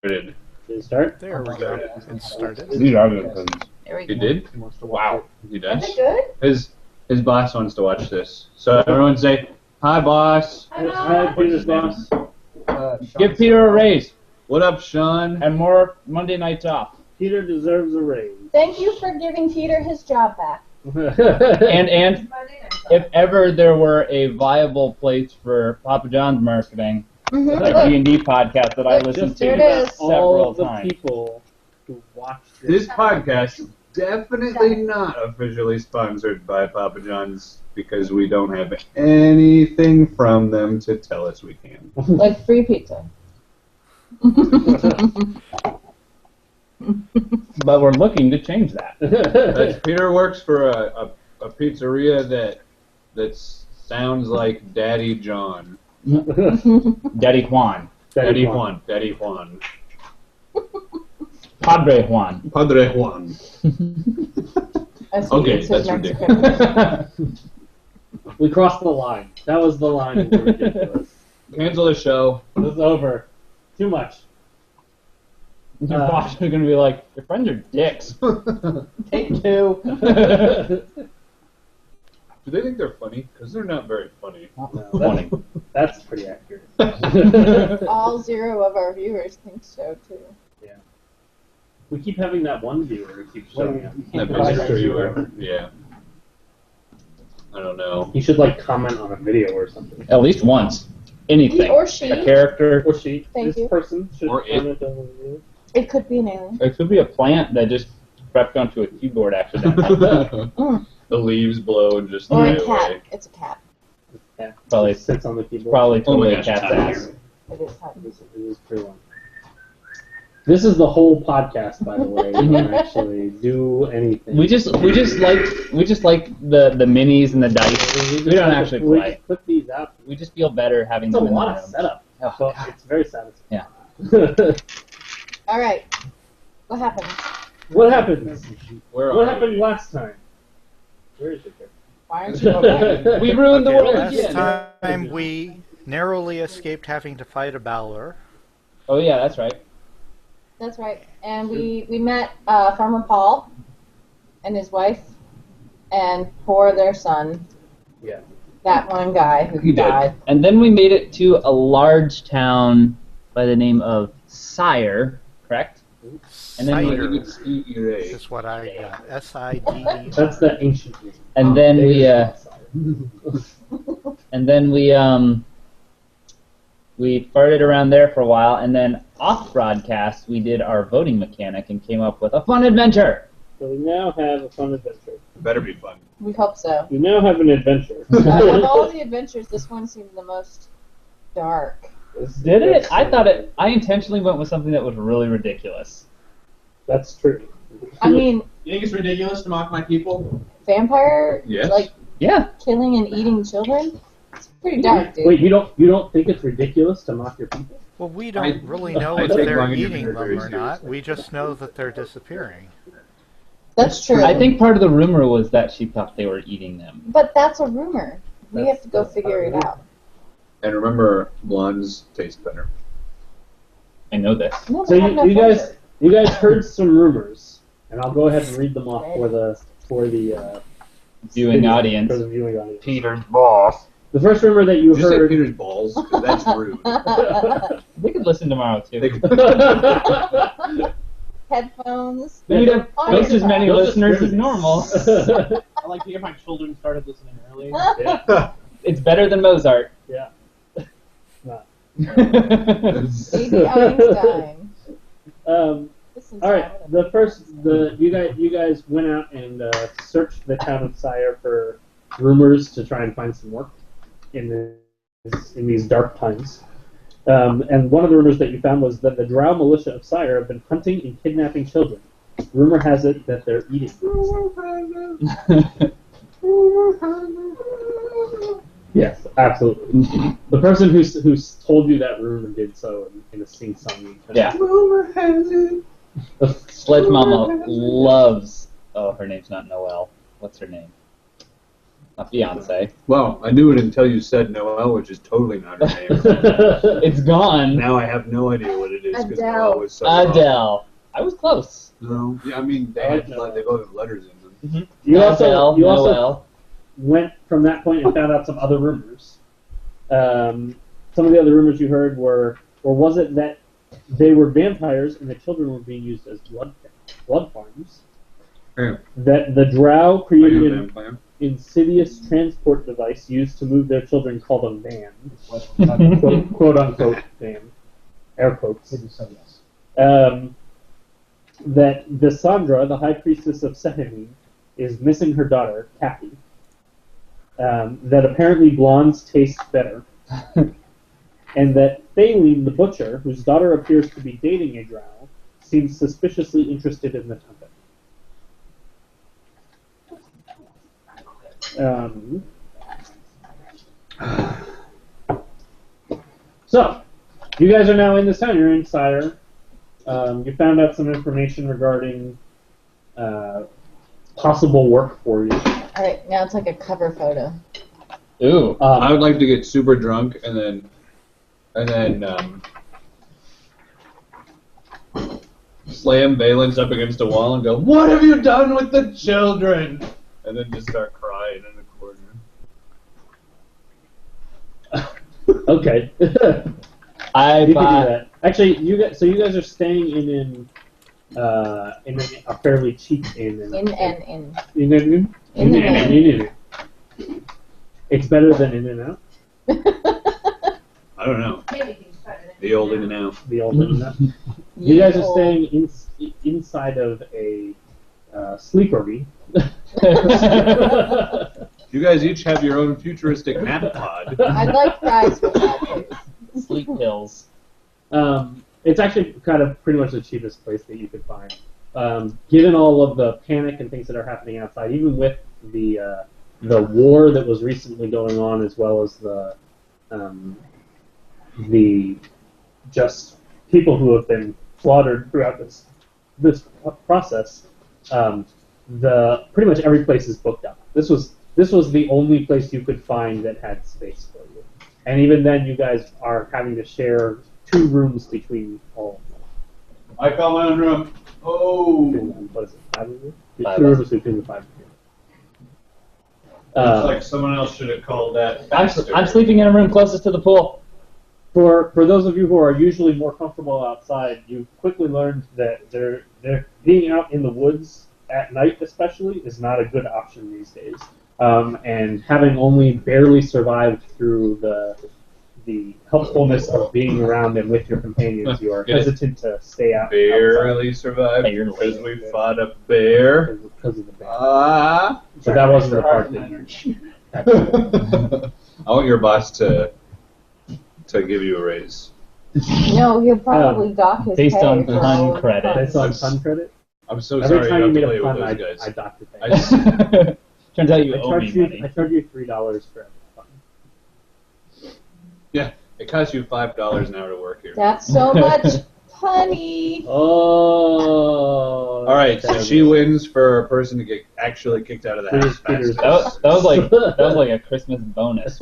Did it start? There we go. It started. these are good ones. There we He go. did? He wants to Wow. watch He Is does? it good? His boss wants to watch this. So everyone say, hi, boss. it. Hi, Peter's What's his boss. Give Peter a raise. What up, Sean? And more Monday nights off. Peter deserves a raise. Thank you for giving Peter his job back. And if ever there were a viable place for Papa John's marketing, a D&D podcast that I listened Just to think There it about is. all several of the times. people who watch This podcast is definitely not officially sponsored by Papa John's because we don't have anything from them to tell us we can. Like free pizza. But we're looking to change that. Peter works for a pizzeria that sounds like Daddy John. Daddy Juan. Daddy Juan. Daddy Juan. Padre Juan. Padre Juan. I see Okay, it says that's Mexican. ridiculous. We crossed the line. That was the line. It was ridiculous. Cancel the show. It's over. Too much. Your boss is going to be like, your friends are dicks. Take two. Do they think they're funny? Because they're not very funny. No, Funny. that's pretty accurate. All 0 of our viewers think so too. We keep having that one viewer who keeps showing up. That picture you were. Yeah. I don't know. You should like comment on a video or something. At least once. Anything. He or she. A character. Or she. Thank this you. person should Or it. comment on a video. It could be an alien. It could be a plant that just crept onto a keyboard accidentally. The leaves blow and just Or die a cat. away. It's a cat. Yeah. Probably- It sits on the keyboard. Probably Oh my totally a gosh, cat's it's out ass. here. It is hot. It is pretty long. This is the whole podcast, by the way. We don't actually do anything. We just like the minis and the dice. We don't actually We play. just put these out. We just feel better having It's a them in the lot of room. setup. Oh, But God. it's very satisfying. Yeah. All right. What happened? What happened? Where What are happened we? last time? Where is it? Why aren't you okay? We ruined the Okay, world last again. time we narrowly escaped having to fight a Balor. Oh yeah, that's right. That's right. And we met Farmer Paul and his wife and their son. Yeah. That one guy who died. And then we made it to a large town by the name of Sire, correct? And then Cider we, is what I got. S-I-D-E-R. That's the ancient name. and then we we farted around there for a while, and then off broadcast we did our voting mechanic and came up with a fun adventure. So we now have a fun adventure. Better be fun. We hope so. We now have an adventure. Of all the adventures, this one seemed the most dark. Did it? I thought it. I intentionally went with something that was really ridiculous. That's true. I mean, You think it's ridiculous to mock my people? vampire, Yes. like, Yeah. killing and eating children? It's pretty dark, dude. Wait, you don't think it's ridiculous to mock your people? Well, we don't really know I if take they're long eating interviews them very or not. seriously. We just know that they're disappearing. That's true. I think part of the rumor was that she thought they were eating them. But that's a rumor. We have to go figure it out. And remember, blondes taste better. I know this. No, So they have no you flavor. guys heard some rumors, and I'll go ahead and read them off for the Viewing video, audience. For the viewing audience. Peter's boss. The first rumor that you Did you say heard. Peter's balls? 'Cause that's rude. They could listen tomorrow too. Headphones. We'd have twice as many Those are listeners as scrimmage. normal. I like to get my children started listening early. Yeah. It's better than Mozart. Yeah. Not. Baby Einstein. This is All right. You guys went out and searched the town of Sire for rumors to try and find some work in these dark times. And one of the rumors that you found was that the Drow militia of Sire have been hunting and kidnapping children. Rumor has it that they're eating them. Yes, absolutely. The person who told you that rumor did so in a sing-song. Yeah. Sledge Mama loves. Oh, her name's not Noelle. What's her name? Not Beyonce. Well, I knew it until you said Noelle, which is totally not her name. It's gone. Now I have no idea what it it is. 'Cause Adele. Noel was so wrong. Adele. I was close. No. Yeah, I mean, they I like had Noel. they both have letters in them. You Adele, also Noel. went from that point and found out some other rumors. Some of the other rumors you heard were, or was it that they were vampires and the children were being used as blood farms? Yeah. That the Drow Are you created a an vampire? insidious transport device used to move their children called a van. quote unquote van. Air quotes. That Vissandra, the high priestess of Sehamine, is missing her daughter, Kathy. That apparently blondes taste better. And that Thaleen, the butcher, whose daughter appears to be dating a drow, seems suspiciously interested in the Tempest. So, you guys are now in this town. You're in Sire. You found out some information regarding possible work for you. Alright, now it's like a cover photo. Ooh. I would like to get super drunk and then slam Valence up against a wall and go, "What have you done with the children?" And then just start crying in the corner. Okay. You I can do buy. that. Actually, you guys are staying in a fairly cheap inn. In. It's better than In and Out. I don't know. The old In and Out. The old In and Out. You guys are staying inside of a sleepery. You guys each have your own futuristic nap pod. I'd like fries with that, please. Sleep pills. It's actually kind of pretty much the cheapest place that you could find. Given all of the panic and things that are happening outside, even with the war that was recently going on, as well as the just people who have been slaughtered throughout this process, pretty much every place is booked up. This was the only place you could find that had space for you, and even then, you guys are having to share 2 rooms between all of them. I call my own room. Oh. What is it? 5 of you? 5 2 of us. rooms between the 5 of you. Looks like someone else should have called that. I'm sleeping in a room closest to the pool. For those of you who are usually more comfortable outside, you quickly learned that they're being out in the woods at night, especially, is not a good option these days. And having only barely survived through the helpfulness of being around and with your companions, you are hesitant to stay out. Barely survived Barely. because we fought a bear. Because of the bear. Ah. So that wasn't the part that you. I want your boss to give you a raise. No, he'll probably dock his based pay on for pun all the credit. fun. That's on fun credit. I'm so Every sorry time you you have to made play a with pun, those I guys. docked it. I just- Turns out you I owe me charged you. money. I charged you $3 for every fun. Yeah, it costs you $5 an hour to work here. That's so much punny. Oh. All right, so she wins for a person to get actually kicked out of the house. Peter's- fastest. That was like a Christmas bonus.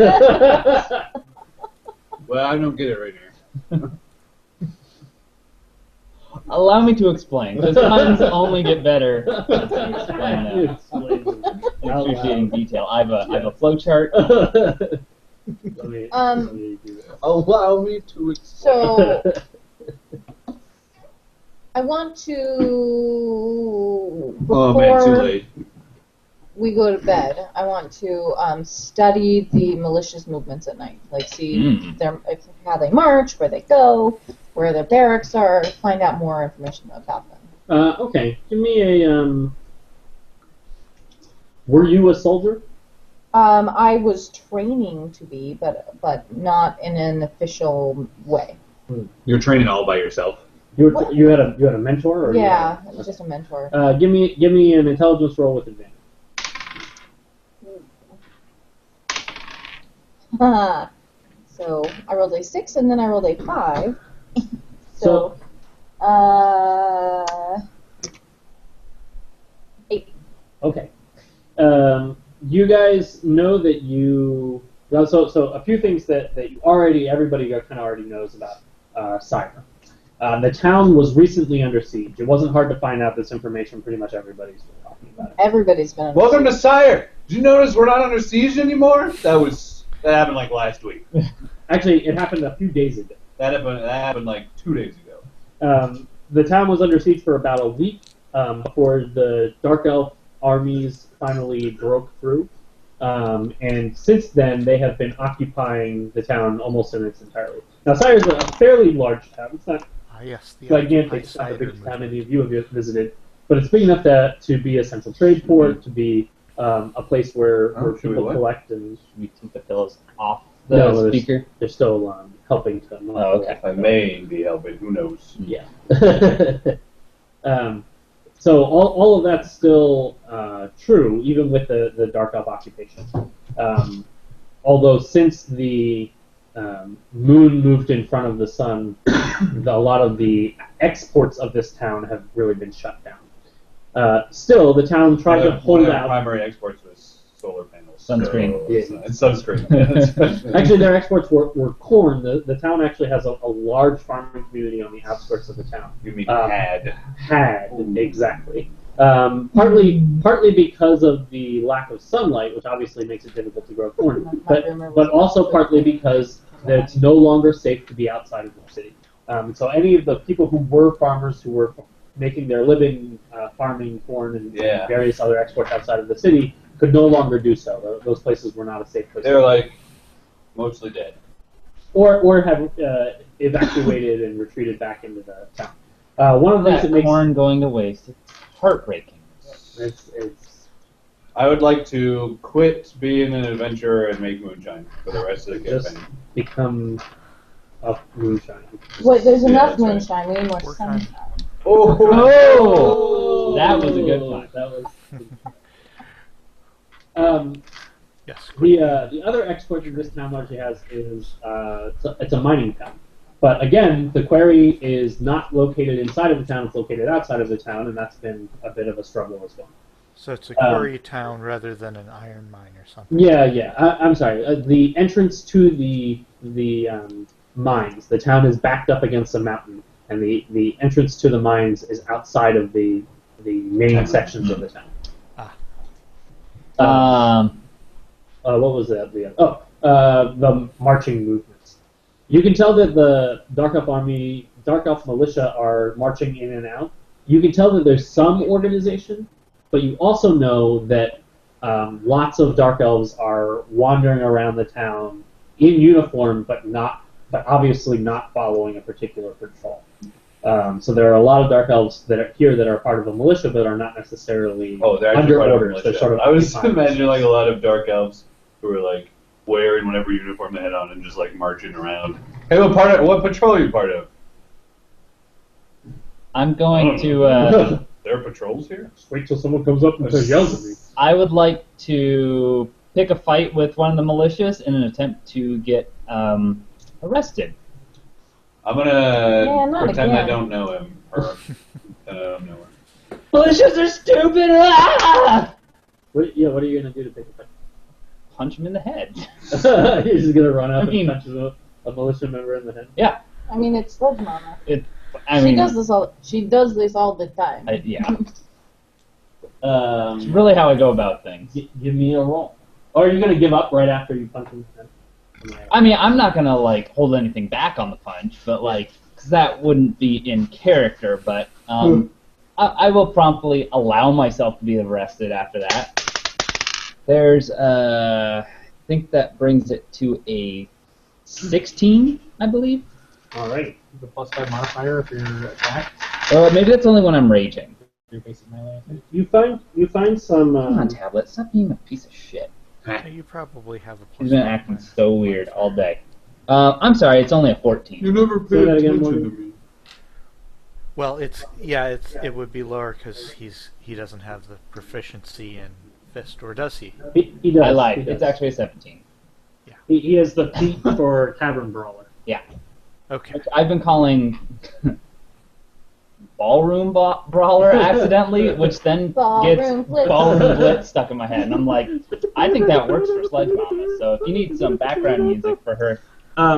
Well, I don't get it right here. Allow me to explain, because puns only get better as you explain them. In excruciating detail. I have a flow chart. Let me do this. Allow me to explain. So, I want to, Oh man, too before late. we go to bed, I want to study the malicious movements at night. Like, see how they march, where they go, where their barracks are, find out more information about them. Okay, give me a. Were you a soldier? I was training to be, but not in an official way. You're training all by yourself. You had a mentor, or Yeah, it was just a mentor. give me an intelligence roll with advantage. So I rolled a 6 and then I rolled a 5. So 8. Okay. You guys know that you. So a few things that everybody kind of already knows about Sire. The town was recently under siege. It wasn't hard to find out this information. Pretty much everybody's been talking about it. Everybody's been. Welcome to Sire. Did you notice we're not under siege anymore? That happened like last week. Actually, it happened a few days ago. That happened like 2 days ago. The town was under siege for about a week before the Dark Elf armies finally broke through. And since then, they have been occupying the town almost in its entirety. Now, Sire is a fairly large town. It's not Yes, the gigantic. It's not the biggest town any of you have visited, but it's big enough to be a central trade port, to be a place where people collect and. Should we take the pillows off the speaker? They're still helping to. Oh, okay. I may be helping. Who knows? Yeah. So all of that's still true, even with the Dark Elf occupation. Although since the moon moved in front of the sun, a lot of the exports of this town have really been shut down. Still, the town tried to hold One of out. their primary exports was solar panels. Sunscreen. So, Yeah. and sunscreen. Actually, their exports were corn. The town actually has a large farming community on the outskirts of the town. You mean Had exactly. Partly because of the lack of sunlight, which obviously makes it difficult to grow corn, but also partly because it's no longer safe to be outside of the city. So any of the people who were farmers who were making their living farming corn and various other exports outside of the city could no longer do so. Those places were not a safe place. They were like mostly dead. Or have evacuated and retreated back into the town. One of the things that makes corn going to waste. It's heartbreaking. it's I would like to quit being an adventurer and make moonshine for the rest of the just campaign. become a moonshine. Wait, there's Yeah, enough that's right. moonshine. We need more Work on- sunshine. Oh! That was a good one. That was. Yes. The other export that this town largely has is it's a mining town. But again, the quarry is not located inside of the town; it's located outside of the town, and that's been a bit of a struggle as well. So it's a quarry town rather than an iron mine or something. Yeah. I'm sorry. The entrance to the mines, the town is backed up against a mountain, and the entrance to the mines is outside of the main sections of the town. What was that? The marching movements. You can tell that the Dark Elf militia are marching in and out. You can tell that there's some organization, but you also know that lots of Dark Elves are wandering around the town in uniform, but obviously not following a particular patrol. So there are a lot of Dark Elves that are here that are part of a militia, but are not necessarily They're actually under part of a orders. militia. They're sort of I was occupying. imagining like a lot of dark elves who were like wearing whatever uniform they had on and just like marching around. Hey, what patrol are you part of? I'm going to. There are patrols here? Just wait till someone comes up and yells at me. I would like to pick a fight with one of the militias in an attempt to get arrested. I'm gonna not pretend again. I don't know him. Or I don't know her. Militias are stupid! Ah! What are you gonna do to pick a fight? Punch him in the head. You're just gonna run up I mean- and punch a militia member in the head. Yeah. I mean, it's Sludge Mama. I She mean, does this all the time. yeah. It's really how I go about things. Give me a roll. Or are you gonna give up right after you punch him in the head? I mean, I'm not gonna like hold anything back on the punch, but like, 'cause that wouldn't be in character. But I will promptly allow myself to be arrested after that. There's I think that brings it to a 16, I believe. All right. The +5 modifier if you're attacked. Maybe that's only when I'm raging. You're basic melee. You find some. Come on, tablet, stop being a piece of shit. Yeah, you probably have a He's been acting so weird all day. I'm sorry, it's only a 14. never Say that again, Morgan. me. Well, it would be lower because he doesn't have the proficiency in fist, or does he? He does. I lied. He does. It's actually a 17. He has the feat for tavern brawler. Yeah. Okay. Which I've been calling ballroom brawler accidentally, which then Ballroom gets blitz. ballroom blitz stuck in my head, and I'm like, I think that works for Sledge Mama. So if you need some background music for her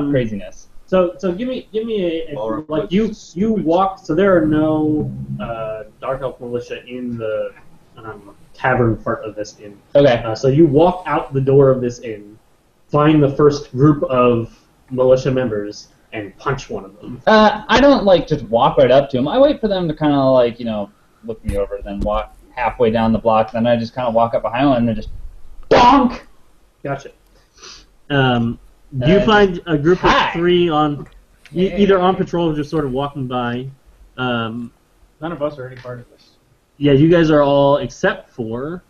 craziness, So give me a Ballroom like was- you walk. So there are no Dark Elf militia in the tavern part of this inn. Okay. So you walk out the door of this inn, find the first group of militia members, and punch one of them. I don't like just walk right up to them. I wait for them to kind of like look me over, then walk halfway down the block. Then I just kind of walk up behind them and just donk. Gotcha. Do you find a group Hi. of 3 on either on patrol or just sort of walking by? None of us are any part of this. Yeah, you guys are all except for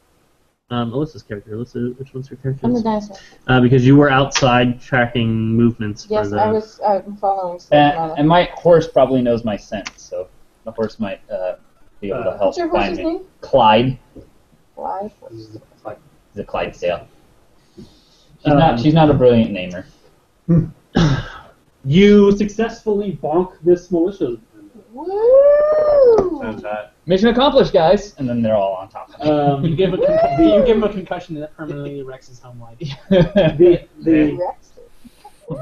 Alyssa's character. Alyssa, which one's your character? I'm the dinosaur. Because you were outside tracking movements for Yes, the. I was following Sledgehammer. And my horse probably knows my scent, so the horse might be able to help What's your find horse's me. name? Clyde. Why? He's a Clydesdale. She's not a brilliant namer. You successfully bonk this militia. Woo! Sounds hot. Mission accomplished, guys. And then they're all on top of You give him a concussion that permanently wrecks his home life. me. The Rex.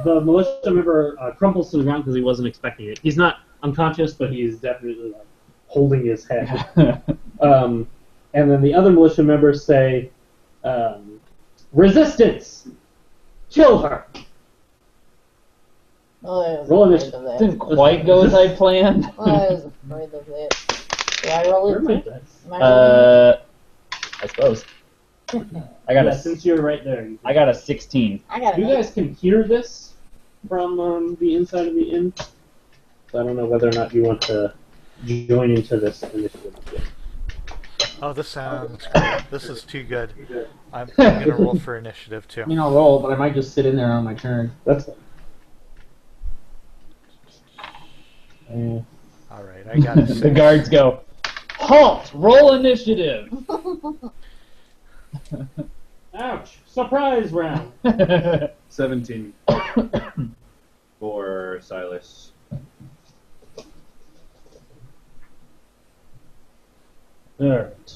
the militia member crumples to the ground because he wasn't expecting it. He's not unconscious, but he's definitely like holding his head. And then the other militia members say, "Resistance! Kill her!" Oh, I was Roll afraid initiative. of that. Didn't quite go as I planned. Oh, I was afraid of it. Do I roll Where it? am I at? Am I rolling? I suppose. I got Yeah, a since you're right there. I got a 16. I got it. You guys can hear this from the inside of the inn. So I don't know whether or not you want to join into this initiative. Oh, this sounds great. This is too good. I'm gonna roll for initiative too. I mean, I'll roll, but I might just sit in there on my turn. That's fine. All right, I got a The 6. guards go, halt! Roll initiative! Ouch! Surprise round! 17 for Silas. Alright.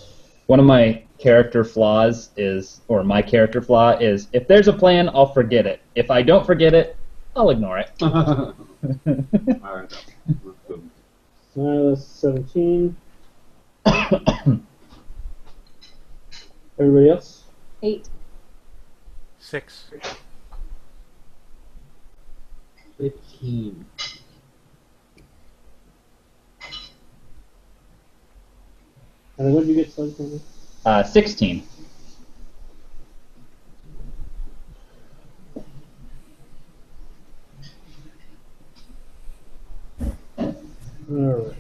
One of my character flaws is, or my character flaw is, if there's a plan, I'll forget it. If I don't forget it, I'll ignore it. Alright. Good. Silas 17. Everybody else? 8. 6. 15. And then what did you get, Sledgehammer? 16. Alright.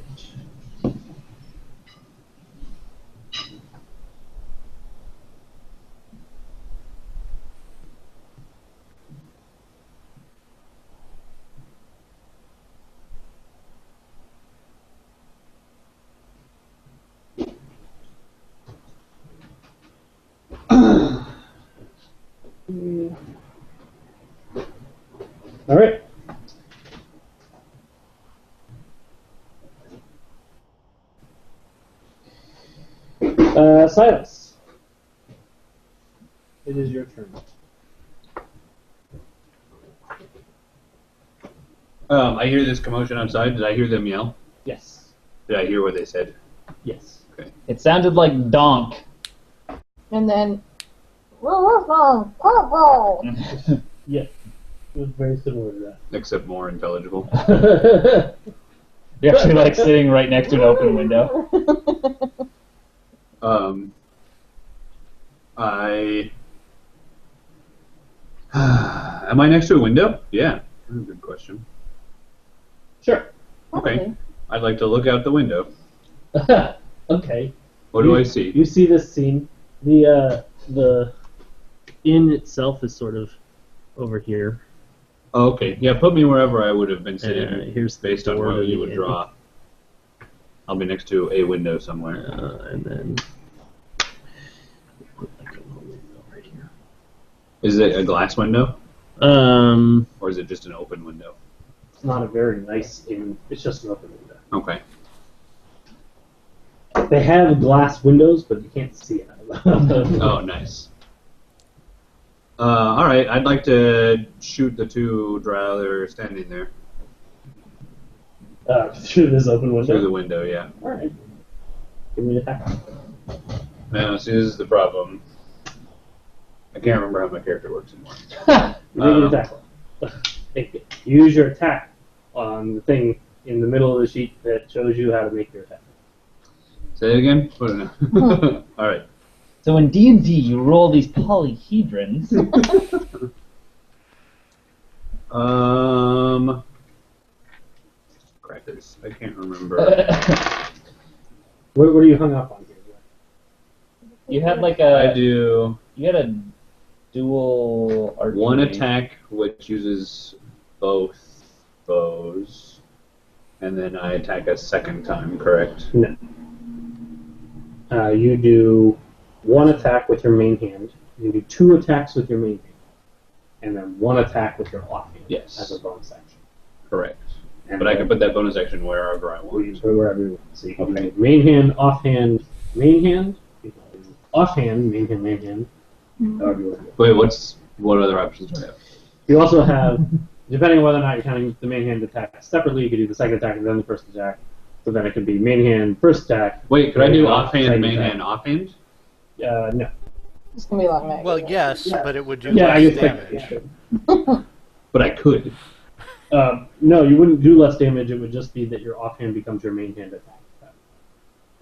Alright. Silas. It is your turn. I hear this commotion outside. Did I hear them yell? Yes. Did I hear what they said? Yes. It sounded like donk. And then. Purple. Yeah. It was very similar to Except more intelligible. that. You're actually like sitting right next to an open window. Am I next to a window? Yeah. That's a good question. Sure. Okay. I'd like to look out the window. Okay. What do I see? You see this scene. The inn itself is sort of over here. Oh, okay. Yeah, put me wherever I would have been sitting Here's the based on door where to you the would inn. draw. I'll be next to a window somewhere. And then put like a little window right here. Is it a glass window? It's Or is it just an open window? not a very nice inn. It's just an open window. Okay. They have glass windows, but you can't see out of them. Oh, nice. All right, I'd like to shoot the two drow that are standing there Through this open window. through the window. Yeah. All right. Give me an attack. Now, see, this is the problem. I can't remember how my character works anymore. Give me an attack. Use your attack on the thing in the middle of the sheet that shows you how to make your attack. Say it again. All right. So in D&D, you roll these polyhedrons. Crackers. I can't remember. What are you hung up on here? You had like I a do you had a dual archery. one attack which uses both bows, and then I attack a second time. Correct? No. You do one attack with your main hand. You do two attacks with your main hand, and then one attack with your offhand. Yes. As a bonus action. Correct. And But I can put that bonus action wherever I Or you want. put it wherever you want. So you can Okay. do main hand, offhand, main hand. You can do offhand, main hand, main hand. However you want to do it. Wait, what other options do I have? You also have, depending on whether or not you're counting the main hand attack separately, you could do the second attack and then the first attack. So then it could be main hand, first attack. Wait, could I do Second offhand, main attack. hand, offhand? No. It's gonna be a long night. Well, yes, but it would do Yeah, I less guess damage. But I could. No, you wouldn't do less damage. It would just be that your offhand becomes your main hand attack.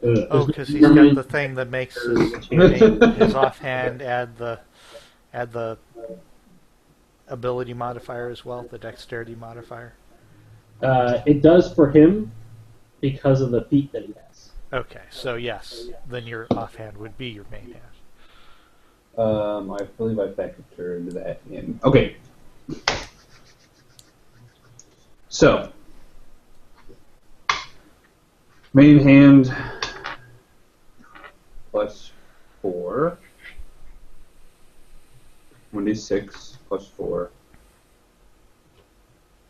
Oh, because he's got the thing that makes his offhand add the ability modifier as well, the dexterity modifier. It does for him because of the feat that he has. Okay, so yes, then your offhand would be your main hand. I believe I factored that in. Okay. So, main hand plus 4. 1d6 plus 4.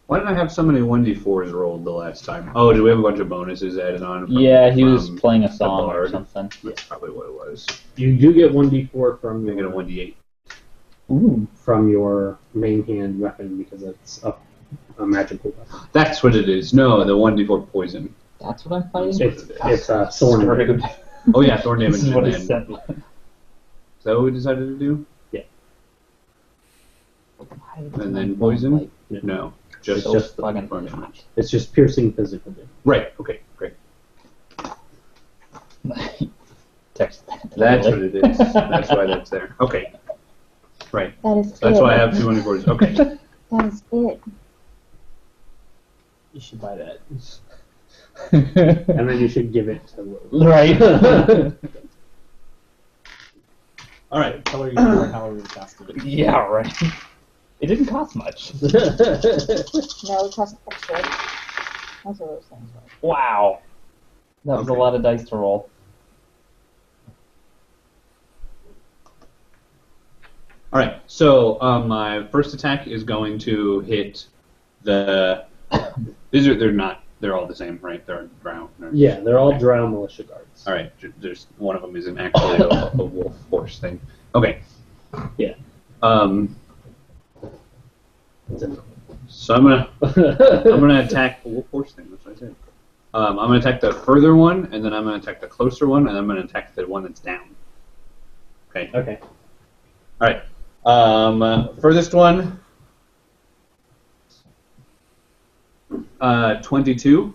Why did I have so many 1d4s rolled the last time? Oh, did we have a bunch of bonuses added on? Yeah, he was from playing a the song or bard? something. That's probably what it was. You do get 1d4 from I get a your, 1d8. Ooh. from your main hand weapon because it's a magical weapon. That's what it is. No, the 1d4 poison. That's what I'm fighting? It's thorn. Screwed. Oh yeah, thorn damage. This is what and it then- said. Is that what we decided to do? And then poison? No. Just, It's just the fucking thorn damage. It's just piercing physical damage. Right, okay, great. Text. That's what it is. That's why that's there. Okay. Right. That is That's it. why I have 240s. Okay. That is it. You should buy that. And And then you should give it to Will. right. Alright. Color your hair however you cast it. Yeah, right. It didn't cost much. No, it costs extra. That's what those things were. Wow. That was a Okay. lot of dice to roll. Alright, so my first attack is going to hit the... They're all the same, right? They're brown. Yeah, they're all drow militia guards. Alright, there's one of them isn't actually a wolf force thing. Okay. Yeah. So I'm gonna attack the wolf force thing. That's what I said. I'm gonna attack the further one, and then I'm gonna attack the closer one, and I'm gonna attack the one that's down. Okay. Okay. All right. Furthest one. 22.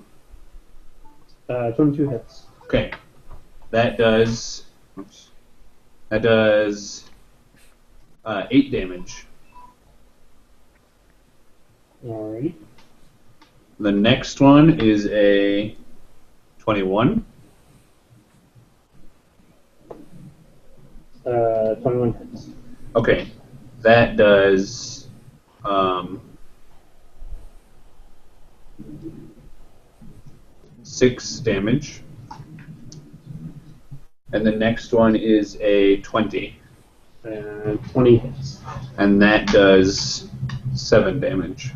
22 hits. Okay. That does. Oops. That does 8 damage. Alright. The next one is a 21. 21 hits. Okay. That does 6 damage. And the next one is a 20. 20 hits. And that does 7 damage.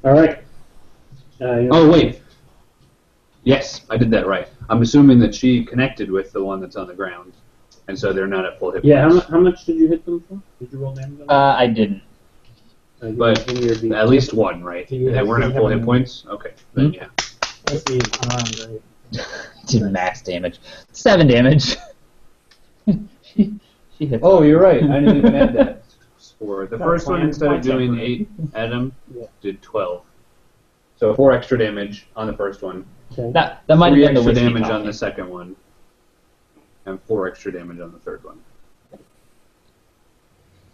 Alright. Oh, wait. Yes, I did that right. I'm assuming that she connected with the one that's on the ground. and so they're not at full hit Yeah, points. how much did you hit them for? Did you roll damage on them? I didn't. But give me your D. At least one, right? Do you They have- weren't do at you full have hit any- points? Okay, then yeah. That's the unarmed, right? Did max damage. 7 damage. she hit. Oh, you're right. I didn't even add that. For the Got first one, plan- instead of plan doing temporary. 8, Adam Yeah. did 12. So 4 extra damage on the first one, Okay. That might have 3 been the extra whiskey damage on talking. the second one, and 4 extra damage on the third one.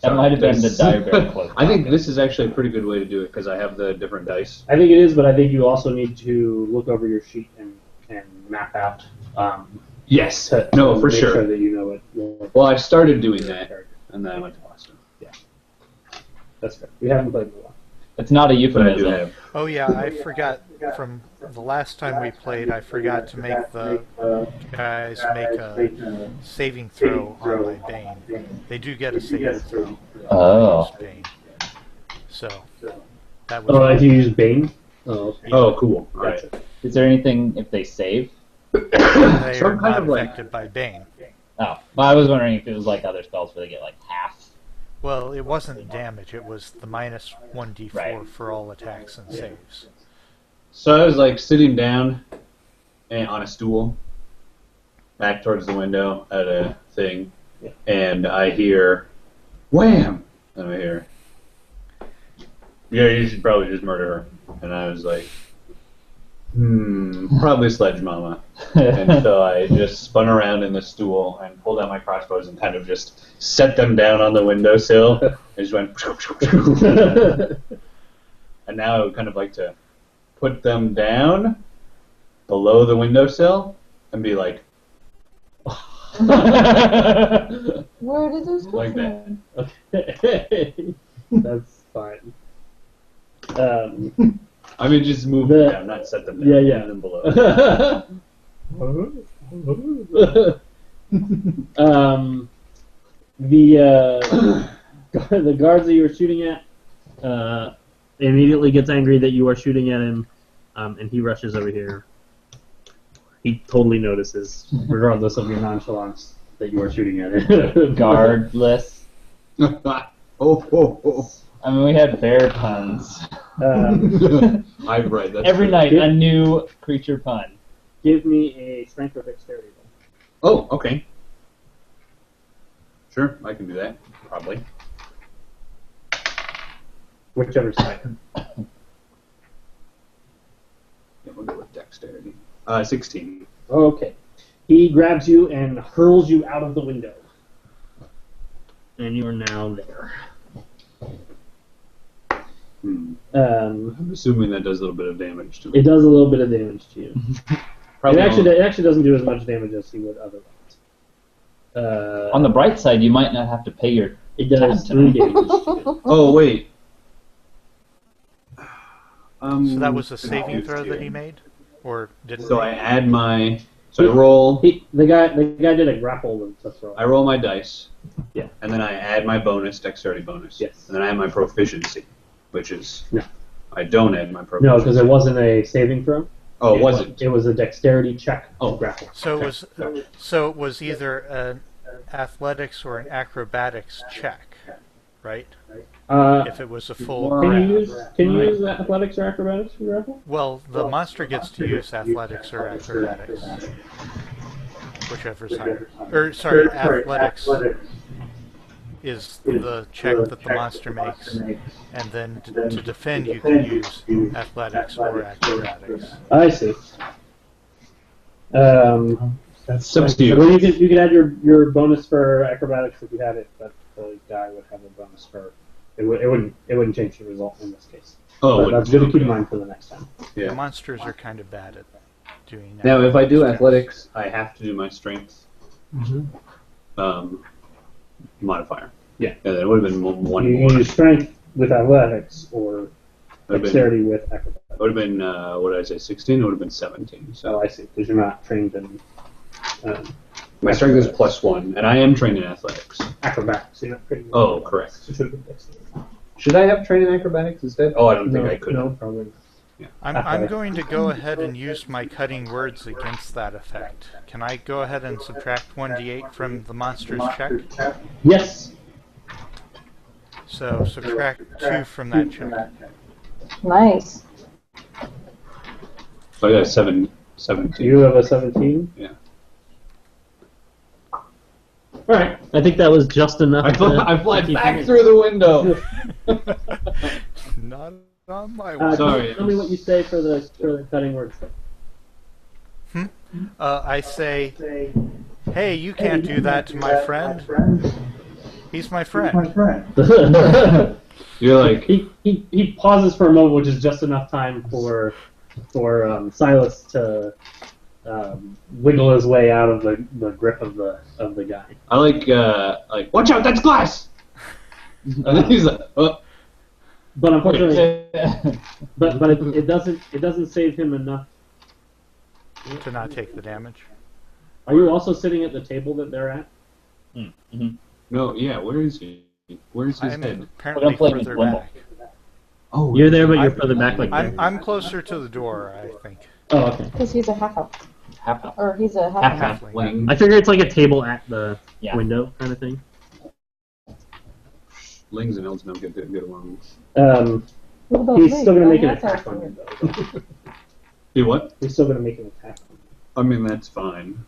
That might have been the This- dire bear close. I think this is actually a pretty good way to do it because I have the different dice. I think it is, but I think you also need to look over your sheet and map out. Yes. To No, for make sure. that you know what. Well, I started doing that, and then I went to Boston. That's fair. We haven't played in a while. It's not a But I do euphemism. have. Oh yeah, I forgot from the last time we played. I forgot to make the guys make a saving throw on my Bane. They do get a saving throw. Oh. Bane. So that was. Oh, if you use Bane? Oh, okay. Oh, cool. All right. Gotcha. Is there anything if they save? They are Some kind not of like. affected by Bane. Oh, well, I was wondering if it was like other spells where they get like half. Well, it wasn't damage. It was the minus 1d4 Right. for all attacks and saves. So I was like sitting down on a stool, back towards the window at a thing, and I hear, wham! And I hear, yeah, you should probably just murder her. And I was like, probably Sledge Mama. And so I just spun around in the stool and pulled out my crossbows and kind of just set them down on the windowsill and just went. And now I would kind of like to put them down below the windowsill and be like, Where did those go like from? that. Okay. That's fine. I mean, just move them down, not set them down. Yeah, yeah. Move them below. The guards that you were shooting at immediately gets angry that you are shooting at him, and he rushes over here. He totally notices, regardless of your nonchalance, that you are shooting at him. Guardless. Oh. I mean, we had bear puns. I'm right. That's Every true. night, a new creature pun. Give me a strength or dexterity Oh, roll. okay. Sure, I can do that. Probably. Whichever side. Yeah, we'll go with dexterity. 16. Okay. He grabs you and hurls you out of the window. And you are now there. I'm assuming that does a little bit of damage to me. It does a little bit of damage to you. Probably It actually doesn't do as much damage as he would otherwise. On the bright side, you might not have to pay your. It does tab 3 tonight. damage to you. Oh, wait. So that was a saving confused throw that here. he made, or didn't? So I add my. So I roll. The guy did a grapple to throw. I roll my dice. Yeah. And then I add my bonus, dexterity bonus. Yes. And then I add my proficiency, which is. No. I don't add my No, proficiency. because it wasn't a saving throw. Oh, it wasn't. It was a dexterity check. Oh. Grapple. So it was either an athletics or an acrobatics check, right? If it was a full Can grab. you use athletics or acrobatics for grapple? Well, the monster gets to use athletics or acrobatics, whichever's higher. Or sorry, athletics is the check that the monster makes, and then to defend you can use athletics or acrobatics. I see. It's up to you. Well, you could add your bonus for acrobatics if you had it, but the guy would have a bonus for. It wouldn't change the result in this case. Oh, But that's good to keep in mind for the next time. Yeah. The monsters are kind of bad at doing that. Now, if I do athletics, I have to do my strength modifier. Yeah. And then it would have been one You more. use strength with athletics or Would have been, dexterity with acrobatics. would have been what did I say, 16? It would have been 17. So So I see, because you're not trained in my strength is +1, and I am trained in athletics. acrobatics. You're not trained in Oh, correct. So it should have been dexterity. Should I have trained in acrobatics instead? Oh, I don't think No, I could. No, probably not. I'm going to go ahead and use my cutting words against that effect. Can I go ahead and subtract 1d8 from the monster's check? Yes. So subtract 2 from that check. Nice. So I got a 17. You have a 17? Yeah. Alright. I think that was just enough. I fly back through the window. Not on my watch. Sorry. Tell me what you say for the cutting words. I say, hey, you can't do that to my friend. He's my friend. You're like, he pauses for a moment, which is just enough time for Silas to wiggle his way out of the grip of the guy. I like, watch out, that's glass! And then he's like, oh. But unfortunately, but it doesn't save him enough. To not take the damage. Are you also sitting at the table that they're at? Mm-hmm. No, yeah, where is he? Where's his I'm head? apparently playing further Limbo. back. Oh, You're there, but you're further back. Like I'm closer to the door, I think. Oh, okay. Because he's a half-elf. Half-elf. Or he's a Half-elf. half-elf. Halfling. I figure it's like a table at the Yeah. window kind of thing. Lings and elves don't get along. What about He's me? still gonna make an That's attack on awesome. you, though. You what? He's still gonna make an attack on you. I mean, that's fine.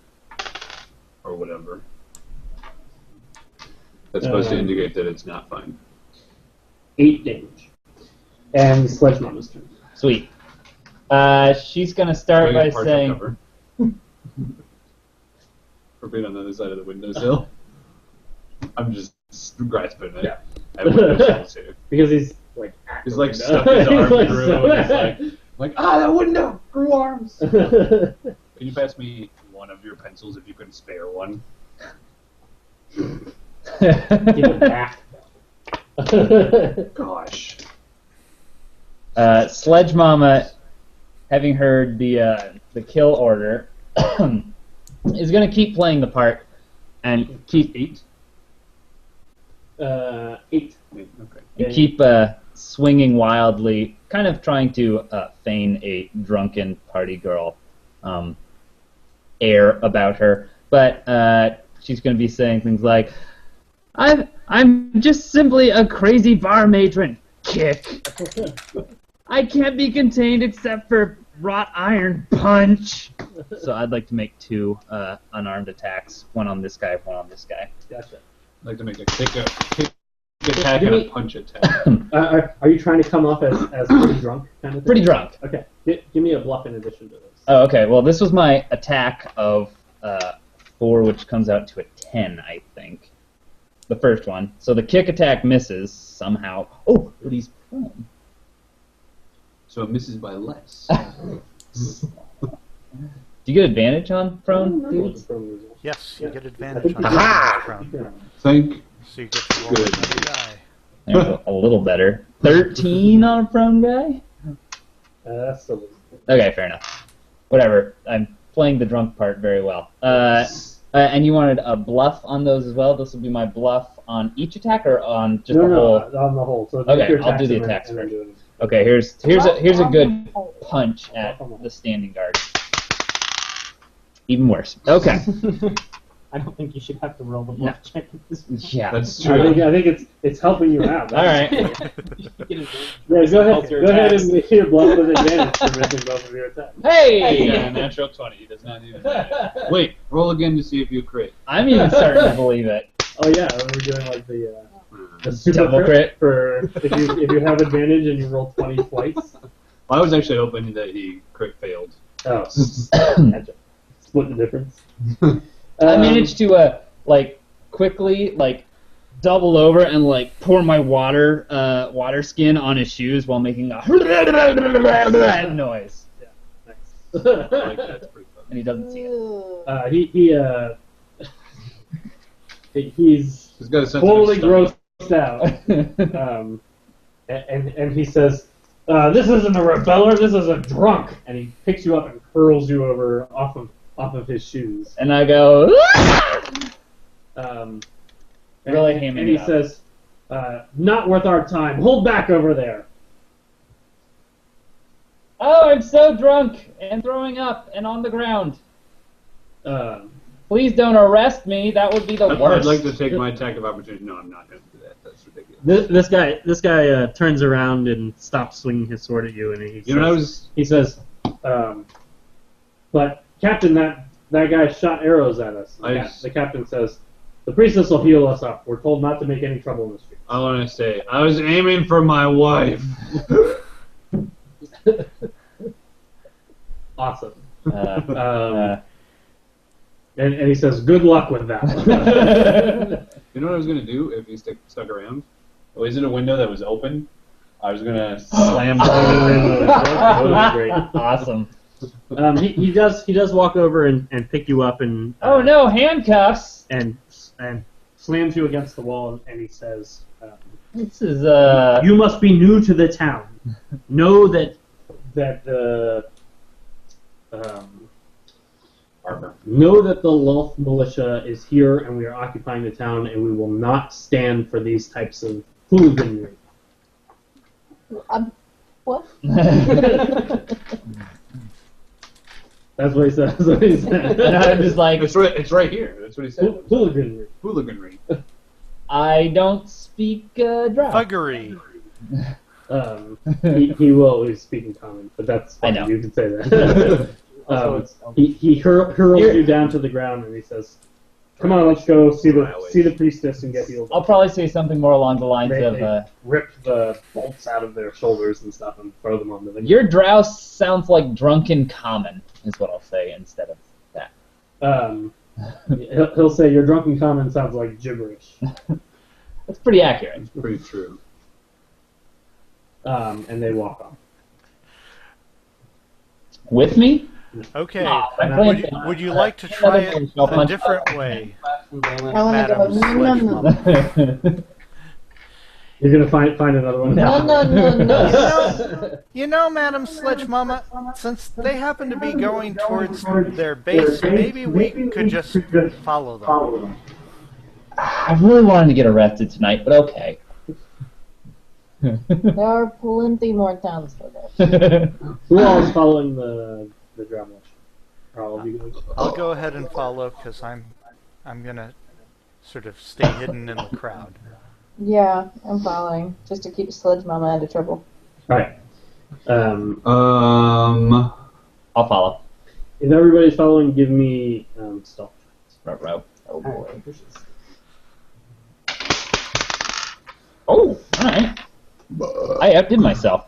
Or whatever. That's supposed to indicate that it's not fine. 8 damage. And Sledge Mama's turn. Sweet. She's gonna start by saying, Forbid on the other side of the windowsill. I'm just grasping it. Yeah. I have windowsills here. Because he's like at He's the like window. stuck his arm He's like, through and he's like, that window grew arms. Can you pass me one of your pencils if you can spare one? Give it back. Gosh. Sledge Mama, having heard the kill order, is gonna keep playing the part and keep 8. Okay. keep swinging wildly, kind of trying to feign a drunken party girl air about her. But she's going to be saying things like, I'm just simply a crazy bar matron. Kick. I can't be contained except for wrought iron punch. So I'd like to make 2 unarmed attacks, one on this guy, one on this guy. Gotcha. I'd like to make a kick attack and a punch attack. Are you trying to come off as pretty drunk kind of thing? Pretty drunk. Okay. Give me a bluff in addition to this. Oh, okay. Well, this was my attack of 4, which comes out to a 10, I think. The first one. So the kick attack misses somehow. Oh, but he's prone. So it misses by less. Do you get advantage on prone, dudes? Yes, you get advantage on Aha! the Thank So you get to roll Good. another die. There's a little better. 13 on a prone guy? That's the Okay, fair enough. Whatever. I'm playing the drunk part very well. And you wanted a bluff on those as well? This will be my bluff on each attack or on just the whole? on the whole. So Okay, your I'll do the attacks attacks and then first. do it. Okay, here's a good punch at the standing guard. Even worse. Okay. I don't think you should have to roll the bluff check at this point. Yeah. That's I true. think it's helping you out. All right. You get advantage. Yeah, go ahead. Both your Go ahead attacks. and make your bluff with advantage for missing both of your attacks. Hey! Yeah, natural 20. He does not even. Wait, roll again to see if you crit. I'm even starting to believe it. Oh yeah, we're doing like the super Double crit. for if you have advantage and you roll 20 twice. I was actually hoping that he crit failed. Oh, gotcha. Split the difference. I managed to quickly double over and pour my water skin on his shoes while making a noise, Nice. I like that. It's pretty fun. and he doesn't see it. He's He's got a sense totally of grossed out. And he says, "This isn't a rebeller. This is a drunk." And he picks you up and hurls you over off of his shoes. And I go, Really and hamming he it up. says, "Not worth our time. Hold back over there." Oh, I'm so drunk and throwing up and on the ground. Please don't arrest me. That would be the worst. I'd like to take my attack of opportunity. No, I'm not going to do that. That's ridiculous. This guy turns around and stops swinging his sword at you, and he says, "But Captain, that guy shot arrows at us." The captain says, "The priestess will heal us up. We're told not to make any trouble in the street." I want to say, I was aiming for my wife. Awesome. And he says, "Good luck with that." You know what I was going to do if he stuck around? Oh, is it a window that was open? I was going to slam down. That was great. Awesome. He does walk over and pick you up and Oh no, handcuffs! and slams you against the wall, and he says, This is "You must be new to the town. Know that the know that the Lulth militia is here, and we are occupying the town, and we will not stand for these types of hooliganry." What? That's what he says. That's what he said. And I'm just like, It's right here. That's what he said. Hooliganry. Hooliganry. I don't speak Drow. Thuggery. He will always speak in common, but that's fine. I know. You can say that. He hurls you down to the ground, and he says, "Come on, let's go see the priestess and get healed." I'll probably say something more along the lines They of, rip the bolts out of their shoulders and stuff and throw them onto the your Drow sounds like drunken common, is what I'll say instead of that. He'll say, "Your drunken common sounds like gibberish." That's pretty accurate. It's pretty true. And they walk off. With me? Okay. Ah, would you like to try it a different way? I want to go. Madam No. You're gonna find another one. No. You know, Madam Sledge Mama, since they happen to be going towards their base, maybe we could just follow them. I really wanted to get arrested tonight, but okay. There are plenty more towns for that. Who all is following the Drow militia? Are all of you going? I'll go ahead and follow because I'm gonna sort of stay hidden in the crowd. Yeah, I'm following, just to keep Sledge Mama out of trouble. Alright. I'll follow. If everybody's following, give me stealth. Row. Oh boy. Oh, alright. I outdid myself.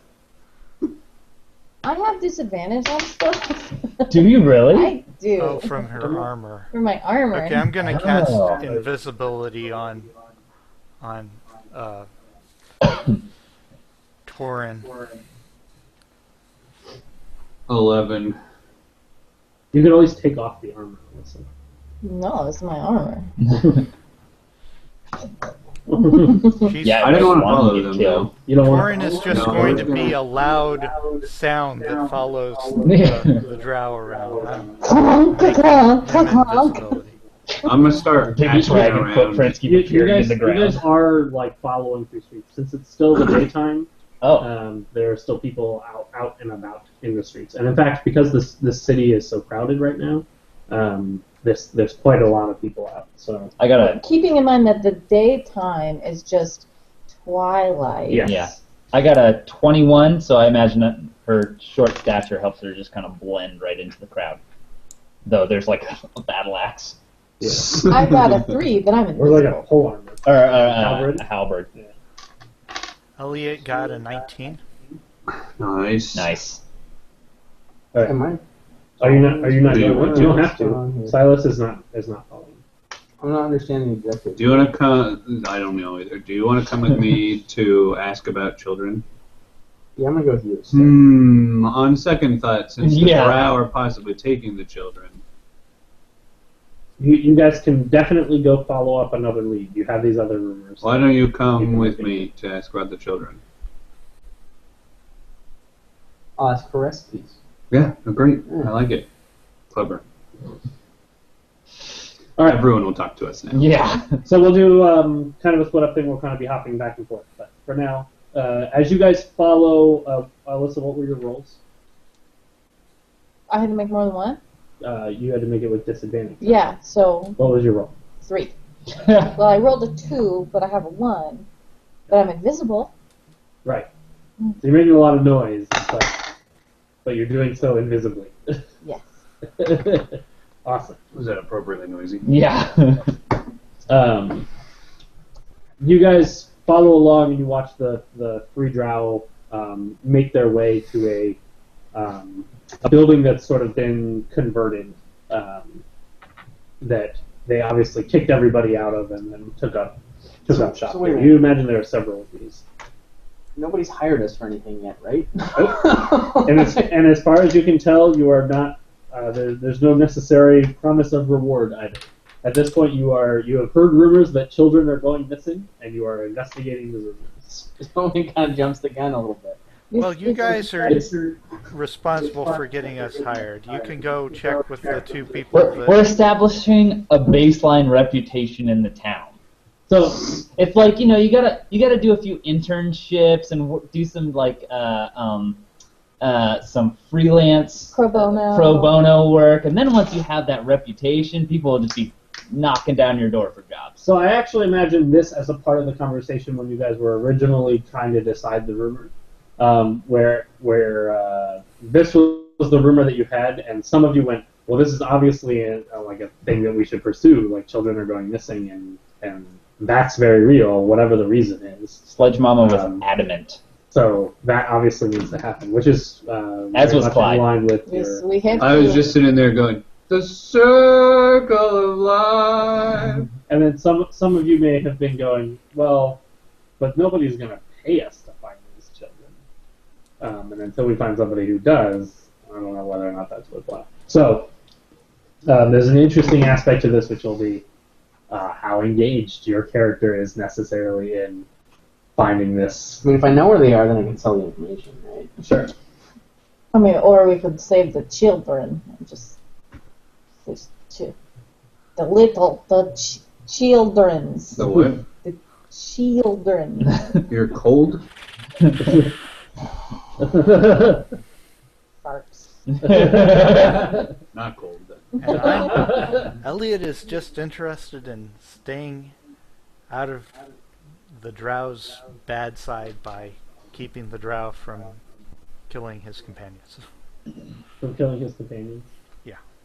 I have disadvantage on stuff. Do you really? I do. Oh, from her armor. For my armor. Okay, I'm gonna cast Oh. invisibility on Torin. 11. You can always take off the armor. Listen. No, this is my armor. She's, Yeah, I didn't want to follow get them, killed. though. You don't Torin want. is just No. going to be a loud sound that follows the drow around. I'm invisibility. I'm going to start Piggy patching dragon around. footprints keep You appearing guys, in the you guys ground. are like following through streets since it's still the daytime. Oh, There are still people out and about in the streets, and in fact, because this city is so crowded right now, there's quite a lot of people out. So I gotta. Keeping in mind that the daytime is just twilight. yes. Yeah. I got a 21, so I imagine that her short stature helps her just kind of blend right into the crowd. Though there's like a battle axe. I've got a 3, but I'm Or like a invisible. pole armor. Or Halberd? a halberd. Elliot got a 19. Nice. Nice. All right. Am I? Are you not? You don't have What's going on to. here? Silas is not following. I'm not understanding the objective. Do you want to come? I don't know either. Do you want to come with me to ask about children? Yeah, I'm gonna go with you. On second thought, since the Yeah. Drow are possibly taking the children, You guys can definitely go follow up another lead. You have these other rumors. why don't you come with me to ask about the children? I'll ask for recipes. Yeah, great. I like it. Clever. All right. Everyone will talk to us now. Yeah. So we'll do kind of a split up thing. We'll kind of be hopping back and forth. But for now, as you guys follow, Alyssa, what were your roles? I had to make more than one? You had to make it with disadvantage. Yeah, so What was your roll? 3. Well, I rolled a 2, but I have a 1. But I'm invisible. Right. So you're making a lot of noise, but you're doing so invisibly. Yes. Awesome. Was that appropriately noisy? Yeah. You guys follow along and you watch the 3 drow make their way to a building that's sort of been converted, that they obviously kicked everybody out of and then took up shop. So wait a minute. You imagine there are several of these. Nobody's hired us for anything yet, right? And as far as you can tell, you are not. There's no necessary promise of reward either. At this point, you have heard rumors that children are going missing, and you are investigating the rumors. Tony kind of jumps the gun a little bit. Well, you guys are responsible for getting us hired. You can go check with the 2 people We're establishing a baseline reputation in the town. So it's like, you gotta do a few internships and do some like some freelance Pro bono work, and then once you have that reputation, people will just be knocking down your door for jobs. So I actually imagine this as a part of the conversation when you guys were originally trying to decide the rumor, where this was the rumor that you had, and some of you went, well, this is obviously like a thing that we should pursue, like children are going missing, and that's very real, whatever the reason is. Sledge Mama was adamant. So that obviously needs to happen, which is As very was much Clyde. in line with Yes, your... we had I was to. just sitting there going, the circle of life. And then some of you may have been going, well, but nobody's going to pay us to find these children. And until we find somebody who does, I don't know whether or not that's worthwhile. So there's an interesting aspect to this, which will be how engaged your character is necessarily in finding this. I mean, if I know where they are, then I can sell the information, right? Sure. I mean, or we could save the children and just the children's. The what? Children. You're cold? Farts. Not cold, then. And Elliot is just interested in staying out of the Drow's bad side by keeping the Drow from killing his companions. From killing his companions.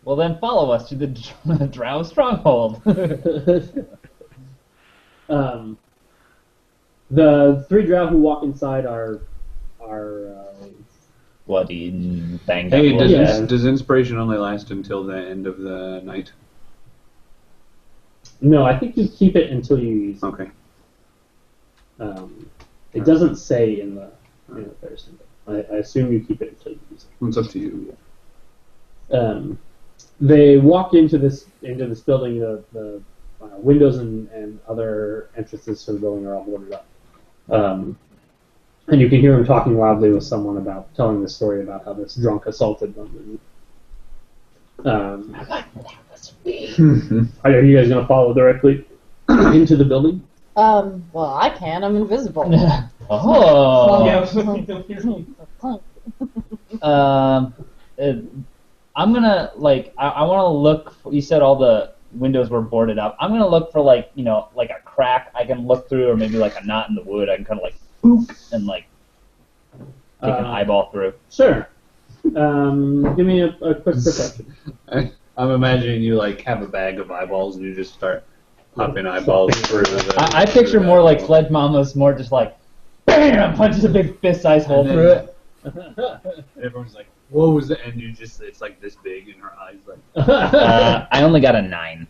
Well, then follow us to the Drow stronghold. The 3 drow who walk inside are Bloody and banged up. Hey, Yeah. does inspiration only last until the end of the night? no, I think you keep it until you use it. Okay. It doesn't say in the first. I assume you keep it until you use it. It's up to you. They walk into this building. The windows and other entrances to the building are all boarded up. And you can hear him talking loudly with someone about telling the story about how this drunk assaulted them. And, are you guys going to follow directly into the building? Well, I can. I'm invisible. Oh. Punk. I'm gonna I want to look. You said all the windows were boarded up. I'm gonna look for like a crack I can look through, or maybe like a knot in the wood I can kind of like boop and like take an eyeball through. Sure. Give me a quick perception. I'm imagining you like have a bag of eyeballs and you just start popping eyeballs through the... I picture more like Sledge Mama's more just like bam, punches a big fist-sized hole And through it. And everyone's like, what was it? And you just, it's like this big in her eyes. Like, I only got a 9.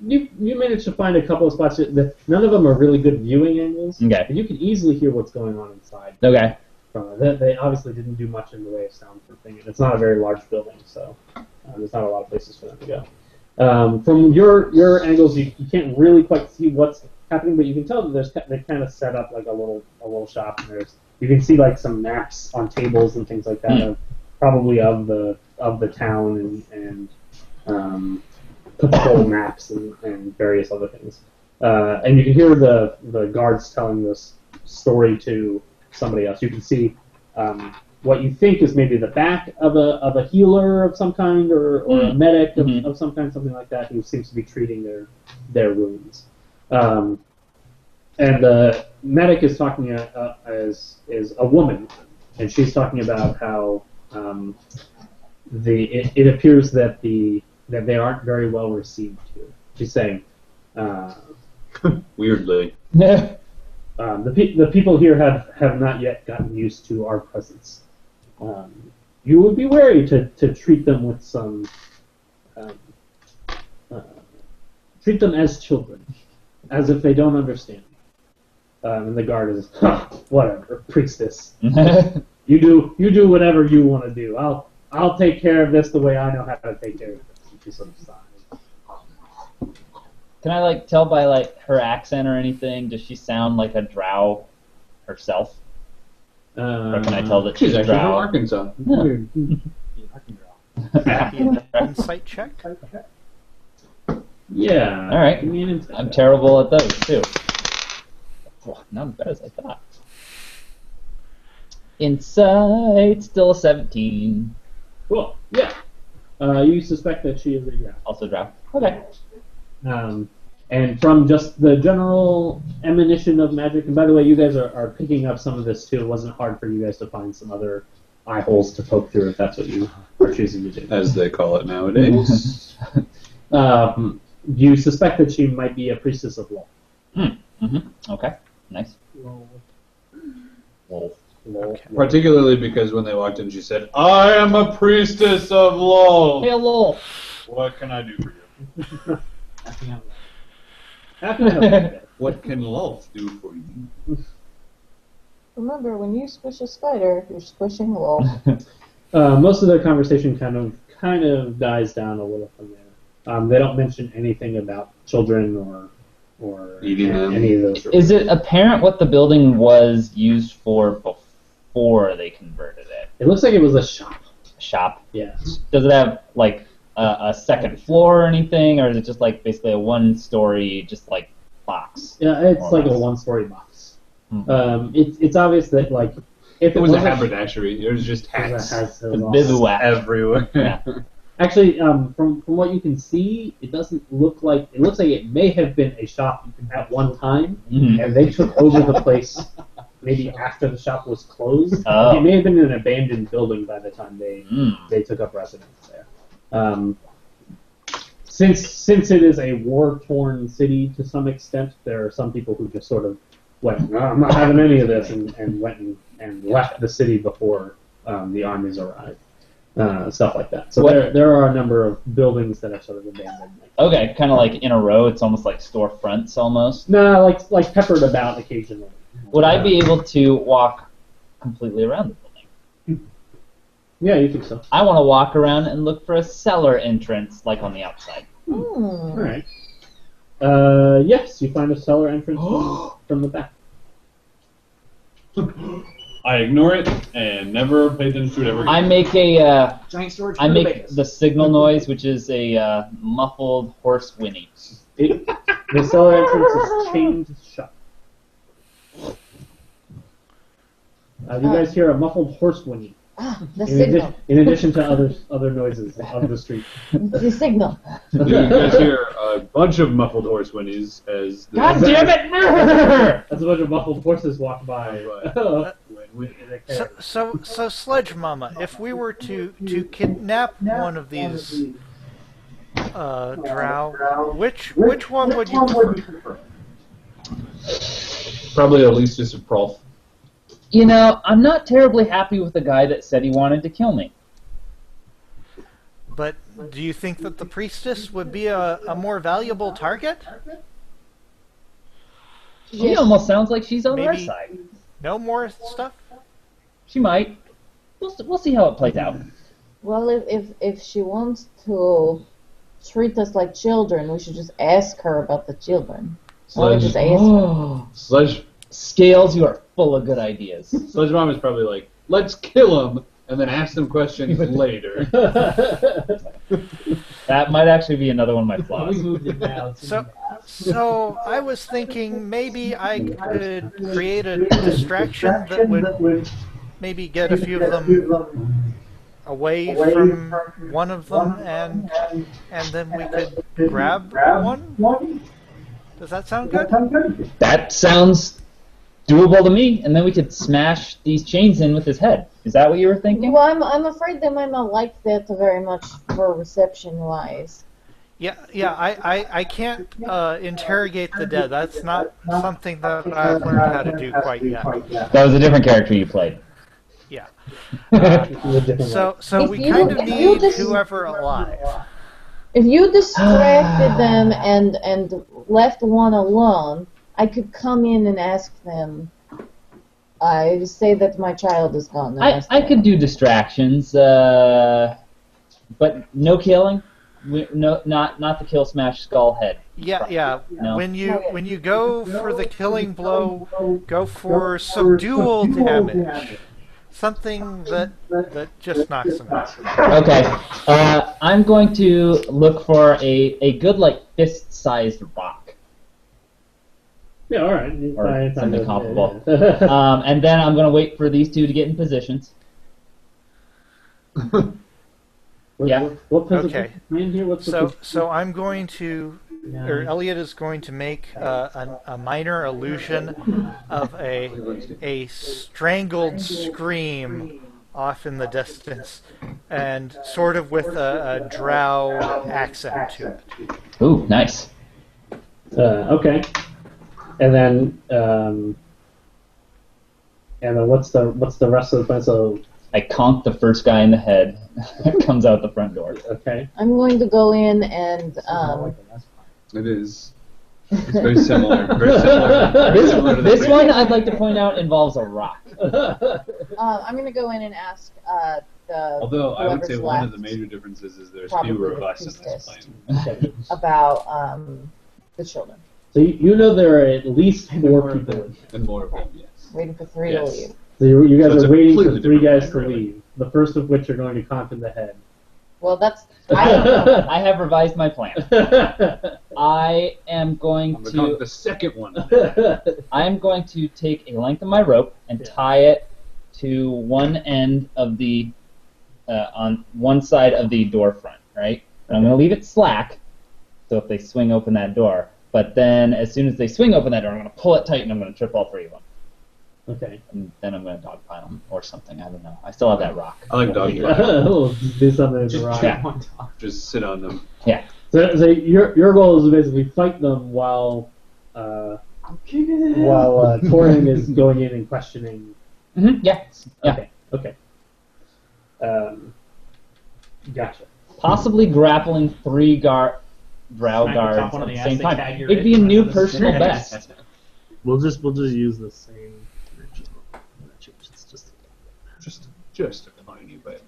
You managed to find a couple of spots. None of them are really good viewing angles. Okay. But you can easily hear what's going on inside. Okay. They obviously didn't do much in the way of soundproofing, and it's not a very large building, so there's not a lot of places for them to go. From your angles, you can't really quite see what's happening, but you can tell that they kind of set up like a little shop. And you can see like some maps on tables and things like that, probably of the town and patrol maps and various other things. And you can hear the guards telling this story to somebody else. You can see what you think is maybe the back of a healer of some kind or a medic of some kind, something like that, who seems to be treating their wounds. And the medic is talking as a woman, and she's talking about how it appears that they aren't very well received here. She's saying, Weirdly. the people here have not yet gotten used to our presence. You would be wary to treat them with some treat them as children, as if they don't understand. And the guard is, whatever, priestess. You do whatever you want to do. I'll take care of this the way I know how to take care of this. And she sort of sighs. Can I tell by her accent or anything? Does she sound like a drow herself? Or can I tell that She's she's actually from drow? Arkansas. That'd be an insight check. Yeah. All right. Give me an insight. I'm terrible at those too. Not as bad as I thought. Insight, still a 17. Cool. Yeah. You suspect that she is a drow. Also drow. Okay. And from just the general emanation of magic, and by the way, you guys are picking up some of this too. It wasn't hard for you guys to find some other eye holes to poke through if that's what you are choosing to do. As they call it nowadays. You suspect that she might be a priestess of law. Okay. Nice. Wolf. Okay. Particularly because when they walked in, she said, "I am a priestess of law. Hello. What can I do for you? How can I help you today? What can Lolth do for you?" Remember, when you squish a spider, you're squishing Wolf. Most of their conversation kind of dies down a little from there. They don't mention anything about children or Eating them. any of those. Is it apparent what the building was used for before they converted it? It looks like it was a shop. Shop. Yeah. Does it have a second floor or anything, or is it just basically a one-story box? Yeah, it's More or like a less. one-story box. It's obvious that if It was a a haberdashery. There was just hats Bivouac. everywhere. Yeah. Actually, from what you can see, it doesn't look like it looks like it may have been a shop at one time, and they took over the place maybe after the shop was closed. Oh. It may have been an abandoned building by the time they took up residence there. Since it is a war-torn city to some extent, there are some people who just sort of went, "No, I'm not having any of this," and went and left the city before the armies arrived. Stuff like that. So there are a number of buildings that are sort of abandoned. Okay, kind of in a row. It's almost like storefronts almost. No, like peppered about occasionally. Would I be able to walk completely around the building? Yeah, you think so. I want to walk around and look for a cellar entrance, on the outside. All right. Yes, you find a cellar entrance from the back. I ignore it and never pay attention to it ever again. I make a Giant storage. I make the signal noise, which is a muffled horse whinny. The cellar entrance is chained shut. You guys hear a muffled horse whinny. The signal. In addition to other noises of the street. The signal. You guys hear a bunch of muffled horse whinnies as the God damn it! That's a bunch of muffled horses walk by. So Sledge Mama, if we were to kidnap one of these drow, which one would you prefer? Probably Alesis of Prolf. I'm not terribly happy with the guy that said he wanted to kill me. But do you think that the priestess would be a more valuable target? She almost sounds like she's on our Maybe- side. No more stuff? She might. We'll see how it plays out. Well, if she wants to treat us like children, we should just ask her about the children. Or just ask her. Sledge Scales, you are full of good ideas. Sledge Mom is probably like, let's kill him and then ask them questions later. That might actually be another one of my flaws. We moved it now. So I was thinking maybe I could create a distraction that would maybe get a few of them away from one of them, and then we could grab one? Does that sound good? That sounds doable to me, and then we could smash these chains in with his head. Is that what you were thinking? Well, I'm afraid they might not like that very much for reception-wise. Yeah, I can't interrogate the dead. That's not something that I've learned how to do quite yet. That was a different character you played. Yeah. So So we kind of need whoever alive. If you distracted them and left one alone, I could come in and ask them. I say that my child is gone. I could do distractions, but no killing. Not the kill, smash, skull, head. Yeah. No. When you go for the killing blow, go for subdual damage. Something that just knocks them out. Okay. I'm going to look for a good, like, fist-sized rock. Yeah, all right. Or something comparable. And then I'm going to wait for these two to get in positions. Yeah. What Okay. plan here? What's the So I'm going to, or Elliot is going to make a minor illusion of a strangled scream off in the distance, and sort of with a drow accent to it. Ooh, nice. Okay. And then what's the rest of the plan? So I conk the first guy in the head. Comes out the front door. okay. I'm going to go in and It is. It's very similar. Very similar. to the This one, I'd like to point out, involves a rock. I'm going to go in and ask the Although I would say whoever's one of the left major differences is there's Probably fewer the of us in this priestess. plane. about the children, So you know there are at least 4 people. And more of them, yes. waiting for 3 Yes. to leave. So you guys So it's are a waiting for completely 3 different guys to plan, really. leave. The first of which are going to conk in the head. Well, that's I have revised my plan. I am going I'm going to. the second one. I am going to take a length of my rope and tie it to one end of the, on one side of the door front, right? And I'm going to leave it slack, so if they swing open that door. But then, as soon as they swing open that door, I'm going to pull it tight and I'm going to trip all 3 of them. Okay. And then I'm going to dogpile them or something. I don't know. I still have that rock. I like dog Oh, do something to the rock. Yeah. Just sit on them. Yeah. So your goal is to basically fight them while Torin is going in and questioning. Mm-hmm. Yeah. Yeah. Okay. Gotcha. Possibly grappling 3 drow Smack the top guards one at of the the same ass, they time. tag your It'd be a it. new personal best. We'll just use the same original. It's Just a tiny bit.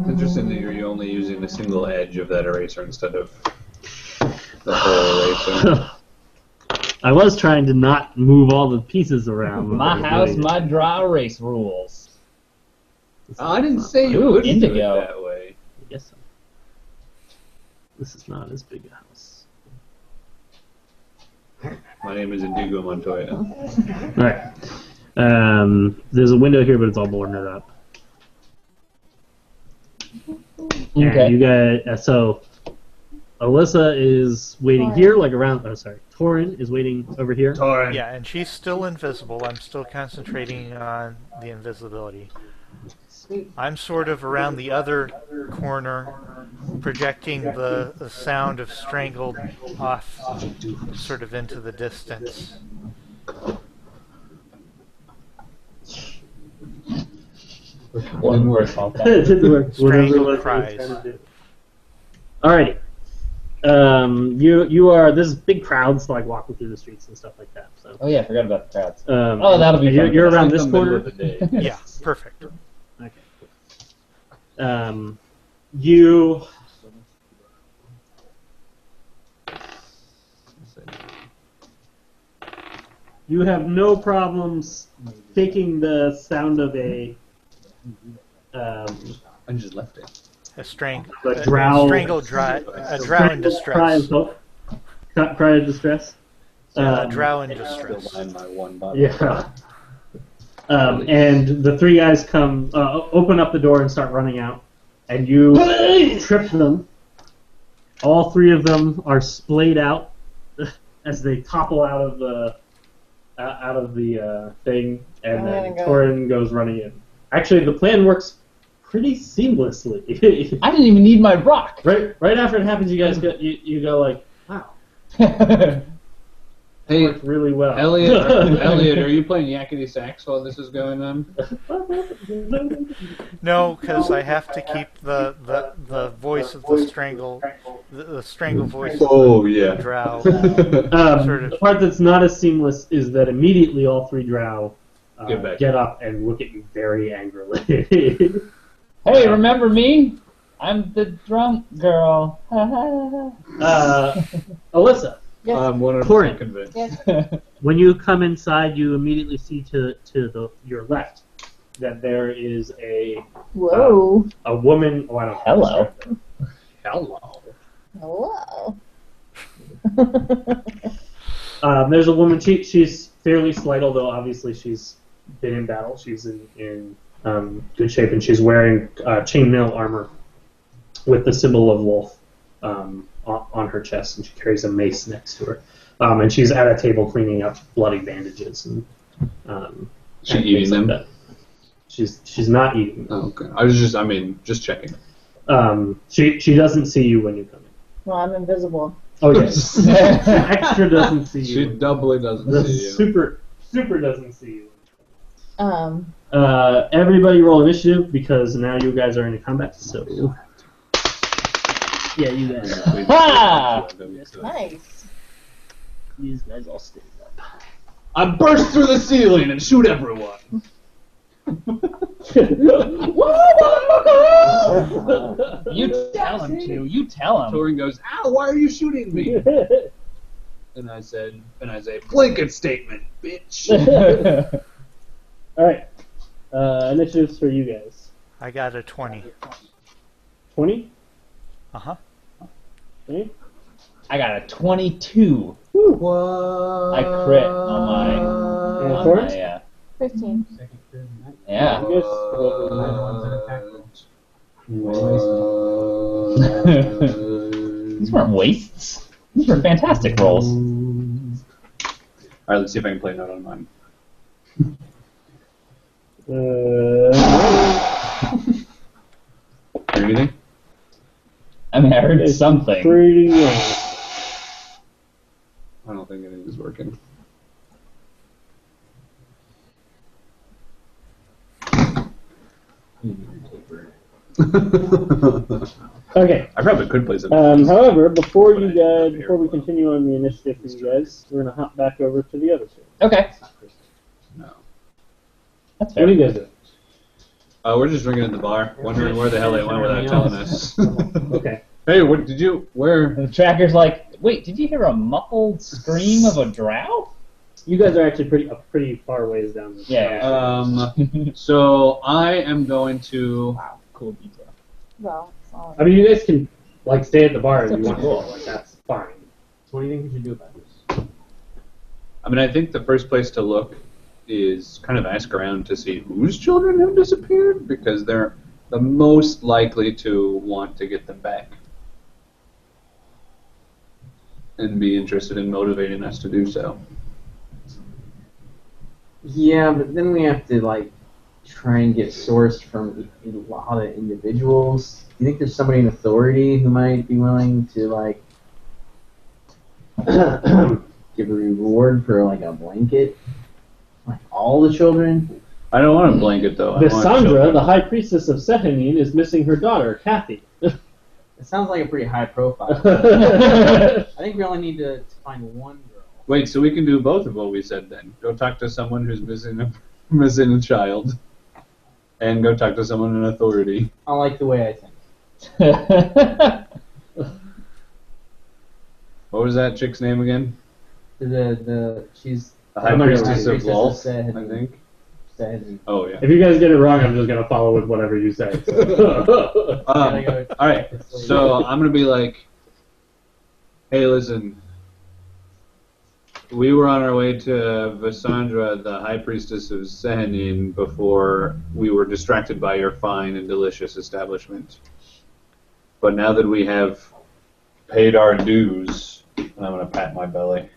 It's interesting that you're only using a single edge of that eraser instead of the whole eraser. I was trying to not move all the pieces around. My house, my drow race rules. I didn't say you Ooh, wouldn't do it indigo. that way. I guess so. This is not as big a house. My name is Indigo Montoya. Alright. There's a window here, but it's all boarded up. Okay. And you guys, so Alyssa is waiting here, like around. Oh, sorry. Torin is waiting over here. Yeah, and she's still invisible. I'm still concentrating on the invisibility. I'm sort of around the other corner, projecting the sound of strangled off sort of into the distance. One worse. It didn't work. Strangled Whatever it was cries. trying to do. Alrighty. You are. There's big crowds like walking through the streets and stuff like that. So. Oh yeah, I forgot about the crowds. Oh, that'll be fun. You're around Like this the middle corner. of the day. Yeah, perfect. You. You have no problems taking the sound of a I just left it. A strangled drow in distress. Cry of distress. Drow in distress. Still behind my one body. Yeah. And the three guys come, open up the door and start running out, and you trip them. All three of them are splayed out as they topple out of the thing, and then Torin goes running in. Actually, the plan works pretty seamlessly. I didn't even need my rock. Right after it happens, you guys go like, wow. Hey, worked really well. Elliot, are you playing yakety sax while this is going on? No, because I have to keep the voice of the strangle voice. Oh, of yeah. the drow. The part that's not as seamless is that immediately all three drow get up and look at you very angrily. Hey, remember me? I'm the drunk girl. Alyssa. Yes. I'm 100% Torin. convinced. Yes. When you come inside, you immediately see to your left that there is a Whoa. a woman. Oh, I don't know. Hello. Hello. There's a woman. She's fairly slight, although obviously she's been in battle. She's in good shape, and she's wearing chainmail armor with the symbol of wolf on her chest, and she carries a mace next to her. And she's at a table cleaning up bloody bandages. And She and eating things like them? that. She's not eating them. Oh, okay. I was just checking. She doesn't see you when you come in. Well, I'm invisible. Oh yes. Extra doesn't see you. She doubly doesn't The see you. super doesn't see you. Um. Everybody roll initiative because now you guys are in combat. So yeah, you guys. Ha! Nice. These guys all stay up. I burst through the ceiling and shoot everyone. You tell him to. You tell him. Torin goes, "Ow! Why are you shooting me?" And I say, "Blanket statement, bitch." All right. Initiatives for you guys. I got a 20. 20. Uh-huh. Okay. I got a 22. What? I crit on my. Torin? Yeah. 15. Yeah. You guys These weren't wastes. These were fantastic rolls. Alright, let's see if I can play a note on mine. Hear anything? I mean, I heard something. Pretty well. I don't think anything is working. Okay. I probably could play something. However, before we continue on the initiative for you guys, we're gonna hop back over to the other two. Okay. No. That's What fair. do you guys do? We're just drinking in the bar, wondering where the hell they went without telling us. Okay. Hey, what did you? Where? And the tracker's like, wait, did you hear a muffled scream of a drow? You guys are actually pretty far ways down. This Yeah. So I am going to. Wow, cool detail. Well, it's all I mean, you guys can like stay at the bar if you That's want. cool. Like that's fine. So what do you think we should do about this? I mean, I think the first place to look is kind of ask around to see whose children have disappeared, because they're the most likely to want to get them back and be interested in motivating us to do so. Yeah, but then we have to like try and get sourced from a lot of individuals. Do you think there's somebody in authority who might be willing to like give a reward for like a blanket? Like all the children? I don't want a blanket though. I want Vissandra, children. the high priestess of Sehanine, is missing her daughter, Kathy. It sounds like a pretty high profile. I think we only need to find one girl. Wait, so we can do both of what we said then. Go talk to someone who's missing a child, and go talk to someone in authority. I like the way I think. What was that chick's name again? She's The High I'm not gonna Priestess read of it. Lolth, Priestess I of think. Said, Oh, yeah. If you guys get it wrong, I'm just gonna follow with whatever you say. Alright, so I'm going to be like, hey, listen, We were on our way to Vassandra, the High Priestess of Sehanin, before we were distracted by your fine and delicious establishment. But now that we have paid our dues, and I'm going to pat my belly,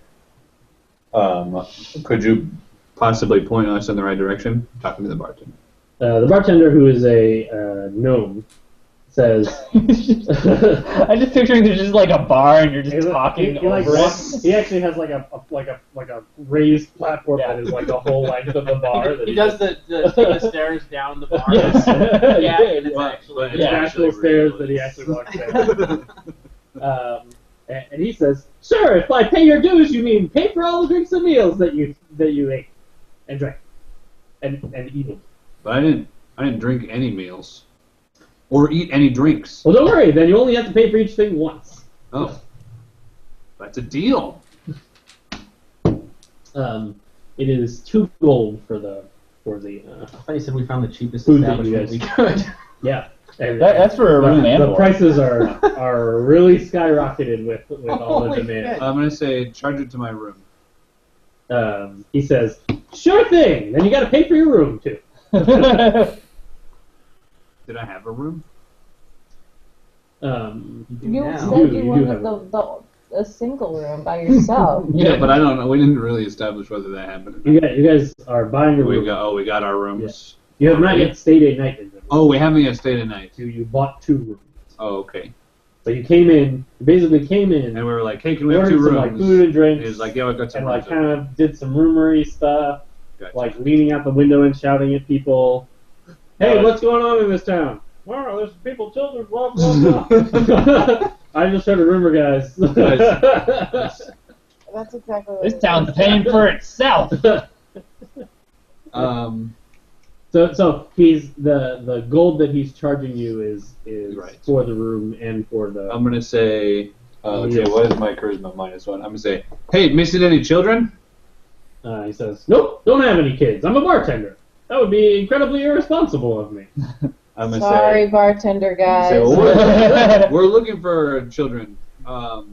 could you possibly point us in the right direction? Talking to the bartender. The bartender, who is a gnome, says... I'm just picturing there's just like a bar and you're just talking over it. He actually has like a raised platform that is like the whole length of the bar. He does the stairs down the bar. Yes. Yeah, and it's actually... It's actual stairs that he actually walks down. And he says, "Sure, if I pay your dues, you mean pay for all the drinks and meals that you ate and drank and eaten." But I didn't drink any meals. Or eat any drinks. Well, don't worry. Then you only have to pay for each thing once. Oh. That's a deal. It is 2 gold for the. I thought you said we found the cheapest Food that you establishment guys- we could. Yeah. And That's for a room and the board. prices are really skyrocketed with all the Holy demand. shit. I'm going to say charge it to my room. He says, "Sure thing. Then you got to pay for your room too." Did I have a room? You now. said You you do wanted have a single room by yourself. Yeah, but I don't know. We didn't really establish whether that happened. You guys are buying a room. We got our rooms. You have not yet stayed a night in them. Oh, we haven't yet stayed a night. You bought 2 rooms. Oh, okay. So you came in. You basically came in. And we were like, hey, can we have ordered 2 some rooms? like food and drinks. He was like, yeah, we've got some and rooms. like kind of did some rumory stuff, Gotcha. like leaning out the window and shouting at people. Hey, what's going on in this town? Well, there's people, children, blah blah blah. I just heard a rumor, guys. That's exactly what This it town's is. paying for itself. So he's the gold that he's charging you is Right. for the room and for the. I'm going to say, let's see, Yes. what is my charisma -1? I'm going to say, hey, missing any children? He says, "Nope, don't have any kids. I'm a bartender. That would be incredibly irresponsible of me." I'm going to Sorry, bartender guys. say, well, we're looking for children. Do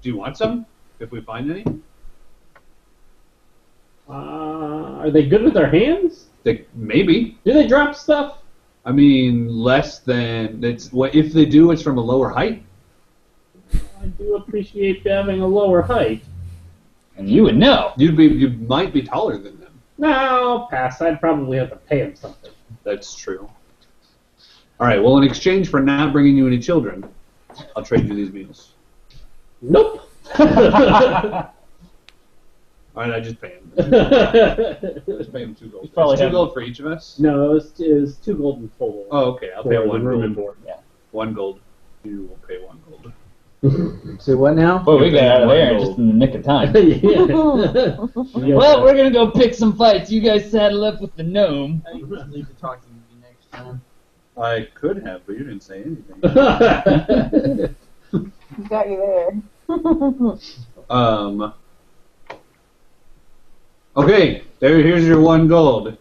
you want some, if we find any? Are they good with their hands? Maybe. Do they drop stuff? I mean, less than, if they do, it's from a lower height. I do appreciate having a lower height. And you would know. You might be taller than them. No, pass. I'd probably have to pay him something. That's true. All right. Well, in exchange for not bringing you any children, I'll trade you these meals. Nope. All right. I just pay him. Just pay him 2 gold. Probably It's 2 have- gold for each of us. No, it was 2 gold in total. Oh, okay. I'll for pay the 1 room gold. and board. 1 gold. You will pay 1 gold. So what now? Boy, we got out of there Gold. just in the nick of time. Yeah. Well, we're gonna go pick some fights. You guys saddle up with the gnome. I think you should leave the talking to me next time. I could have, but you didn't say anything. Got you there. Okay, here's your 1 gold.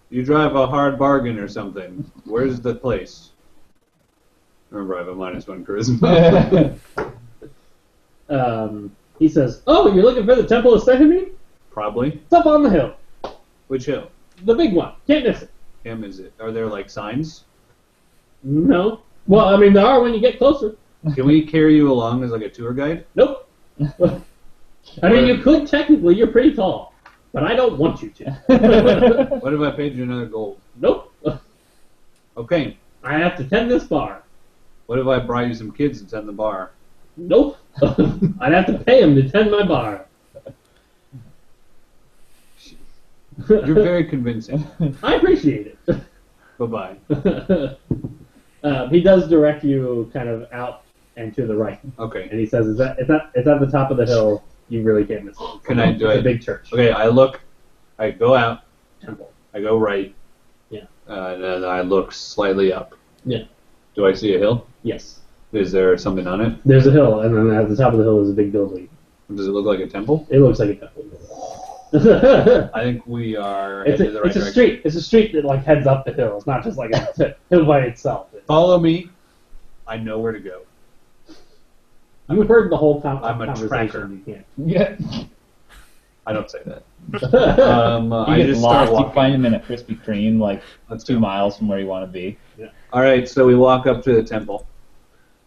You drive a hard bargain or something. Where's the place? Remember, I have a -1 charisma. He says, "Oh, you're looking for the Temple of Sehanin? Probably. It's up on the hill. Which hill? The big one. Can't miss it." Him is it? Are there like signs? No. Well, I mean, there are when you get closer. Can we carry you along as like a tour guide? Nope. I mean, you could technically. You're pretty tall, but I don't want you to. What if I paid you another gold? Nope. Okay. I have to tend this bar. What if I brought you some kids to tend the bar? Nope. I'd have to pay him to tend my bar. You're very convincing. I appreciate it. Bye-bye. He does direct you kind of out and to the right, Okay. and he says, "It's at the top of the hill. You really can't miss it. Can I do It's it? a big church. Okay, I go out, Temple. I go right. Yeah. And then I look slightly up. Yeah. Do I see a hill? Yes. Is there something on it? There's a hill, and then at the top of the hill is a big building. Does it look like a temple? It looks like a temple. I think we are It's headed in the right a direction. street. It's a street that like heads up the hill. It's not just like a hill by itself. Follow me. I know where to go. You heard the whole I'm a conversation. tracker. You can't. Yeah. I don't say that. You I get just lost. start You walking. find him in a Krispy Kreme, like Let's 2 go. miles from where you want to be. All right, so we walk up to the temple.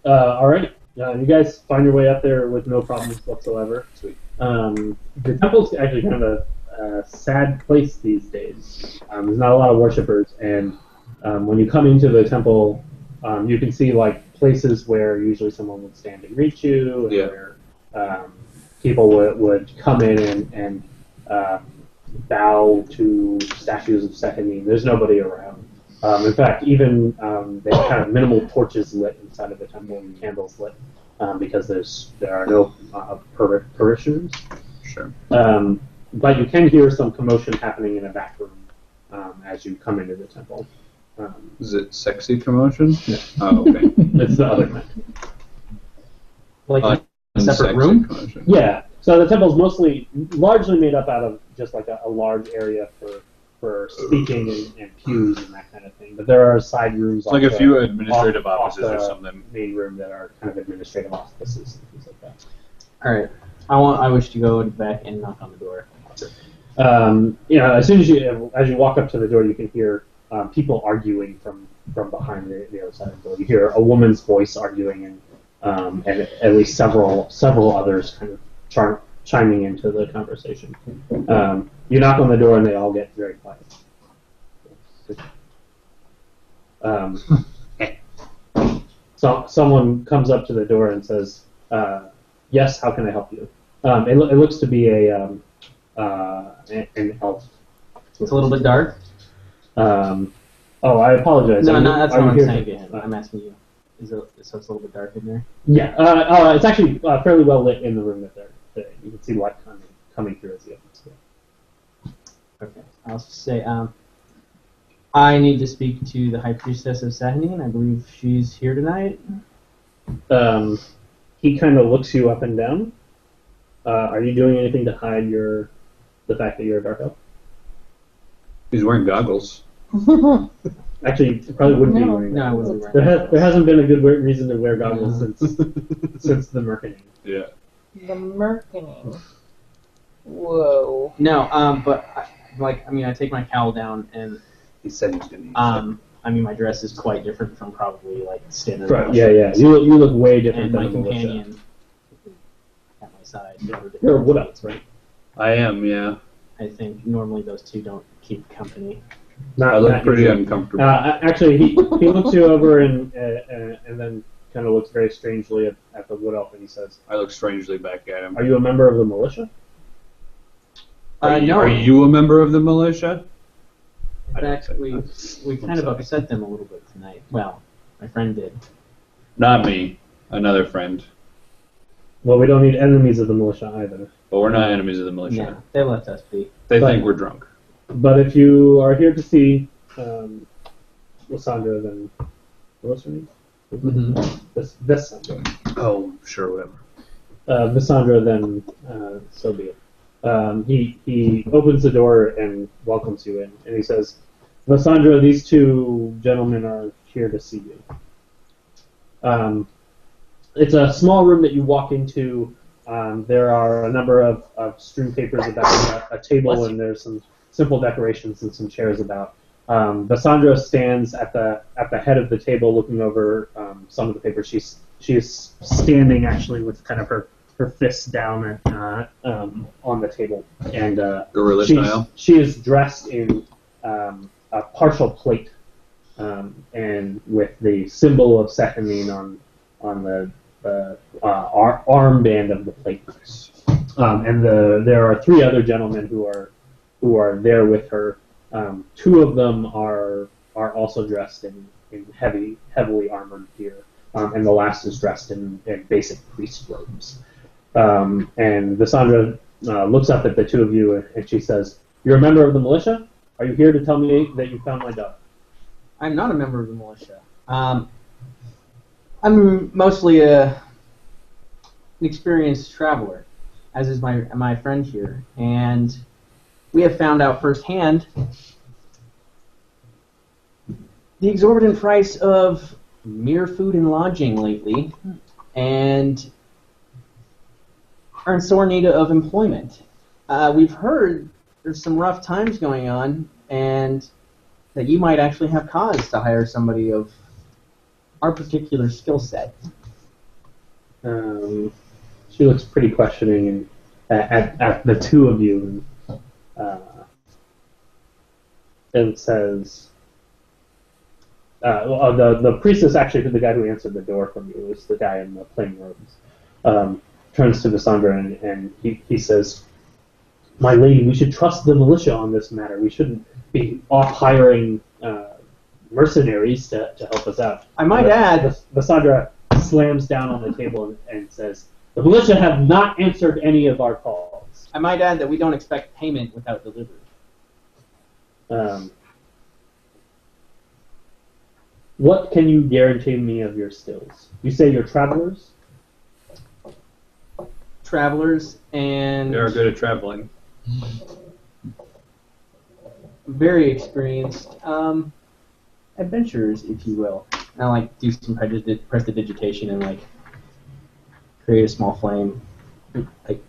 Alright. You guys find your way up there with no problems whatsoever. Sweet. The temple's actually kind of a sad place these days. There's not a lot of worshippers, and when you come into the temple, you can see like places where usually someone would stand and greet you, and Yeah. where people would come in and bow to statues of Sehanine. There's nobody around. In fact, even they have kind of minimal torches lit inside of the temple and candles lit because there are no parishioners. Sure. But you can hear some commotion happening in a back room as you come into the temple. Is it sexy commotion? No. Oh, okay. It's the other kind. Like a separate Unsexy room? commotion. Yeah. So the temple's largely made up out of just like a large area for speaking and pews and that kind of thing. But there are side rooms. It's like a few administrative off offices or the something. main room that are kind of administrative offices and things like that. All right. I wish to go back and knock on the door. As soon as you walk up to the door, you can hear people arguing from behind the other side of the door. You hear a woman's voice arguing, and at least several others kind of chiming into the conversation. You knock on the door, and they all get very quiet. So someone comes up to the door and says, "Yes, how can I help you?" It looks to be an elf. It's a little bit dark. I apologize. No, Are you- no, that's are what you I'm here saying to- to him. I'm asking you. So it's a little bit dark in there? Yeah, it's actually fairly well lit in the room that they're in. You can see light coming through as the opens. Okay. I'll just say, I need to speak to the High Priestess of Sahanine. I believe she's here tonight. He kind of looks you up and down. Are you doing anything to hide the fact that you're a dark elf? He's wearing goggles. Actually, you probably wouldn't be No. wearing No, I that. wouldn't be wearing There hasn't been a good reason to wear goggles since the Merkening. Yeah. The Merkening. Whoa. No, but I take my cowl down, and He said he was going to use my dress is quite different from probably like standard. Right, yeah. You look way different And than my the militia. companion at my side. You're wood elves, right? I am, yeah. I think normally those two don't keep company. Not, I look not pretty usually. uncomfortable. Actually, he looks you over and then kind of looks very strangely at the wood elf and he says, I look strangely back at him. "Are you a member of the militia?" No. Are you a member of the militia? In fact, we kind of upset them a little bit tonight. Well, my friend did. Not me. Another friend. Well, we don't need enemies of the militia either. But we're not enemies of the militia. Yeah, they left us be. They But- think we're drunk. But if you are here to see Lysandra, then what's her name? Vissandra. Oh, sure, whatever. Vissandra, then so be it. He opens the door and welcomes you in, and he says, "Vissandra, these two gentlemen are here to see you." It's a small room that you walk into. There are a number of strewn papers about a table, and there's some simple decorations and some chairs about. Vissandra stands at the head of the table, looking over some of the papers. She is standing actually with kind of her fists down on the table, and Gorilla style. she is dressed in a partial plate, and with the symbol of Sehanine on the armband of the plate. And there are three other gentlemen who are there with her. Two of them are also dressed in heavily armored gear, and the last is dressed in basic priest robes. And Vissandra looks up at the two of you and she says, "You're a member of the militia? Are you here to tell me that you found my dog?" I'm not a member of the militia. I'm mostly an experienced traveler, as is my friend here, and we have found out firsthand the exorbitant price of mere food and lodging lately, and are in sore need of employment. We've heard there's some rough times going on, and that you might actually have cause to hire somebody of our particular skill set. She looks pretty questioning and at the two of you, and says, the priestess, actually, the guy who answered the door from you, is the guy in the plain robes, turns to Cassandra and he says, "My lady, we should trust the militia on this matter. We shouldn't be off hiring mercenaries to help us out." I might add... Cassandra slams down on the table and says, "The militia have not answered any of our calls." I might add that we don't expect payment without delivery. What can you guarantee me of your skills? You say you're travelers? Travelers, and... They're good at traveling. Very experienced adventurers, if you will. I like do some prestidigitation and like create a small flame. Like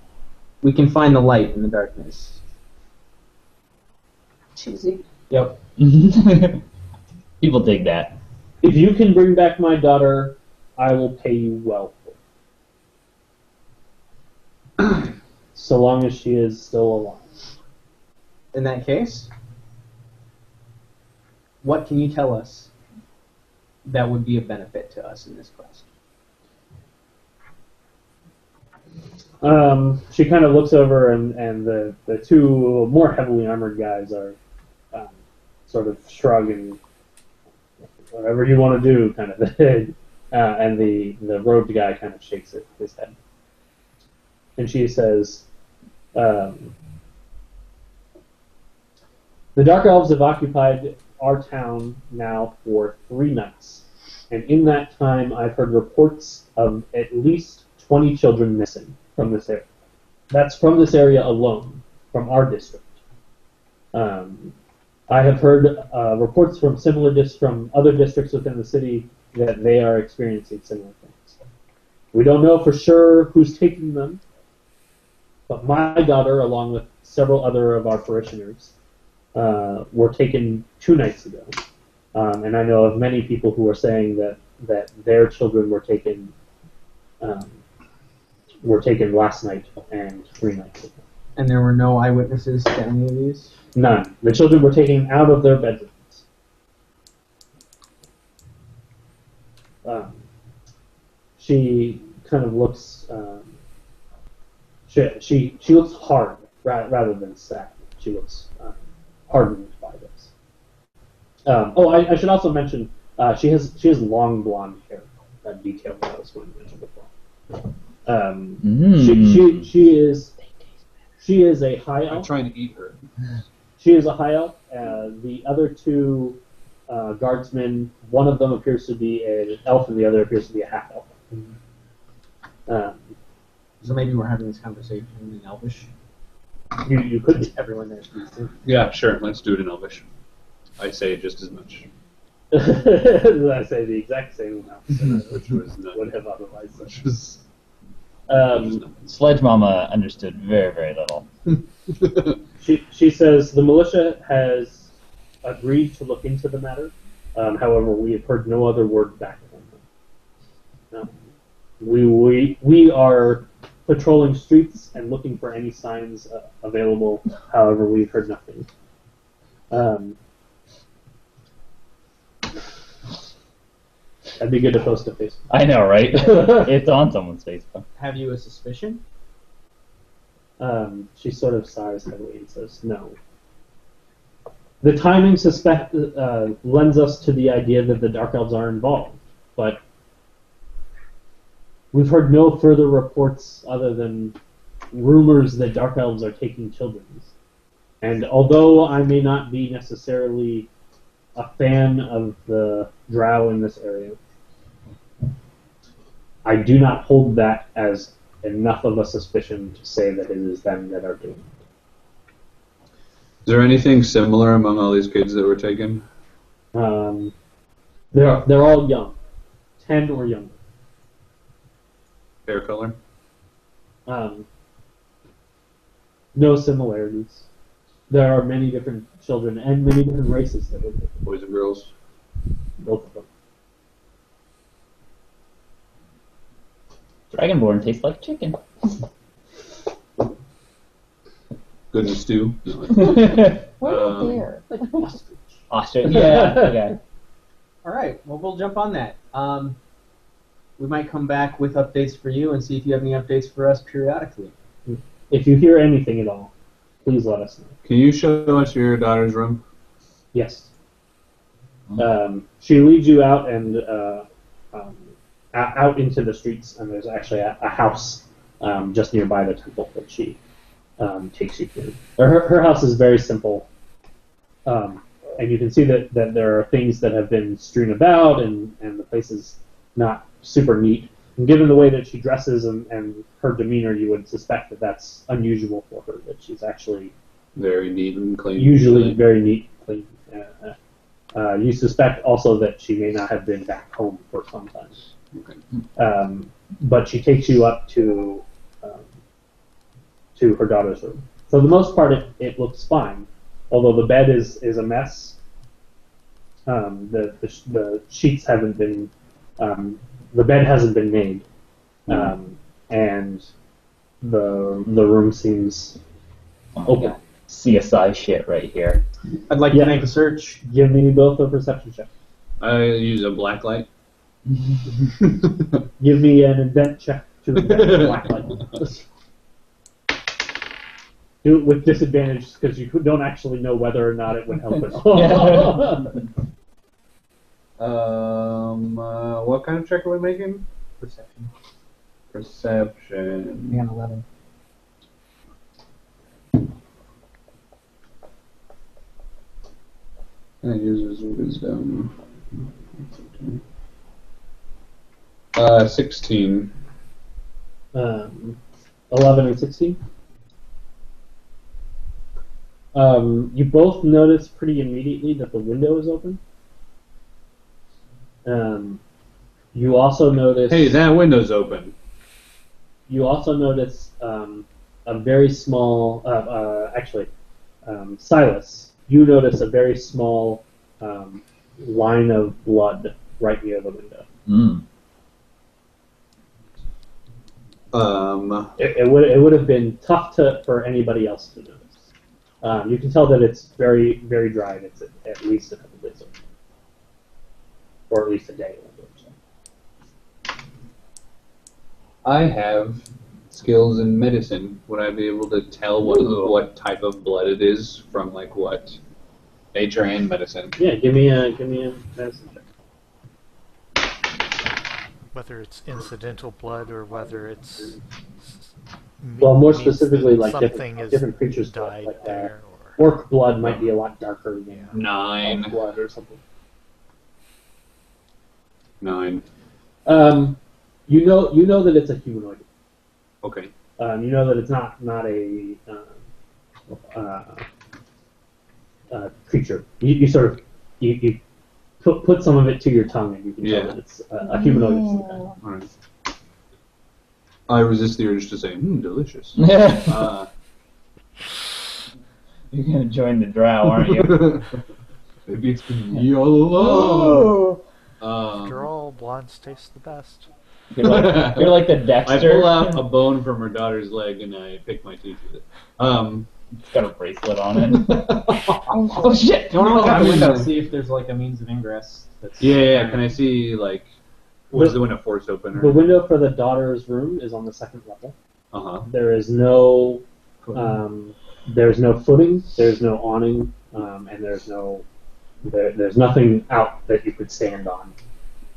we can find the light in the darkness. Cheesy. Yep. People dig that. If you can bring back my daughter, I will pay you well for it. So long as she is still alive. In that case, what can you tell us that would be a benefit to us in this quest? She kind of looks over, and the two more heavily armored guys are sort of shrugging, whatever you want to do, kind of thing. And the robed guy kind of shakes his head. And she says, "The Dark Elves have occupied our town now for 3 nights, and in that time I've heard reports of at least 20 children missing from this area. That's from this area alone, from our district. I have heard reports from from other districts within the city that they are experiencing similar things. We don't know for sure who's taking them, but my daughter, along with several other of our parishioners, were taken 2 nights ago. And I know of many people who are saying that their children were taken last night and 3 nights ago. And there were no eyewitnesses to any of these? None. The children were taken out of their bedrooms. She kind of looks. She looks hard rather than sad. She looks hardened by this. I should also mention she has long blonde hair. That detail that I was going to mention before. She is a high elf. I'm trying to eat her. She is a high elf. The other 2 guardsmen, one of them appears to be an elf and the other appears to be a half elf. So maybe we're having this conversation in Elvish. You could be. Everyone there speaks to. Yeah, sure. Let's do it in Elvish. I say just as much. I say the exact same amount, Which was not. would have otherwise. Which was. Sledge Mama understood very, very little. She says the militia has agreed to look into the matter. However, we have heard no other word back from them. We are patrolling streets and looking for any signs available. However, we've heard nothing. That'd be good to post to Facebook. I know, right? It's on someone's Facebook. Have you a suspicion? She sort of sighs heavily and says, "No." The timing lends us to the idea that the Dark Elves are involved, but we've heard no further reports other than rumors that Dark Elves are taking children. And although I may not be necessarily a fan of the Drow in this area, I do not hold that as enough of a suspicion to say that it is them that are doing it. Is there anything similar among all these kids that were taken? They're all young, 10 or younger. Hair color? No similarities. There are many different children and many different races that live there. Boys and girls. Both of them. Dragonborn tastes like chicken. Good in a stew. What a bear. Ostrich. Yeah. Okay. All right. Well, we'll jump on that. We might come back with updates for you and see if you have any updates for us periodically. If you hear anything at all, please let us know. Can you show us your daughter's room? Yes. She leads you out and out into the streets, and there's actually a house just nearby the temple that she takes you to. Her house is very simple, and you can see that there are things that have been strewn about, and the place is not super neat. And given the way that she dresses and her demeanor, you would suspect that that's unusual for her, that she's actually Very neat and clean. usually very neat and clean. You suspect also that she may not have been back home for some time. Okay. But she takes you up to her daughter's room. For the most part, it looks fine, although the bed is a mess. The sheets haven't been, the bed hasn't been made, and the room seems open. CSI shit right here. I'd like to make a search. Give me both a perception check. I use a black light. Give me an invent check to invent blacklight. Do it with disadvantage because you don't actually know whether or not it would help at all. What kind of check are we making? Perception. Perception. Yeah, 11. That uses wisdom. 16. 11 and 16. You both notice pretty immediately that the window is open. You also notice. Hey, that window's open. You also notice a very small. Silas, you notice a very small line of blood right near the window. It would have been tough for anybody else to notice. You can tell that it's very, very dry, and it's at least a couple days old. Or at least a day old. I have skills in medicine. Would I be able to tell what type of blood it is from like what nature and medicine? Yeah, give me a medicine check. Whether it's incidental blood or whether it's Well, more means specifically, that like something is different creatures' blood, died like there. orc blood might be a lot darker than 9. elf blood or something. 9. You know that it's a humanoid. Okay. You know that it's not a creature. You sort of you put some of it to your tongue, and you can tell that it's a humanoid. of some kind. All right. I resist the urge to say, delicious. You're gonna join the drow, aren't you? Maybe it's been me all along. After all, blondes taste the best. You're like the I Dexter. pull out a bone from her daughter's leg and I pick my teeth with it. It's got a bracelet on it. Oh shit! Do you want to look out the window and see if there's like a means of ingress? That's Yeah. Can I see like was the window forced open? The window for the daughter's room is on the second level. There is no there's no footing, there's no awning, and there's nothing out that you could stand on.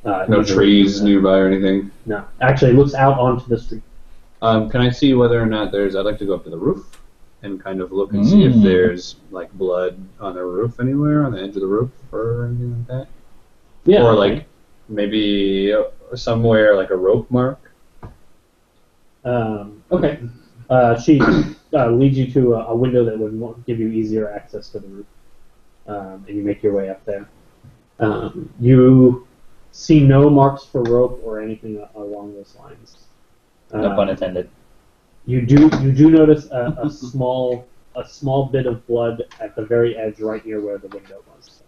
No trees nearby or anything. No, actually, it looks out onto the street. Can I see whether or not I'd like to go up to the roof and kind of look and see if there's like blood on the roof anywhere, on the edge of the roof or anything like that. Yeah. Or like maybe somewhere like a rope mark. Okay. She leads you to a window that would give you easier access to the roof, and you make your way up there. You see no marks for rope or anything along those lines. No pun intended. You do notice a small bit of blood at the very edge, right near where the window was.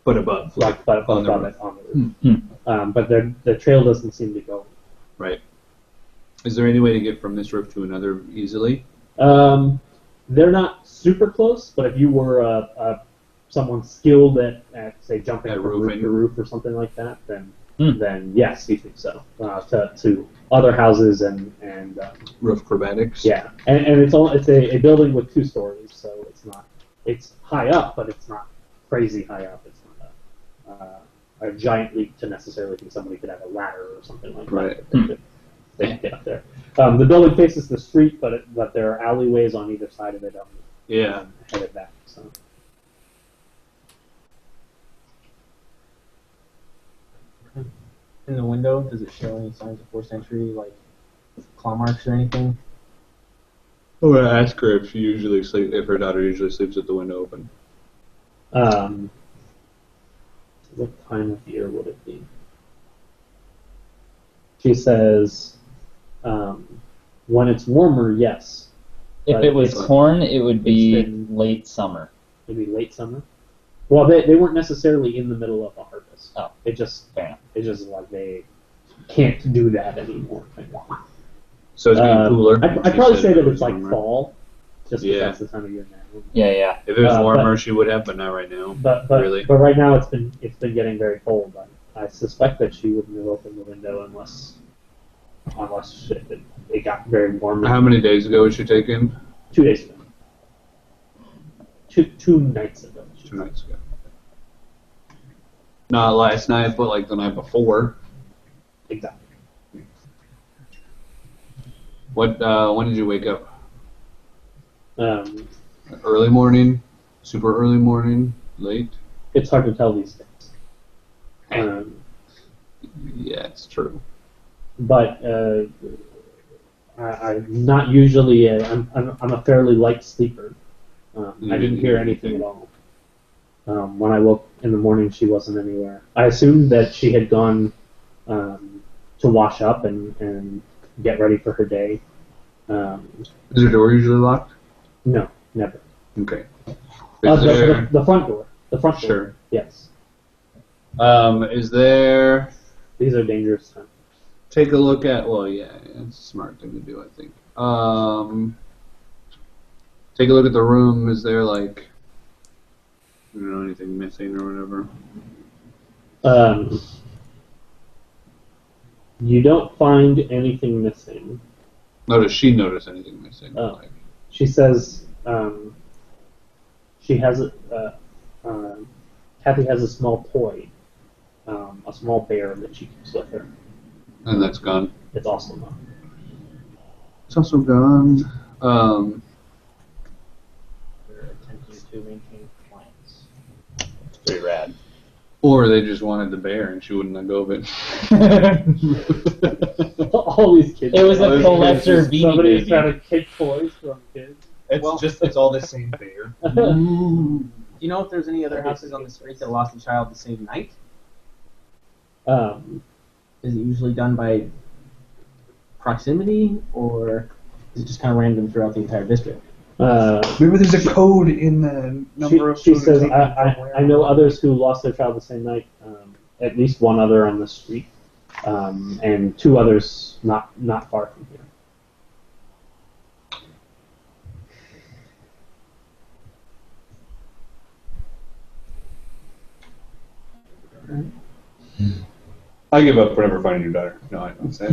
But above. But on the above roof. it on the roof. But the trail doesn't seem to go. Right. Is there any way to get from this roof to another easily? They're not super close, but if you were someone skilled at say jumping At from roof roofing. to roof or something like that, then yes, you think so. To other houses and Roof acrobatics? yeah, and it's a building with 2 stories, so it's high up, but it's not crazy high up. It's not a giant leap to necessarily think somebody could have a ladder or something like Right. that. They can get up there. The building faces the street, but there are alleyways on either side of it. Yeah. Headed back. So. In the window, does it show any signs of 4th century, like claw marks or anything? I'm gonna ask her if if her daughter usually sleeps with the window open. What time of year would it be? She says, when it's warmer, yes. If But it was it's- corn, it would be it's been- late summer. Maybe late summer. Well, they weren't necessarily in the middle of a harvest. Oh, It just fair enough. it's just like they can't do that anymore. So it's getting cooler. I'd She probably said say if that it it's was like warmer. fall, just because Yeah. that's the time of year now. Yeah, yeah. If it was but- warmer, she would have, but not right now. But Really? but right now it's been getting very cold. I suspect that she wouldn't have opened the window unless it got very warm. How many days ago was she taken? 2 days ago. Two nights ago. 2 nights ago. Not last night, but like the night before. Exactly. When did you wake up? Um, Early morning? Super early morning? Late? it's hard to tell these days. Yeah, it's true. But I'm not usually. I'm a fairly light sleeper. I didn't hear anything at all. When I woke in the morning, she wasn't anywhere. I assumed that she had gone to wash up and get ready for her day. Is her door usually locked? No, never. Okay. Is The front door. The front door. Sure. Yes. Is there... These are dangerous times. Take a look at... Well, yeah, it's a smart thing to do, I think. Take a look at the room. Is there, like... anything missing or whatever? You don't find anything missing. No, does she notice anything missing? Oh. Like, She says she has Kathy has a small toy, a small bear that she keeps with her. and that's gone. It's also not. It's also gone. They're attempting to maintain compliance. Pretty rad. Or they just wanted the bear and she wouldn't let go of it. All these kids. It was a Those collector kids, beanie Somebody's baby. trying to take toys from kids. It's all the same bear. Do you know if there's any other houses on the street that lost a child the same night? Is it usually done by proximity, or is it just kind of random throughout the entire district? Maybe there's a code in the number of She children says, taken from I know others who lost their child the same night, at least one other on the street, and 2 others not far from here. I give up for never finding your daughter. No, I don't say.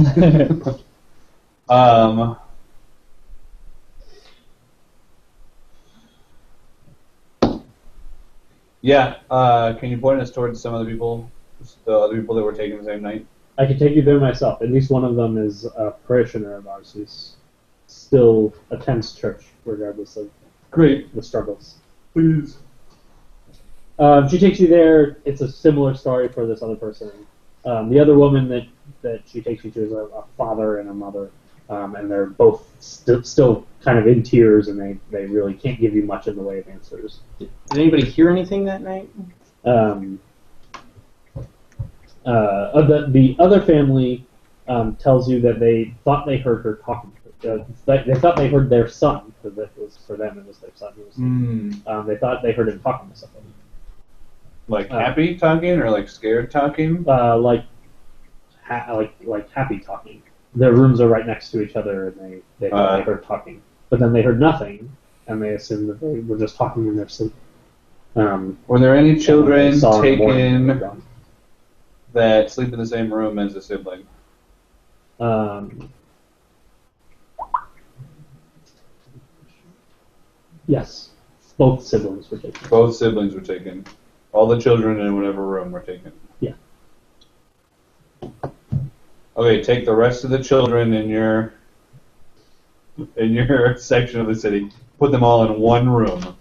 Yeah. Can you point us towards some of the other people that were taken the same night? I can take you there myself. At least one of them is a parishioner of ours who's still attends church, regardless of Great. the struggles. Please. She takes you there. It's a similar story for this other person. The other woman that she takes you to is a father and a mother, and they're both still kind of in tears, and they really can't give you much in the way of answers. Did anybody hear anything that night? The other family tells you that they thought they heard her talking to they thought they heard their son, because it was for them. It was their son. They thought they heard him talking to somebody. Like happy talking or like scared talking? Like happy talking. Their rooms are right next to each other, and they thought they heard talking, but then they heard nothing, and they assumed that they were just talking in their sleep. Were there any children taken gone. that sleep in the same room as a sibling? Yes, both siblings were taken. Both siblings were taken. All the children in whatever room were taken. Yeah. Okay, take the rest of the children in your section of the city. Put them all in one room.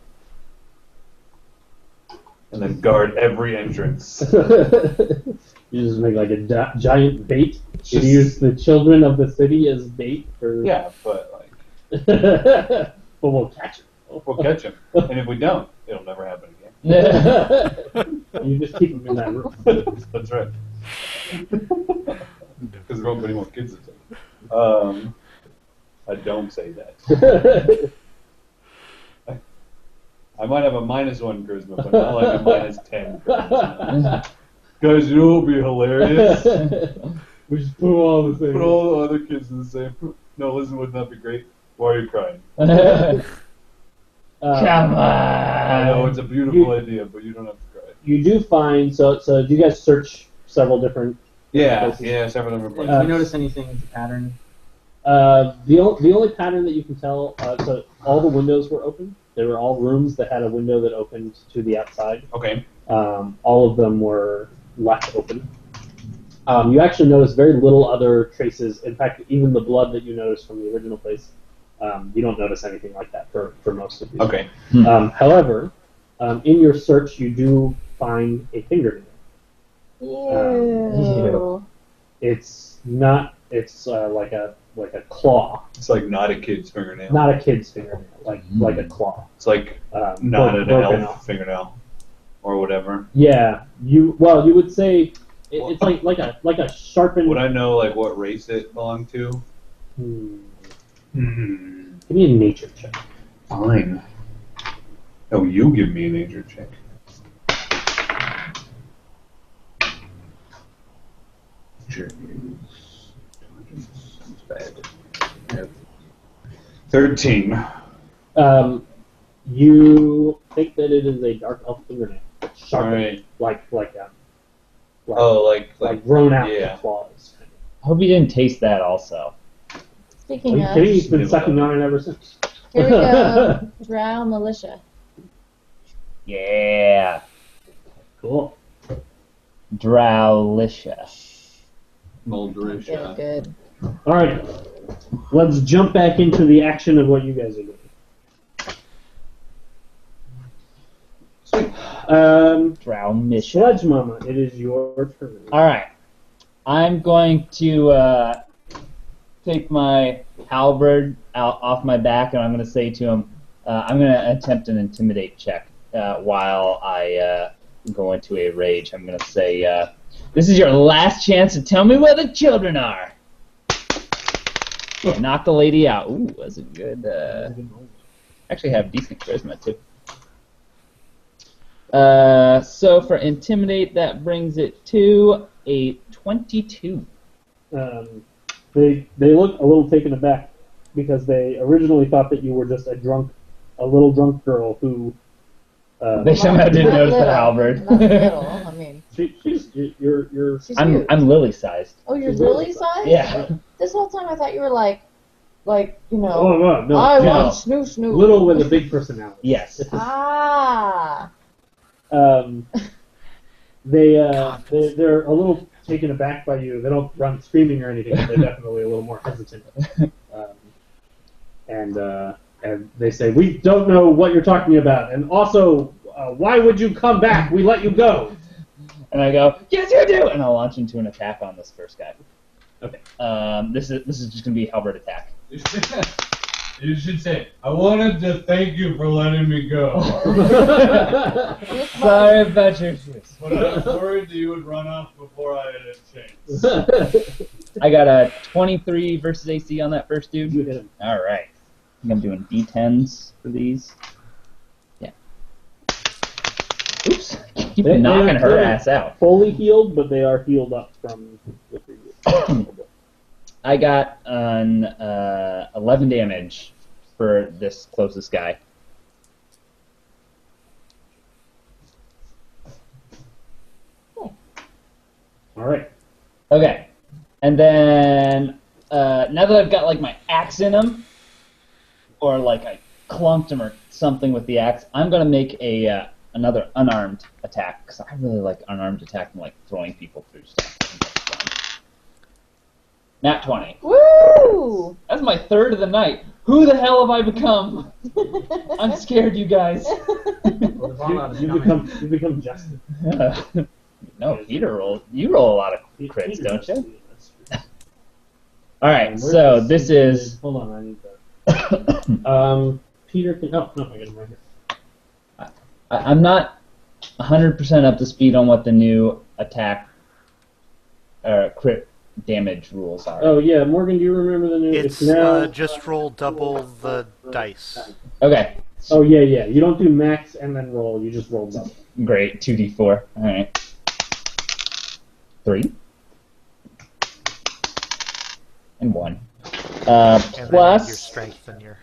And then guard every entrance. You just make like a giant bait. You use the children of the city as bait for. Yeah, but like. But we'll catch them. We'll catch them. And if we don't, it'll never happen again. You just keep them in that room. That's right. Because there won't be any more kids to take. I don't say that. I might have a -1 charisma, but not like a -10 charisma. Guys, you know what would be hilarious? We just put them all in the same Put all the other kids in the same room. No, listen, wouldn't that be great? Why are you crying? Come on. I know, it's a beautiful idea, but you don't have to cry. You do find, so do you guys search several different places? Yeah, several different Do places. you notice anything as a pattern? The only pattern that you can tell, so all the windows were open. There were all rooms that had a window that opened to the outside. Okay. All of them were left open. You actually notice very little other traces. In fact, even the blood that you noticed from the original place, you don't notice anything like that for most of these. Okay. However, in your search, you do find a fingernail. Ew. It's not. It's like a claw. It's like not a kid's fingernail. Not a kid's fingernail, like a claw. It's like not an elf fingernail or whatever. Yeah, you would say it's like a sharpened. Would I know like what race it belonged to? Give me a nature check. Fine. Oh, you give me a nature check. Sure. It's bad. Yep. 13. You think that it is a dark elf fingernail, sharpened, Right. like grown out with claws. I hope you didn't taste that also. Speaking of, He's been sucking on it ever since. here we go. Drow militia. Yeah. Cool. Drowlicia. Moldrisha. Good. All right, let's jump back into the action of what you guys are doing. Drowmission. Sledge Mama, it is your turn. Alright. I'm going to take my halberd out off my back, and I'm going to say to him, I'm going to attempt an intimidate check while I go into a rage. I'm going to say, this is your last chance to tell me where the children are. Yeah, knock the lady out. Ooh, that's a good... actually have decent charisma, too. So for intimidate, that brings it to a 22. They look a little taken aback because they originally thought that you were just a little drunk girl who. They somehow didn't notice the halberd. Not little. I mean, you're. she's I'm huge. lily sized. Oh, you're lily sized? Yeah. This whole time I thought you were like you know. Oh no! I no. want snoo snoo. Little with a big personality. Yes. Ah. They're a little taken aback by you. They don't run screaming or anything. But they're definitely a little more hesitant. And they say, "We don't know what you're talking about. And also, why would you come back? We let you go." And I go, "Yes, you do!" And I'll launch into an attack on this first guy. Okay. This is just gonna be a halberd attack. You should say, I wanted to thank you for letting me go. Sorry about your shoes. But I was worried that you would run off before I had a chance. I got a 23 versus AC on that first dude. You hit him. All right. I think I'm doing D10s for these. Yeah. Oops. Keep They- knocking they- her they- ass out. Fully healed, but they are healed up from the previous. I got an 11 damage for this closest guy. All right. Okay. And then now that I've got like my axe in him, or like I clunked him or something with the axe, I'm gonna make a another unarmed attack because I really like unarmed attack and like throwing people through stuff. I think that's fun. Nat 20. Woo! That's my third of the night. Who the hell have I become? I'm scared, you guys. You become Justin. No, Peter roll. You roll a lot of crits, don't you? All right, so this is. Hold on, I need that. Peter can. Oh no, I got him right here. I'm not 100% up to speed on what the new attack crit damage rules are. Oh yeah, Morgan, do you remember the new? It's now. just roll double the dice. Okay, Oh yeah. You don't do max and then roll. You just roll double. great. 2d4. All right. 3. And 1. And then your Plus. strength and your...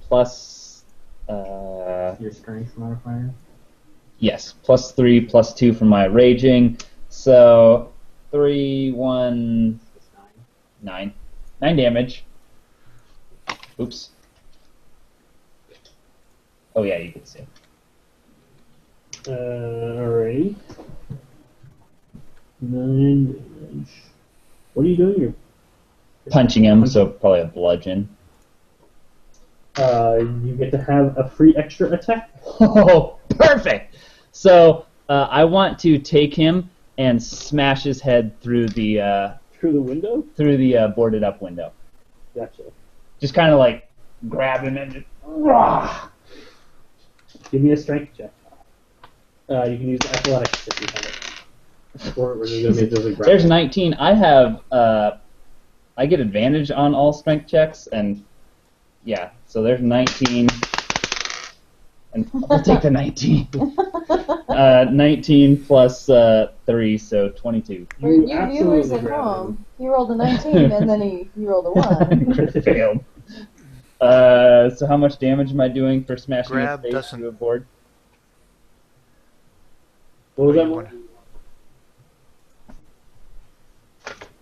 Plus. Your strength modifier. Yes, plus 3, plus 2 for my raging. So 3, 1, 9. 9 damage. Oops. Oh yeah, you can see. Alrighty. 9 damage. What are you doing? You're Punching him, so probably a bludgeon. you get to have a free extra attack. Oh, perfect! So I want to take him and smash his head through the Through the window? boarded up window. Gotcha. Just kind of like grab him and just. Rah! Give me a strength check. You can use athletics if you have it. Or you're going to be just There's 19. I have I get advantage on all strength checks, and yeah, so there's 19. And I'll take the 19. 19 plus 3, so 22. You viewers at home, he rolled a 19 and then he rolled a 1. Crit failed. So how much damage am I doing for smashing Grab his face doesn't- through a board? What was that you one? wanna-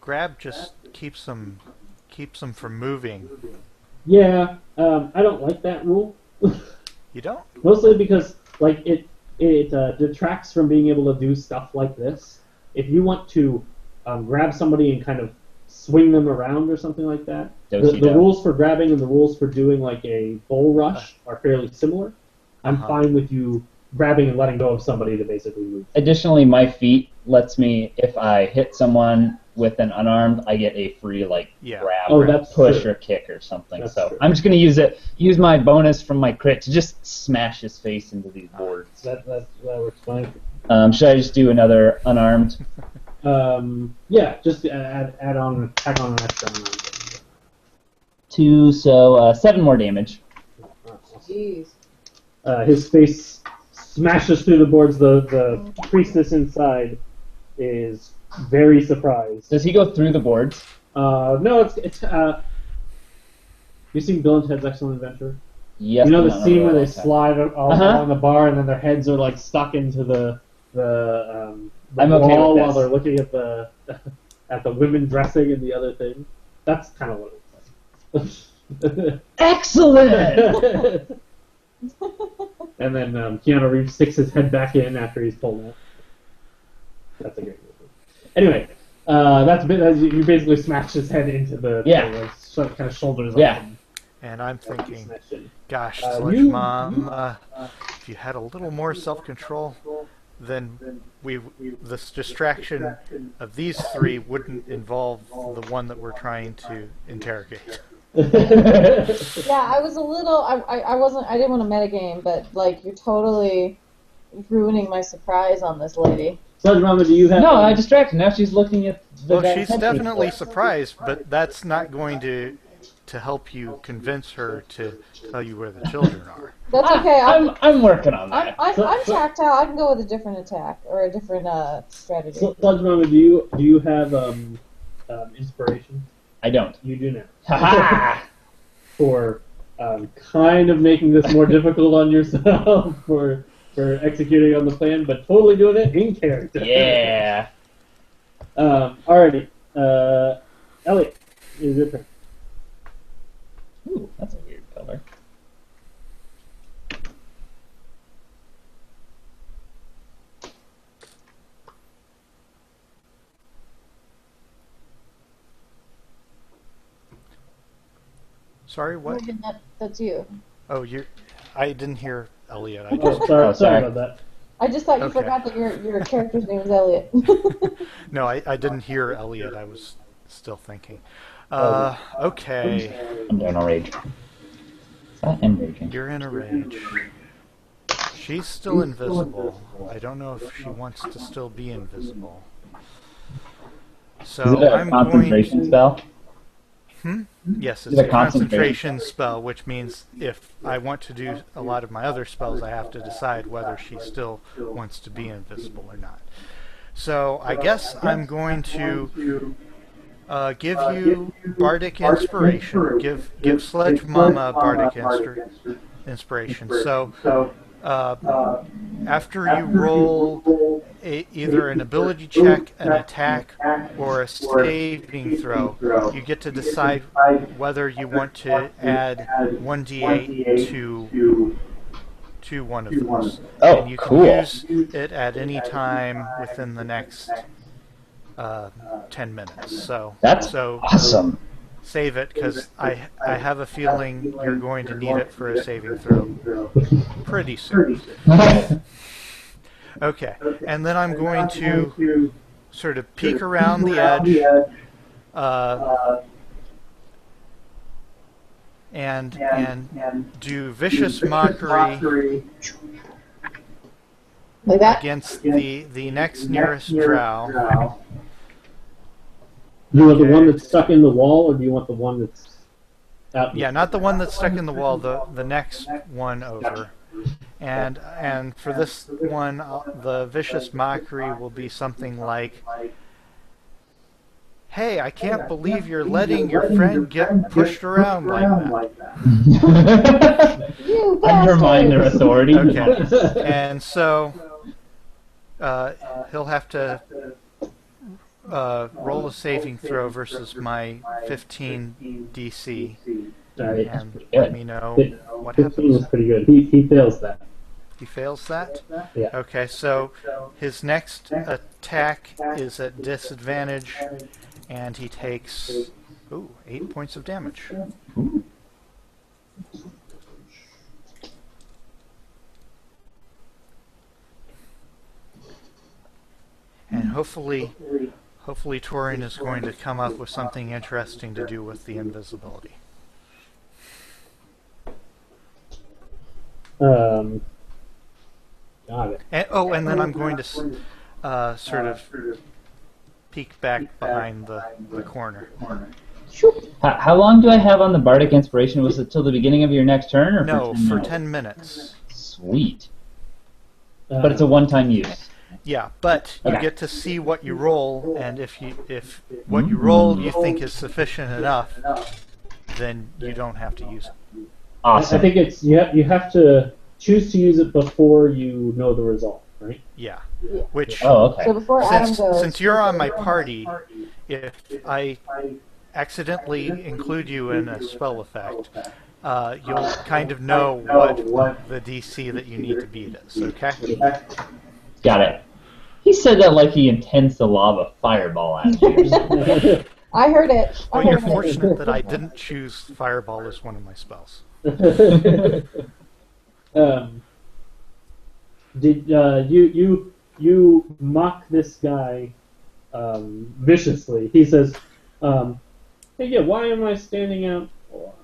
Grab just keeps them from moving. Yeah, I don't like that rule. You don't? Mostly because like it detracts from being able to do stuff like this. If you want to grab somebody and kind of swing them around or something like that, the rules for grabbing and the rules for doing like a bull rush are fairly similar. I'm fine with you grabbing and letting go of somebody to basically move. Additionally, my feat lets me, if I hit someone with an unarmed, I get a free grab Oh, or that's push true. or kick or something. That's so true. I'm just gonna use my bonus from my crit to just smash his face into these boards. That works fine. Should I just do another unarmed? Yeah, just tack on an extra amount. 2, so 7 more damage. Jeez. His face smashes through the boards. The priestess inside is very surprised. Does he go through the boards? No, it's. You seen Bill and Ted's Excellent Adventure? Yes. You know but the not scene where really they like that. slide along the bar and then their heads are like stuck into the I'm okay wall with while this. they're looking at the at the women dressing and the other thing. That's kind of what it was. Excellent. And then Keanu Reeves sticks his head back in after he's pulled out. That's a great movie. Anyway, you basically smashed his head into the kind of shoulders. Yeah. And I'm thinking, gosh, you- Sludge Mom, if you had a little more self-control, then this distraction of these three wouldn't involve the one that we're trying to interrogate. Yeah, I was a little. I wasn't. I didn't want to metagame, but like you're totally ruining my surprise on this lady. Sludge Mama, do you have? No, I distracted. Now she's looking at the Well, guy's she's headpiece. definitely surprised, but that's not going to help you convince her to tell you where the children are. That's okay. I'm working on that. I'm tactile. I can go with a different attack or a different strategy. Sludge Mama, do you have inspiration? I don't. You do now. Ha For kind of making this more difficult on yourself for executing on the plan, but totally doing it in character. Yeah. Alrighty. Elliot, is your turn. Ooh, that's a weird color. Sorry, what? Morgan, that's you. Oh, I didn't hear Elliot. I Oh, just sorry about that. I just thought you Okay. forgot that your character's name is Elliot. no, I didn't hear Elliot. I was still thinking. Okay, I'm down a rage. Is that enraging? you're in a rage. She's still invisible. I don't know if she wants to still be invisible. So Is it a I'm concentration spell? Yes, Is it's it a a concentration? concentration spell, which means if I want to do a lot of my other spells, I have to decide whether she still wants to be invisible or not. So I guess I'm going to give you Bardic Inspiration. Give Sledge Mama Bardic Inspiration. So after you roll either an ability check, an attack, or a saving throw, you get to decide whether you want to add 1d8 to one of those. Oh, and you can cool. use it at any time within the next 10 minutes. That's so awesome. save it, because I have a feeling you're going to need it for a saving throw pretty soon. Okay, and then I'm going to sort of peek around the edge and do Vicious Mockery Like that? against the next nearest drow. Do you want the one that's stuck in the wall, or do you want the one that's out? Yeah, not the one that's stuck in the wall, the next one over. And for this one, the Vicious Mockery will be something like, "Hey, I can't believe you're letting your friend get pushed around like that." You Undermine their bastards! authority. Okay. And so he'll have to roll a saving throw versus my 15 DC, Alright. and good. let me know what 15 was happens. pretty good. He fails that. He fails that? Yeah. Okay, so his next attack is at disadvantage, and he takes 8 points of damage. And hopefully Torin is going to come up with something interesting to do with the invisibility. Got it. And then I'm going to sort of peek back behind the corner. How long do I have on the Bardic Inspiration? Was it till the beginning of your next turn, or No, for 10 for minutes? 10 minutes. Sweet. But it's a one-time use. Yeah, but you Okay. get to see what you roll, and if what you roll you think is sufficient enough, then you don't have to use it. I Awesome. think it's you have to choose to use it before you know the result, right? Yeah. Which Oh, okay. So before Adam goes, since you're on my party, if I accidentally include you in a spell effect, you'll kind of know what the DC that you need to beat is, okay? Got it. He said that like he intends to lob a fireball at you. I heard it. I Well, you're heard it. fortunate that I didn't choose Fireball as one of my spells. Did you mock this guy viciously? He says, "Hey, yeah, why am I standing out,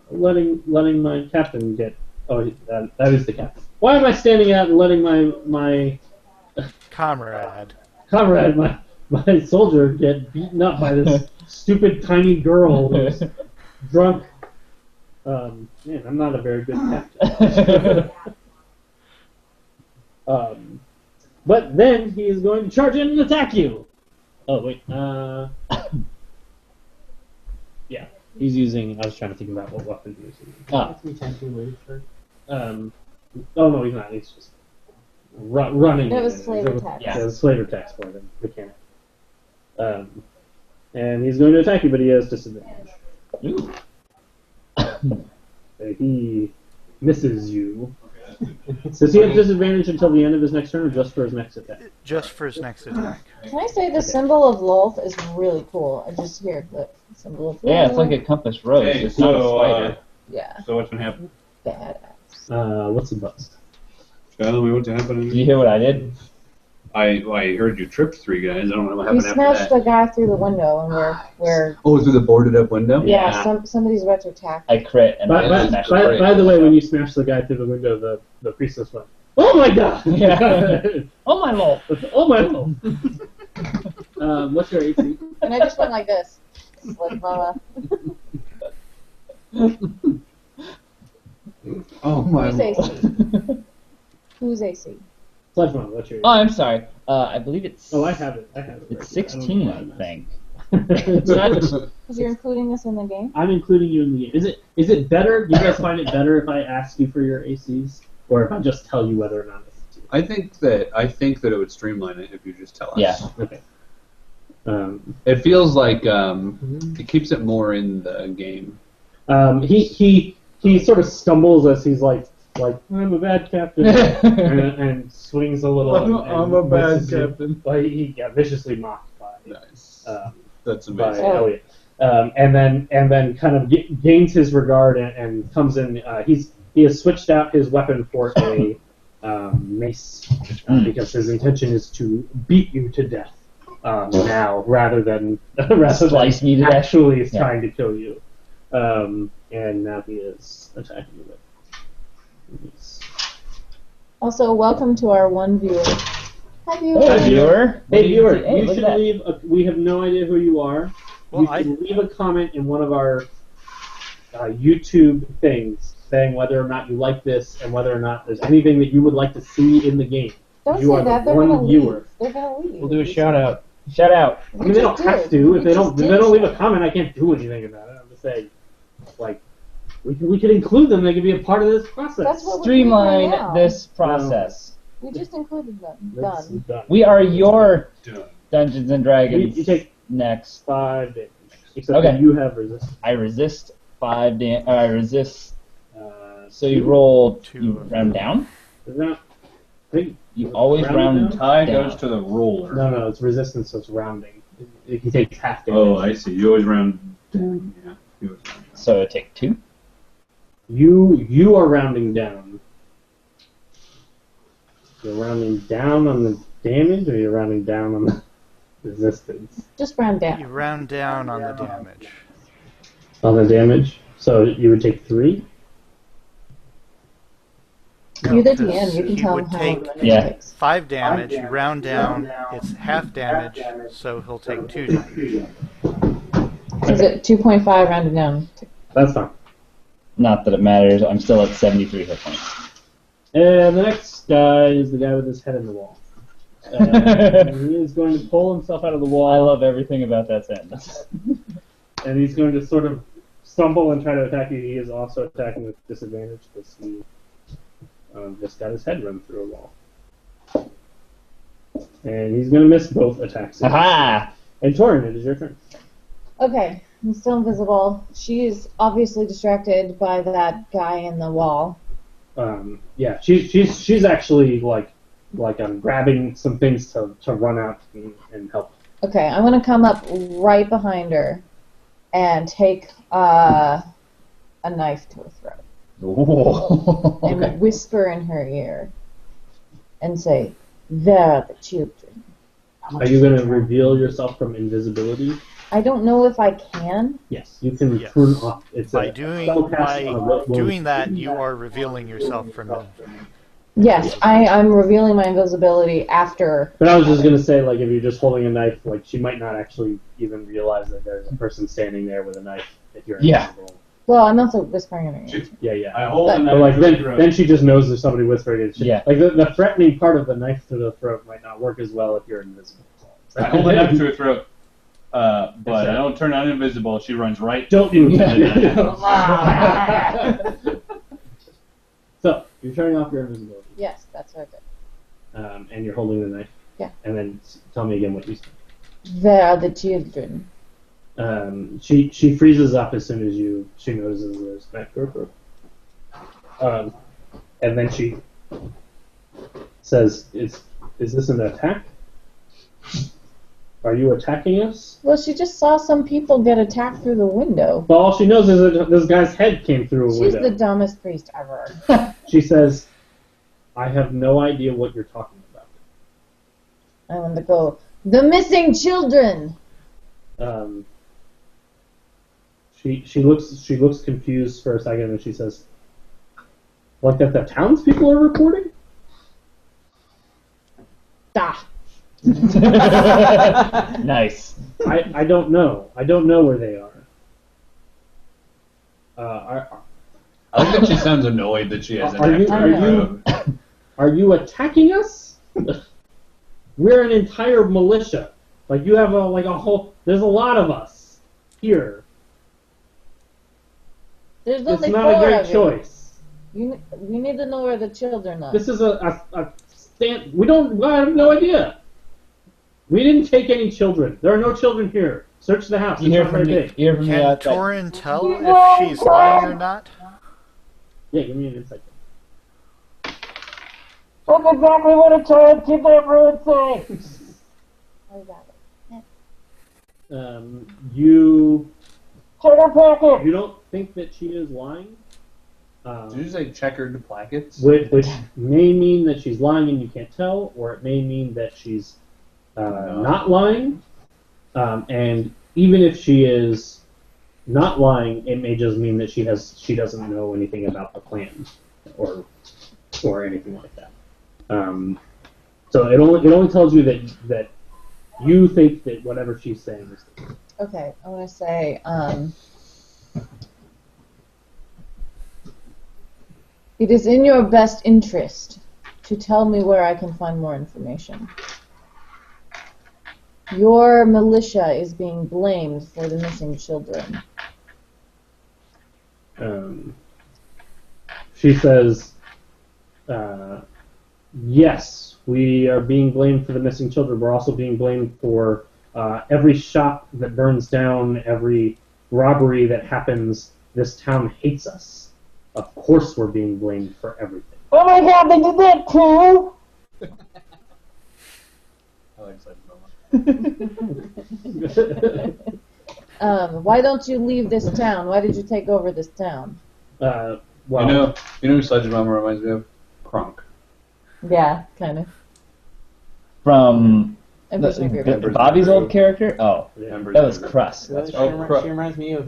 letting my captain get? Oh, that is the captain. Why am I standing out and letting my Comrade. comrade, my soldier, get beaten up by this stupid tiny girl who's drunk? Man, I'm not a very good captain. But then he is going to charge in and attack you. Oh wait, yeah, he's using. I was trying to think about what weapon he was using. Ah. Oh no, he's not. He's just running. It was flavor text. Yeah, it was flavor text for the mechanic. And he's going to attack you, but he has disadvantage. Ooh. He misses you. Does he have disadvantage until the end of his next turn, or just for his next attack? Just for his next attack. Can I say the symbol of Lolth is really cool? I just hear the symbol of Lolth. Yeah, it's like a compass rose. Hey, It's not a so, spider. Yeah, So what's been happening? badass. What's the bust? Tell me what's happening. Did you hear what I did? I heard you tripped 3 guys. I don't know what He happened after smashed that. the guy through the window, and we're Oh, through the boarded up window? Yeah. somebody's about to attack. I crit and I smashed it. By the way, when you smashed the guy through the window, the priestess went, "Oh my god!" Yeah. Oh my lord. Oh my lord. What's your AC? And I just went like this. Like, mama. Oh my Who's AC? Who's AC? Sludge Mama, what's your AC? Oh, I'm sorry. I believe it's. Oh, I have it. It's 16, I think. Because you're including this in the game? I'm including you in the game. Is it better? Do you guys find it better if I ask you for your ACs, or if I just tell you whether or not it's 2? I think that it would streamline it if you just tell us. Yeah. Okay. It feels like it keeps it more in the game. He sort of stumbles as he's like I'm a bad captain, and swings a little. I'm a bad captain. But he got viciously mocked by Nice. That's by amazing. Elliot, and then kind of gains his regard and comes in. He has switched out his weapon for a mace because his intention is to beat you to death now rather than Slice me to death. actually is Yeah. trying to kill you. And now he is attacking you. Also, welcome to our one viewer. Hi, viewer. Hey, viewer. Hey, viewer, Hey, you look should at that. leave. We have no idea who you are. Well, You should leave a comment in one of our YouTube things saying whether or not you like this and whether or not there's anything that you would like to see in the game. Don't you say are that. the They're one gonna viewer. leave. They're gonna leave. We'll do a shout out. Shout out. I mean, they don't have to. If they don't leave a comment, I can't do anything about it. I'm just saying, like, we could include them. They could be a part of this process. That's what we're Streamline doing right now. this process. We just included them. That's Done. done. We are your Done. Dungeons and Dragons. You take next. 5 damage. Except Okay. that you have resist. I resist 5 damage. I resist. So you 2. roll Two. you round down. Is that? I think You always round down? Tie down. goes to the roller. No, it's resistance, so it's rounding. He takes half damage. Oh, I see. You always round down. Yeah. You always round down. So I take 2. You are rounding down. You're rounding down on the damage, or you're rounding down on the resistance? Just round You down. round down on the damage. On the damage. So you would take 3. You're the because DM. You can he tell would him how take many Yeah. it takes. 5 damage, you round down, it's half damage, so he'll take 2 damage. Is it 2.5 rounded down? That's fine. Not that it matters. I'm still at 73 hit points. And the next guy is the guy with his head in the wall. And he is going to pull himself out of the wall. I love everything about that sentence. And he's going to sort of stumble and try to attack you. He is also attacking with disadvantage because he just got his head run through a wall. And he's going to miss both attacks. Haha! And Torin, it is your turn. Okay, I'm still invisible. She's obviously distracted by that guy in the wall. Yeah, she's actually like I'm grabbing some things to run out and help. Okay, I'm gonna come up right behind her and take a knife to her throat and Okay. whisper in her ear and say, "There are the children." Are you going to reveal yourself from invisibility? I don't know if I can. Yes, you can Yes. turn off. It's By a doing spellcast on a will- doing that, you are revealing yourself from me. Yes, I'm revealing my invisibility after. But I was just gonna say, like, if you're just holding a knife, like, she might not actually even realize that there's a person standing there with a knife if you're Yeah. invisible. Well, I'm also whispering in her ear. Yeah. I hold But- the But knife like to the then, throat. then she just knows there's somebody whispering. And shit. Yeah. Like the threatening part of the knife to the throat might not work as well if you're invisible. I hold the knife to her throat, but I don't turn on invisible. She runs right. Don't move. Yeah. So you're turning off your invisibility, Yes, that's what I did. and you're holding the knife. Yeah. And then tell me again what you said. Where are the children? She freezes up as soon as she notices there's back. And then she says, "Is this an attack? Are you attacking us?" Well, she just saw some people get attacked through the window. Well, all she knows is that this guy's head came through a She's window. the dumbest priest ever. She says, "I have no idea what you're talking about." I want to go. The missing children. She looks confused for a second, and she says, "Like that the townspeople are reporting?" Ah. Nice. I don't know. I don't know where they are. I like that she sounds annoyed that she has an Are you- actor are in her you- own. Are you attacking us? We're an entire militia. Like you have a whole. There's a lot of us here. There's It's only not a four great of you. choice. We need to know where the children are. This is a stand. We don't. I have no idea. We didn't take any children. There are no children here. Search the house. You It's hear not from very me? big. You hear from me Can outside. Torin tell if she's lying or not? Yeah, give me an insight. That's exactly what a child kidnapper would say. I got it. You Check her pocket. you don't think that she is lying? Did you say checkered plackets? Which may mean that she's lying and you can't tell, or it may mean that she's not lying. And even if she is not lying, it may just mean that she doesn't know anything about the plan, or anything like that. So it only tells you that you think that whatever she's saying is the truth. Okay, I want to say, it is in your best interest to tell me where I can find more information. Your militia is being blamed for the missing children. She says, yes, we are being blamed for the missing children. We're also being blamed for every shop that burns down, every robbery that happens. This town hates us. Of course we're being blamed for everything. Oh my god, they did that too! I like such Why don't you leave this town? Why did you take over this town? Well, you know who Sledge Mama reminds me of? Kronk. Yeah, kind of. From Embers in your grave. Bobby's old character? Oh, yeah. that was Crust. Well, That's she, right. she reminds me of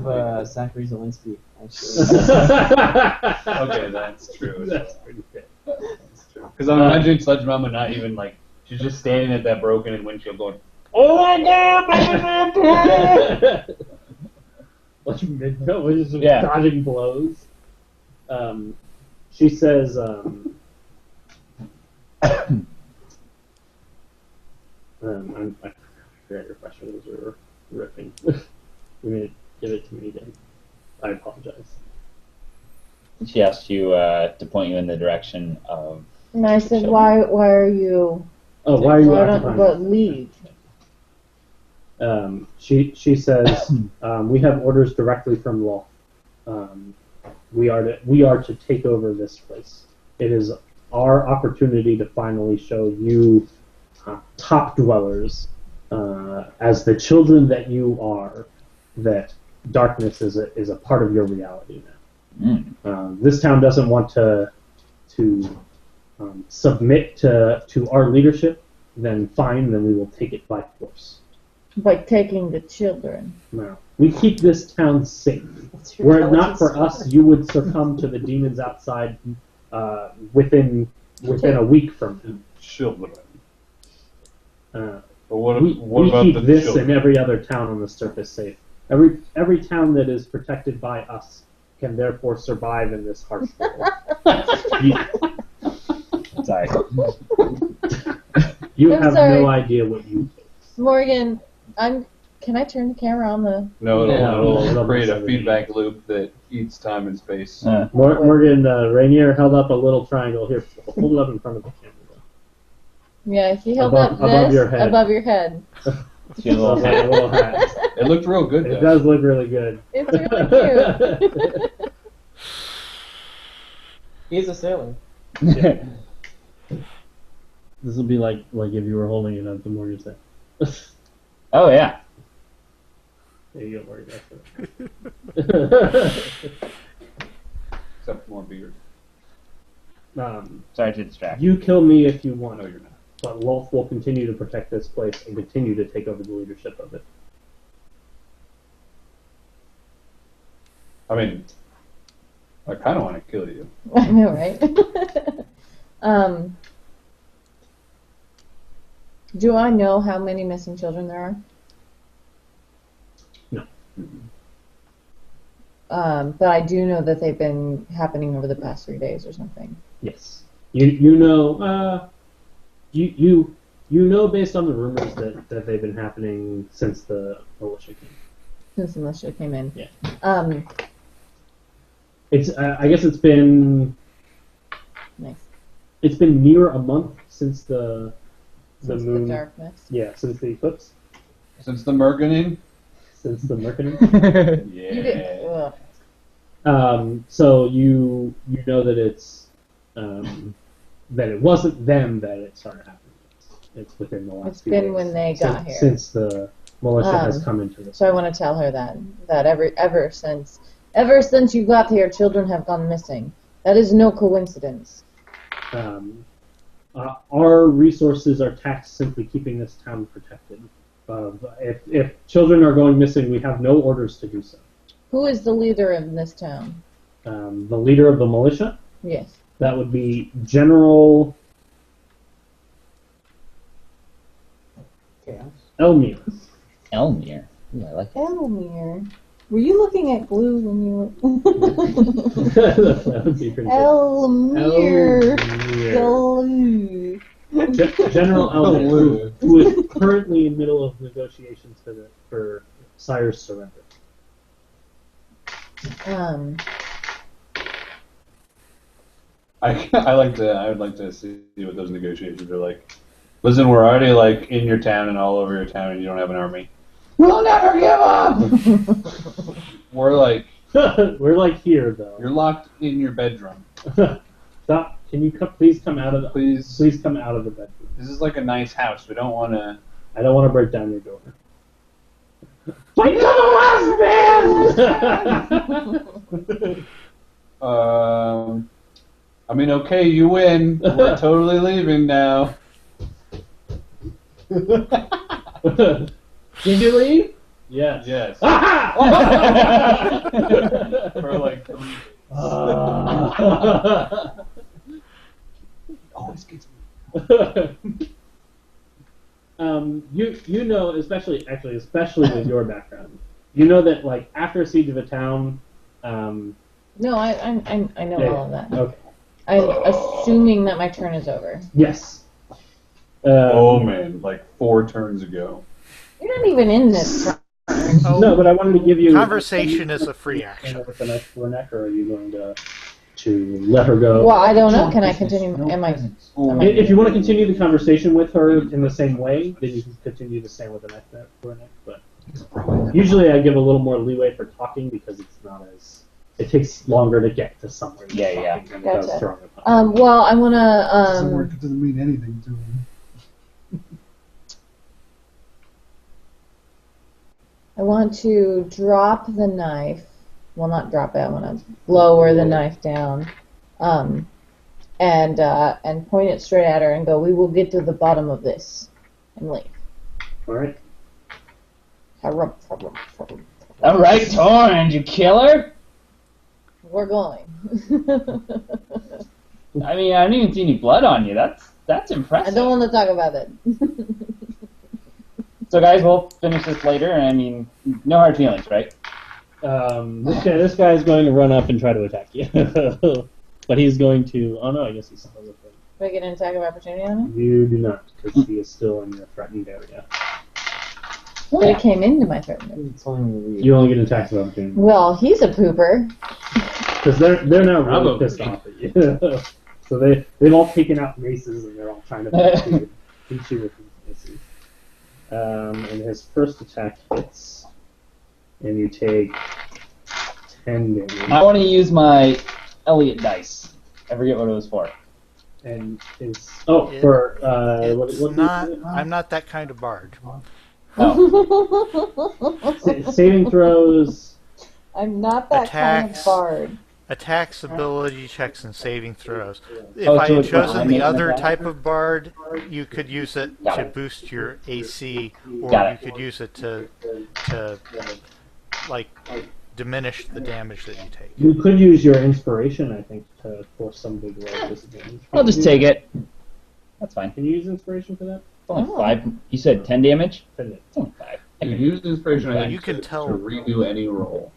Zachary Zielinski, actually. Okay, that's true. That's pretty good. That's true. Because I'm imagining Sledge Mama not even like she's just standing at that broken windshield going, Oh my god, they did that too! Like Midco is just Yeah. dodging blows. She says, I forgot your question as we were ripping. You're going to give it to me again. I apologize. She asked you to point you in the direction of. And I said, why are you? Oh, why are you Why don't occupying? but leave? She says, we have orders directly from law. We are to take over this place. It is our opportunity to finally show you top dwellers, as the children that you are, that darkness is a part of your reality now. This town doesn't want to submit to our leadership. Then fine, then we will take it by force. By taking the children. No. We keep this town safe. Were it not for us, you would succumb to the demons outside within within a week from now. Children. Uh, But what, we about keep the this children? and every other town on the surface safe. Every town that is protected by us can therefore survive in this harsh world. Sorry. You I'm have sorry. no idea what you face. Morgan, can I turn the camera on the? No, it'll it'll create a mess feedback loop that eats time and space. Morgan Rainier held up a little triangle here. Hold it up in front of the camera. Yeah, he held Above- up above this your head. above your head. Your little Like a little hat. It looked real good, It though. does look really good. It's really cute. He's a sailor. This will be like if you were holding it up to Morgan's head. Oh yeah. There you go, Morgan. That's it. Except more beard. Sorry to distract. You kill me if you want. No, you're not. But Wolf will continue to protect this place and continue to take over the leadership of it. I mean, I kind of want to kill you. I know, right? Do I know how many missing children there are? No. But I do know that they've been happening over the past 3 days or something. Yes. You know you know based on the rumors that they've been happening since the militia came. Since the militia came in. Yeah. It's I guess it's been Nice. it's been near a month since the Since moon. the darkness. Yeah, since the eclipse, Since the Merkening? since the Merkening. Yeah. You did. Ugh. So you know that it's that it wasn't them that it started happening. It's within the last. It's few been days. when they got since, here. Since the militia has Um, come into this. So I want to tell her that ever since you got here, children have gone missing. That is no coincidence. Our resources are taxed simply keeping this town protected. If children are going missing, we have no orders to do so. Who is the leader of this town? The leader of the militia, Yes. that would be General Elmir. Elmir. Ooh, I like that. Elmir. Were you looking at glue when you were? That would be pretty good. Elmir. Elmir. Glue. General Elmir, who is currently in the middle of negotiations for Sire's surrender. I would like to see what those negotiations are like. Listen, we're already like in your town and all over your town, and you don't have an army. We'll never give up! We're like We're like here though. you're locked in your bedroom. Stop! Can you please come out of the Please. please come out of the bedroom? This is like a nice house. We don't want to. I don't want to break down your door. Fight to the last man! I mean, okay, you win. We're totally leaving now. Did you leave? Yes. Yes. For like 3 days. Always gets me. You know, especially with your background, you know that like after a siege of a town, No, I know Yeah. all of that. okay, I'm assuming that my turn is over. yes. Oh man, like 4 turns ago. You're not even in this turn. Oh, No, but I wanted to give you conversation is a free action. with the next Lornek, or are you going to let her go? Well, I don't know. Can I continue? Am I? If you want to continue the conversation with her in the same way, then you can continue to stay with the next Lornek. But usually, I give a little more leeway for talking because it's not as it takes longer to get to somewhere. Yeah, yeah. Than it does Gotcha. throwing a punch. Well, I want Doesn't to. work. It doesn't mean anything to him. I want to drop the knife. Well, not drop it. I want to lower the knife down, and point it straight at her and go. We will get to the bottom of this, and leave. All right. All right, Torn, you killer. We're going. I mean, I didn't even see any blood on you. That's I impressive. don't want to talk about it. So, guys, we'll finish this later. And I mean, no hard feelings, right? This guy is going to run up and try to attack you. But he's going to... Oh, no, I guess he's still with him. Do I get an attack of opportunity on him? You do not, because he is still in your threatened area. But it came into my threatened. You only get attacks of opportunity. Well, he's a pooper. Because they're now really Bravo. pissed off at you. So they've all taken out maces and they're all trying to beat you with these maces. And his first attack hits, and you take 10 damage. I want to use my Elliot dice. I forget what it was for. And his It's what not. I'm not that kind of bard. saving throws. I'm not that kind of Attacks. bard. Attacks, ability checks, and saving throws. If Oh, I so had it's chosen not the an other attack? type of bard, you could use it Got to it. boost your AC, or Got you it. could use it to like diminish the damage that you take. You could use your inspiration, I think, to force somebody to roll disadvantage. I'll just take it. That's fine. Can you use inspiration for that? It's only 5. You said 10 damage? 10 damage. It's only 5. You can use inspiration, I Well, think, you can to tell- redo any roll.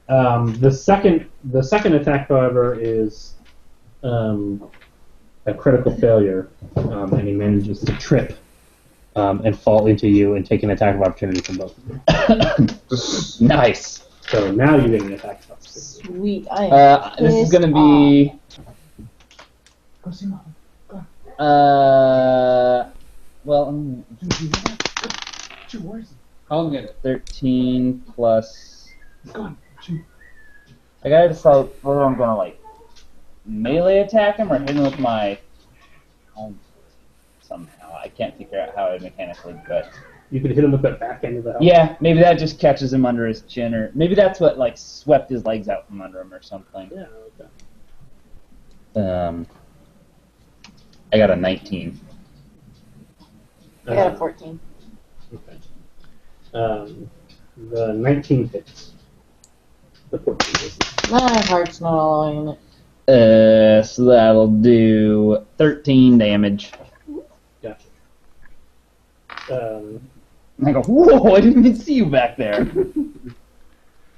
The second attack, however, is a critical failure, and he manages to trip and fall into you and take an attack of opportunity from both of you. Nice. So now you get an attack of opportunity. Sweet. I am This is pissed gonna be. Go see mom. Well, Shoot, where is he? I'll get it. 13 plus. He's gone. Shoot. I gotta decide whether I'm gonna like melee attack him or hit him with my. Somehow I can't figure out how I mechanically, but You could hit him with that back end of the house. yeah, maybe that just catches him under his chin, or maybe that's what like swept his legs out from under him or something. Yeah, okay. I got a 19. I got a 14. Okay. The 19 hits. The 14 doesn't. My heart's not allowing it. So that'll do 13 damage. Gotcha. And I go, whoa! I didn't even see you back there.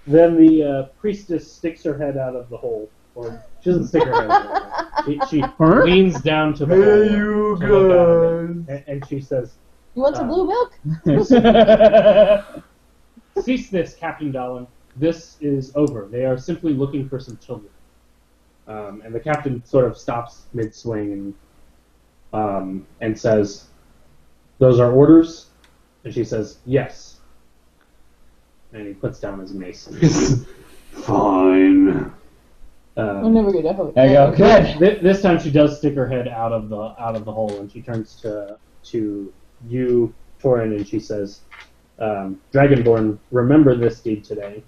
Then the priestess sticks her head out of the hole. Or she doesn't stick her head out of the hole. She leans down to the hole. Hey, you to look down, and she says, You want some blue milk? "Cease this, Captain Dallin. This is over. They are simply looking for some children." And the captain sort of stops mid-swing and says, "Those are orders?" And she says, "Yes." And he puts down his mace. Fine. I'm never gonna hope. There you go. Good. This time she does stick her head out of the hole, and she turns to you, Torin, and she says, "Dragonborn, remember this deed today.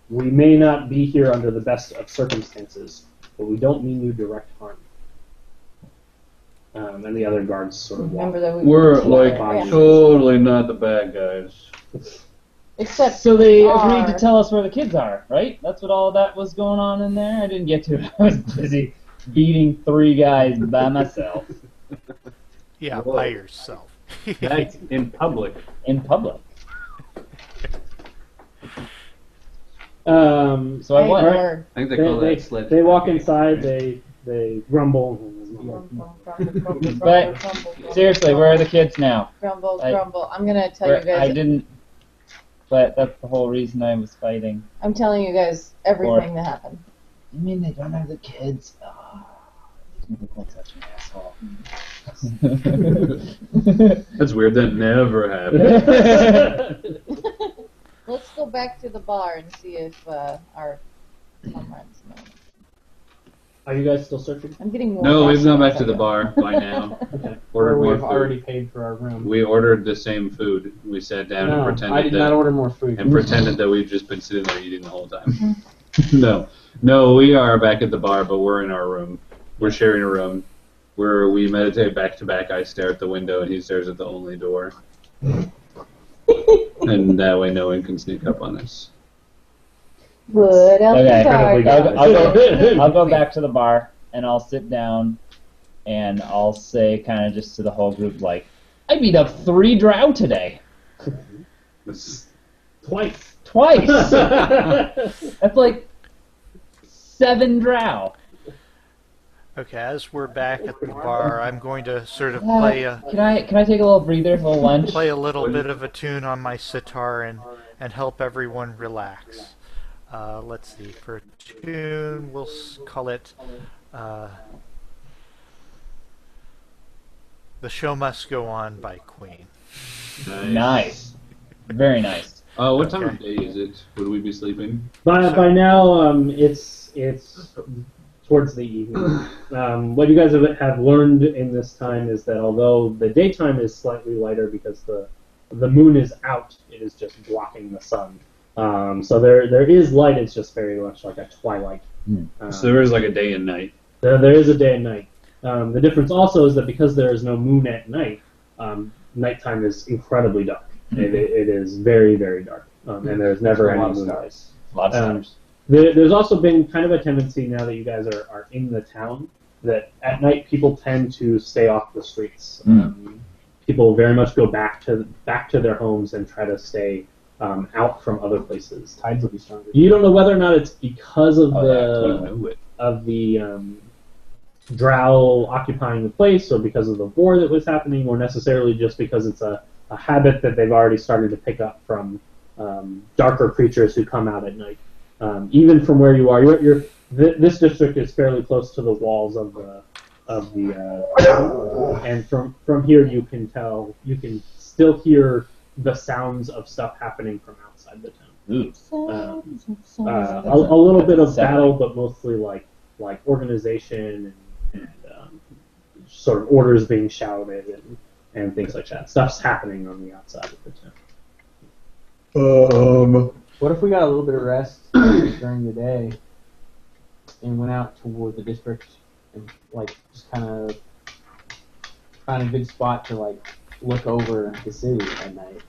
We may not be here under the best of circumstances, but we don't mean you direct harm." And the other guards sort of walk. Remember that we We're like Yeah. totally not the bad guys. Except So they we agreed are. to tell us where the kids are, right? That's what all that was going on in there? I didn't get to it. I was busy beating 3 guys by myself. Yeah, Whoa. by yourself. That's in public. In public. So I won. Or- I think they call that sledge. They walk inside. They grumble. But seriously, where are the kids now? Grumble, I- grumble. I'm gonna tell Where, you guys. I didn't. But that's the whole reason I was fighting. I'm telling you guys everything that happened. You mean they don't have the kids? Oh, I'm such an asshole. That's weird. That never happened. Let's go back to the bar and see if our comrades know. Are you guys still searching? I'm getting more. No, we've gone back to passionate the bar by now. Okay. Ordered Or more we've food. already paid for our room. We ordered the same food. We sat down and No, pretended I did that not order more food. that we've just been sitting there eating the whole time. No, we are back at the bar, but we're in our room. We're sharing a room where we meditate back to back. I stare at the window and he stares at the only door, and that way no one can sneak up on us. What else Okay. is hard? I'll go back to the bar and I'll sit down and I'll say kind of just to the whole group like, I beat up 3 drow today. Twice. Twice. That's like 7 drow. Okay, as we're back at the bar, I'm going to sort of play a Can I take a little breather, a little lunch? play a little bit of a tune on my sitar and help everyone relax. Let's see, for a tune, we'll call it The Show Must Go On by Queen. Nice. Very nice. What time of day is it? Would we be sleeping? By now, it's towards the evening. What you guys have learned in this time is that although the daytime is slightly lighter because the moon is out, it is just blocking the sun. So there is light. It's just very much like a twilight. So there is like a day and night. There is a day and night. The difference also is that because there is no moon at night, nighttime is incredibly dark. It is very, very dark, and there's never any moonlight. A lot of stars. There's also been kind of a tendency now that you guys are in the town that at night people tend to stay off the streets. People very much go back to their homes and try to stay out from other places. Tides will be stronger. You don't know whether or not it's because of the drow occupying the place, or because of the war that was happening, or necessarily just because it's a habit that they've already started to pick up from darker creatures who come out at night. Even from where you are, this district is fairly close to the walls of the and from here you can still hear the sounds of stuff happening from outside the town. A little bit of battle, but mostly like organization and sort of orders being shouted and things like that. Stuff's happening on the outside of the town. What if we got a little bit of rest during the day and went out toward the district and like just kind of find a good spot to like look over the city at night?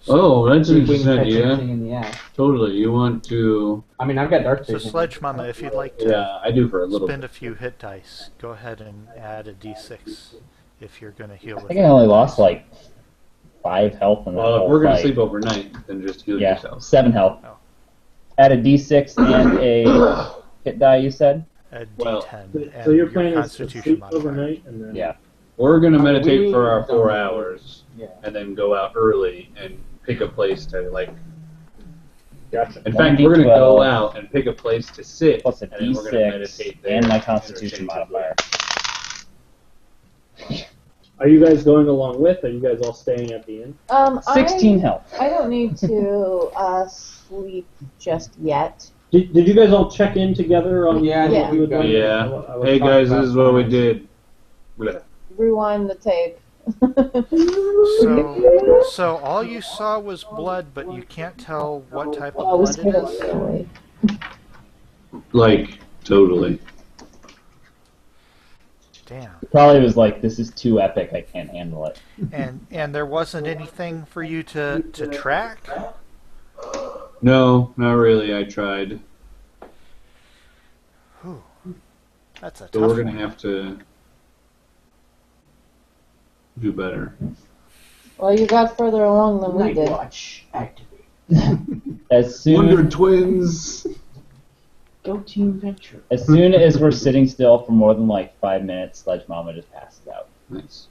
Oh, that's See an if we can interesting catch idea. anything in the act. Totally. You want to? I mean, I've got dark So vision. Sledge Mama, if you'd like to Yeah, I do for a little spend bit. a few hit dice, go ahead and add a d6 if you're going to heal I with think I only lost like 5 health in that Well, if whole we're gonna fight. sleep overnight, then just heal Yeah, yourself. 7 health. Oh. Add a d6 and a hit die, you said? a Well, d10 So and your your plan is to constitution sleep modifier. overnight and then Yeah. We're gonna We meditate for our don't 4 know. hours, Yeah. and then go out early and pick a place to like. Gotcha. In fact, we're gonna 1d12. go out and pick a place to sit, Plus a and then we're gonna d6 meditate there. and my constitution interchangeably. modifier. Are you guys going along with? Are you guys all staying at the inn? 16 health. I don't need to sleep just yet. Did you guys all check in together on? Yeah, I think you we've would got- like? Yeah. I was Hey talking guys, about this is what we mine. did. Blech. Rewind the tape. So all you saw was blood, but you can't tell what type Oh, of was blood it is? silly. Like totally. Damn. Probably was like, this is too epic, I can't handle it. And there wasn't anything for you to track? No, not really. I tried. Whew. That's a So tough we're gonna one. have to do better. Well, you got further along than we Night did. watch activate. As soon Twins. Go Team Venture. as soon as we're sitting still for more than like 5 minutes, Sledge Mama just passes out. Nice.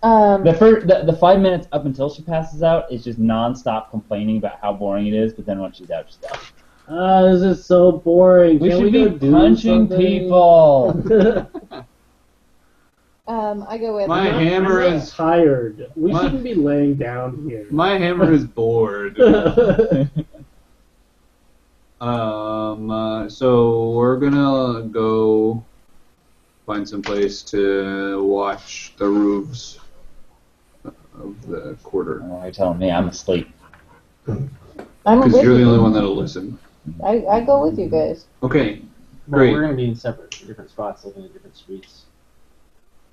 The 5 minutes up until she passes out is just non-stop complaining about how boring it is, but then once she's out, she's out. This is so boring. We Can't should go be do punching something? people. I go with. My hammer I'm is tired. We My- shouldn't be laying down here. my hammer is bored. So we're gonna go find some place to watch the roofs of the quarter. Oh, you're telling me I'm asleep. I'm Because with you're the you. only one that'll listen. I go with you guys. Okay, Well, great. we're going to be in different spots, living in different streets,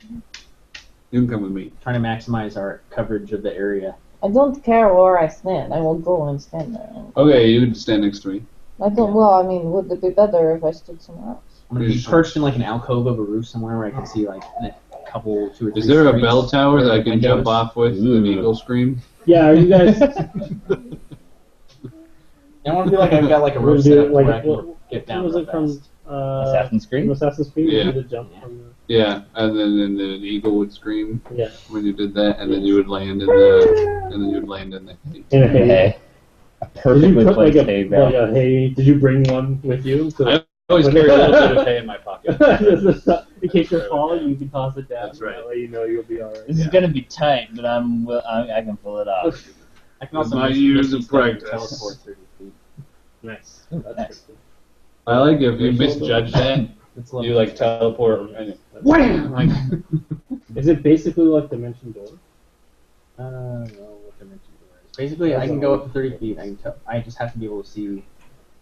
You can come with me. trying to maximize our coverage of the area. I don't care where I stand. I will go and stand there. Okay, you can stand next to me. I don't. Well, I mean, would it be better if I stood somewhere else? I'm gonna be perched in like an alcove of a roof somewhere where I can see like a couple, 2 or 3. Is there a strings. bell tower that I can jump Windows. off with an eagle scream? Yeah, are you guys? I want to be like I've got like a We're roof gonna set do up it where I like can what get down was real it from? fast. Assassin's Creed? From Assassin's Creed. Yeah. You did jump from Yeah, and then an eagle would scream Yeah. when you did that, and then you would land in the, and then you would land in the. in a hay. Hey. A Did you perfectly put like placed a hay like bale. a hay? Did you bring one with you? I always carry a little bit of hay in my pocket. In case you're falling, you can toss it down. That's right. That way you know you'll be alright. This is gonna be tight, but I can pull it off. I can also My miss- years miss of these things and practice. teleport 30 feet. Nice. Nice. I like if you misjudge that, It's you like teleport and wham! Like, Is it basically like Dimension Door? I don't know what dimension door is. Basically, I can go up to 30 feet. I just have to be able to see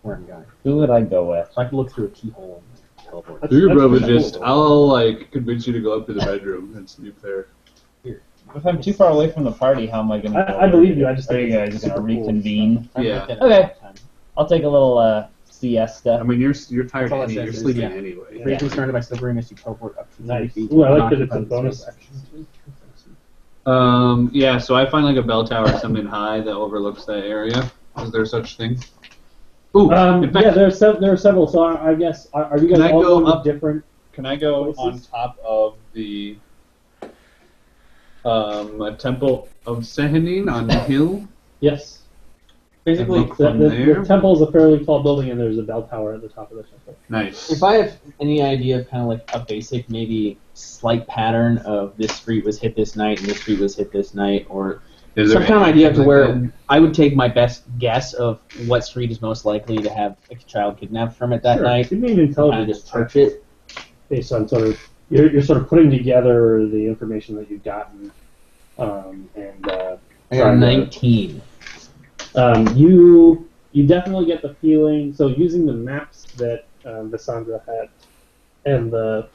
where I'm going. Who would I go with? So I can look through a keyhole and teleport. That's- you're probably pretty just. cool. I'll like convince you to go up to the bedroom and sleep there. If I'm too far away from the party, how am I gonna? I believe you. I just Are think you it's guys gonna super cool. reconvene? I Yeah. like that Okay. every time. I'll take a little siesta. I mean, you're tired. That's all it Anyway. You're says is, sleeping yeah. anyway. Very concerned about slippery as you teleport up to 30 Nice. feet. Ooh, I like that Not it's a outside bonus space. action. Yeah, so I find like a bell tower or something high that overlooks that area. Is there such thing? Ooh, in fact, Yeah, there are several. So I guess are you guys Can I all go going up? to different? can I go on Places? top of the a temple of Sehanin on the hill? Yes. Basically, look from The there. temple is a fairly tall building, and there's a bell tower at the top of the temple. Nice. if I have any idea of kind of like a basic, maybe slight pattern of this street was hit this night and this street was hit this night, or Is some there kind of idea to anything where like that? I would take my best guess of what street is most likely to have a child kidnapped from it that Sure. night, You need an and intelligence just search it. based on sort of you're sort of putting together the information that you've gotten, and I got trying to- 19. You definitely get the feeling. So using the maps that Cassandra had and the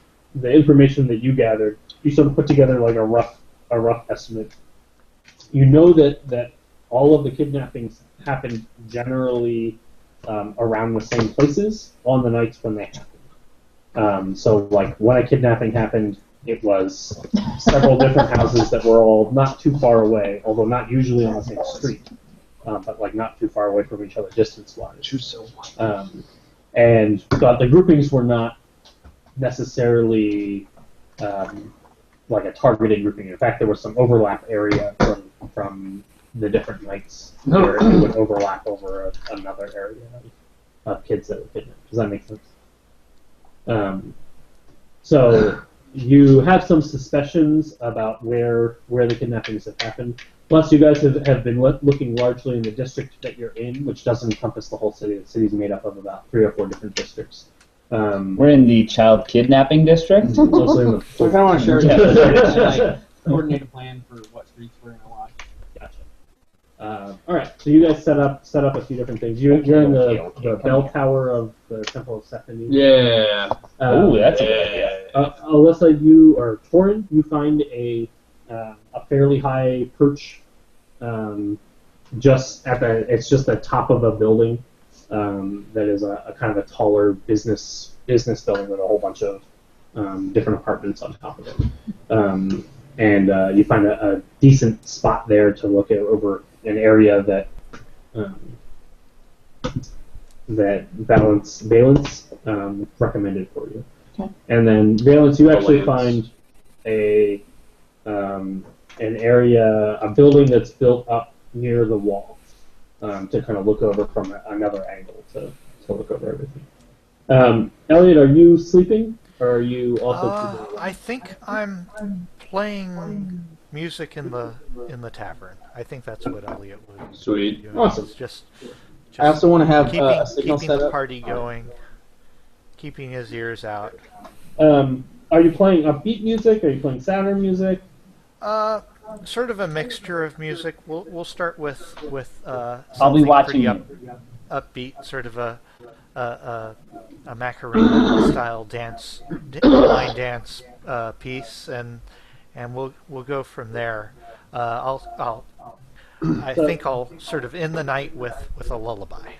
information that you gathered, you sort of put together like a rough estimate. You know that all of the kidnappings happened generally around the same places on the nights when they happened. So like when a kidnapping happened, it was several different houses that were all not too far away, although not usually on the same street. But like not too far away from each other distance-wise. But the groupings were not necessarily like a targeted grouping. In fact, there was some overlap area from the different nights where it would overlap over another area of kids that were kidnapped. Does that make sense? So you have some suspicions about where the kidnappings have happened. Plus, you guys have been looking largely in the district that you're in, which doesn't encompass the whole city. The city's made up of about 3 or 4 different districts. We're in the child kidnapping district. Mostly in the So I kind of want to share Yeah. like, coordinate a plan for what streets we're going to watch. Gotcha. All right, so you guys set up a few different things. You're in the bell tower of the Temple of Sephany. Yeah. Ooh, that's a good idea. Alyssa, you or Torin, you find a fairly high perch, just at it's just the top of a building that is a kind of a taller business building with a whole bunch of different apartments on top of it. And you find a decent spot there to look at over an area that Valence recommended for you. Okay. And then Valence, you actually Valence. find an area, a building that's built up near the wall to kind of look over from another angle to look over everything. Elliot, are you sleeping, or are you also? I think I'm playing music in the tavern. I think that's what Elliot would be Sweet. doing. Awesome. It's just I also want to have keeping, a signal keeping set the up. party going, keeping his ears out. Are you playing upbeat music? Are you playing sadder music? Sort of a mixture of music. We'll start with I'll be something watching pretty upbeat, sort of a Macarena style dance, line dance piece, and we'll go from there. I think I'll sort of end the night with a lullaby.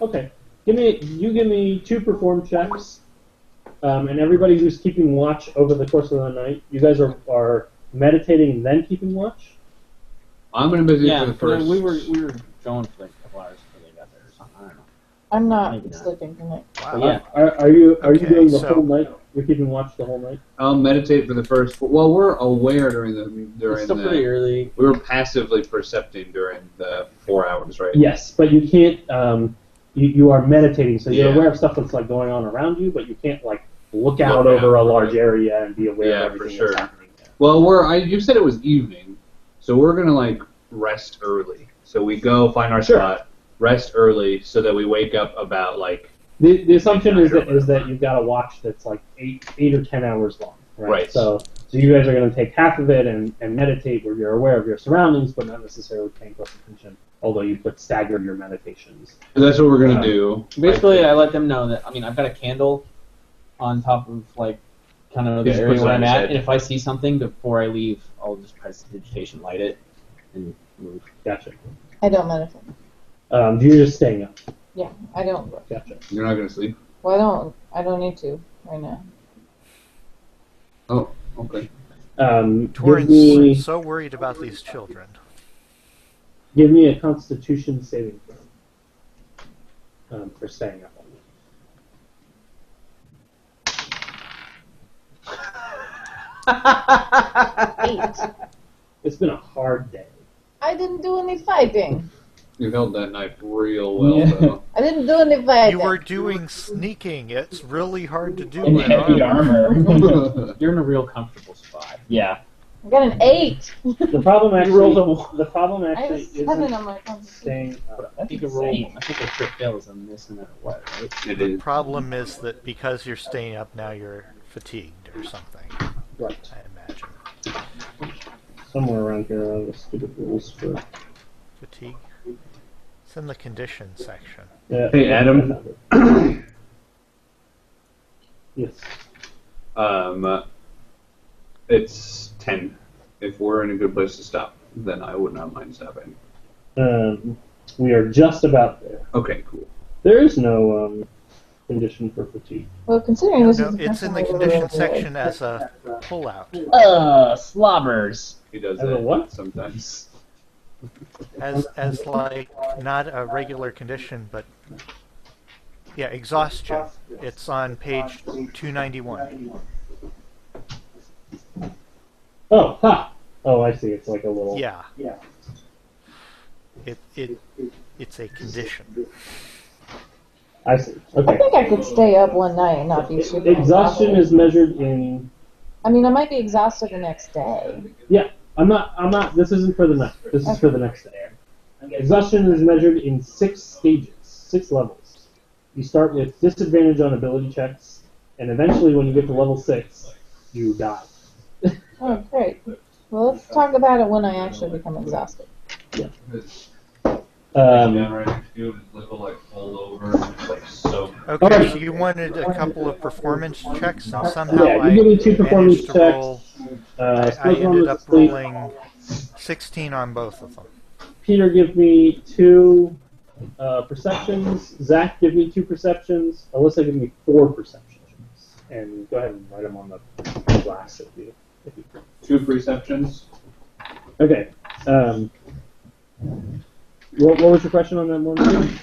Okay. Give me 2 perform checks, and everybody who's keeping watch over the course of the night. You guys are meditating and then keeping watch. I'm gonna meditate Yeah, for the first. we were going for like a couple hours before they got there or something. I don't know. I'm not Maybe not. sleeping tonight. Wow. Yeah. Are you Okay, doing the so- whole night? You're keeping watch the whole night. I'll meditate for the first. Well, we're aware during It's still pretty early. We were passively percepting during the 4 hours, right? Yes, but you can't. You are meditating, so you're Yeah. aware of stuff that's like going on around you, but you can't like look out Look over a out, large right. area and be aware Yeah, of for everything sure. that's happening. Well, you said it was evening, so we're gonna like rest early. So we go find our Sure. spot, rest early, so that we wake up about like. The assumption is Midnight or that you've got a watch that's like 8 or 10 hours long, right? Right. So you guys are going to take half of it and meditate where you're aware of your surroundings, but not necessarily paying close attention. Although you could stagger your meditations. That's what we're gonna do. Basically, I let them know that I've got a candle on top of like kind of the Just area puts it where on I'm his at, head. and if I see something before I leave, I'll just press digitation, light it, and move. Gotcha. I don't meditate. You're just staying up. Yeah, I don't. Gotcha. You're not gonna sleep. Well, I don't need to right now. Oh, okay. Give me, Torin's so worried about these children. give me a Constitution saving throw for staying up all night. 8. It's been a hard day. I didn't do any fighting. You held that knife real well, Yeah. though. I didn't do any fighting. You were doing sneaking. It's really hard to do In in heavy armor. armor. You're in a real comfortable spot. Yeah. I got an 8. The problem I have actually a 7 isn't on my Constitution. staying up. I think a roll. I think a crit fails on this no matter what, right? It The is. problem is that because you're staying up now, you're fatigued or something. Right. I imagine Somewhere around here are the stupid rules for. fatigue. It's in the condition section. Yeah, Hey, Adam. Yes. It's 10. If we're in a good place to stop, then I would not mind stopping. We are just about there. Okay, cool. There is no condition for fatigue. Well, considering this No, is the it's first in time the I've ever condition rolled section a- as a pullout. Slobbers. He does As a that what? sometimes. As like not a regular condition, but yeah, exhaustion. It's on page 291. Oh, ha! Oh, I see. It's like a little. Yeah, Yeah. it's a condition. I see. I Okay. think I could stay up one night and not be super Exhaustion is measured in. I mean, I might be exhausted the next day. Yeah. I'm not. This isn't for the night. This is for the next day. Exhaustion is measured in 6 stages, 6 levels. You start with disadvantage on ability checks, and eventually, when you get to level 6, you die. Oh, great. Well, let's talk about it when I actually become exhausted. Right next to you, his lip will like fold over and like soak. Okay, Alright. so you wanted a couple of performance checks, and somehow Yeah, you I give me 2 performance managed to checks. roll. Split I one ended with up sleep. rolling 16 on both of them. Peter, give me 2 perceptions. Zach, give me 2 perceptions. Alyssa, give me 4 perceptions. And go ahead and write them on the glass if you. 2 perceptions. Okay. What was your question on that one?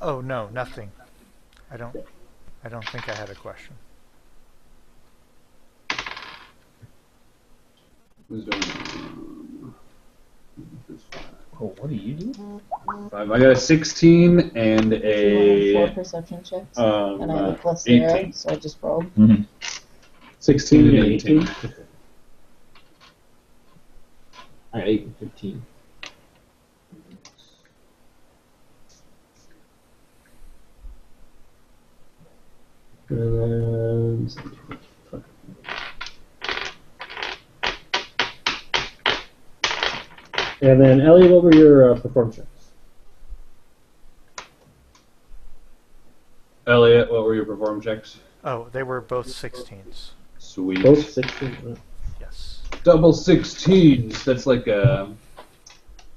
Oh no, nothing. I don't think I had a question. Oh, what do you do? 5. I got a 16 and 4 a perception checks. And I have a plus 0, 18. so I just rolled. 16 and 18. I got 8 and 15. And then Elliot, what were your performance checks? Elliot, what were your perform checks? Oh, they were both 16s. Sweet. Both 16. Yes. Double 16s. That's like a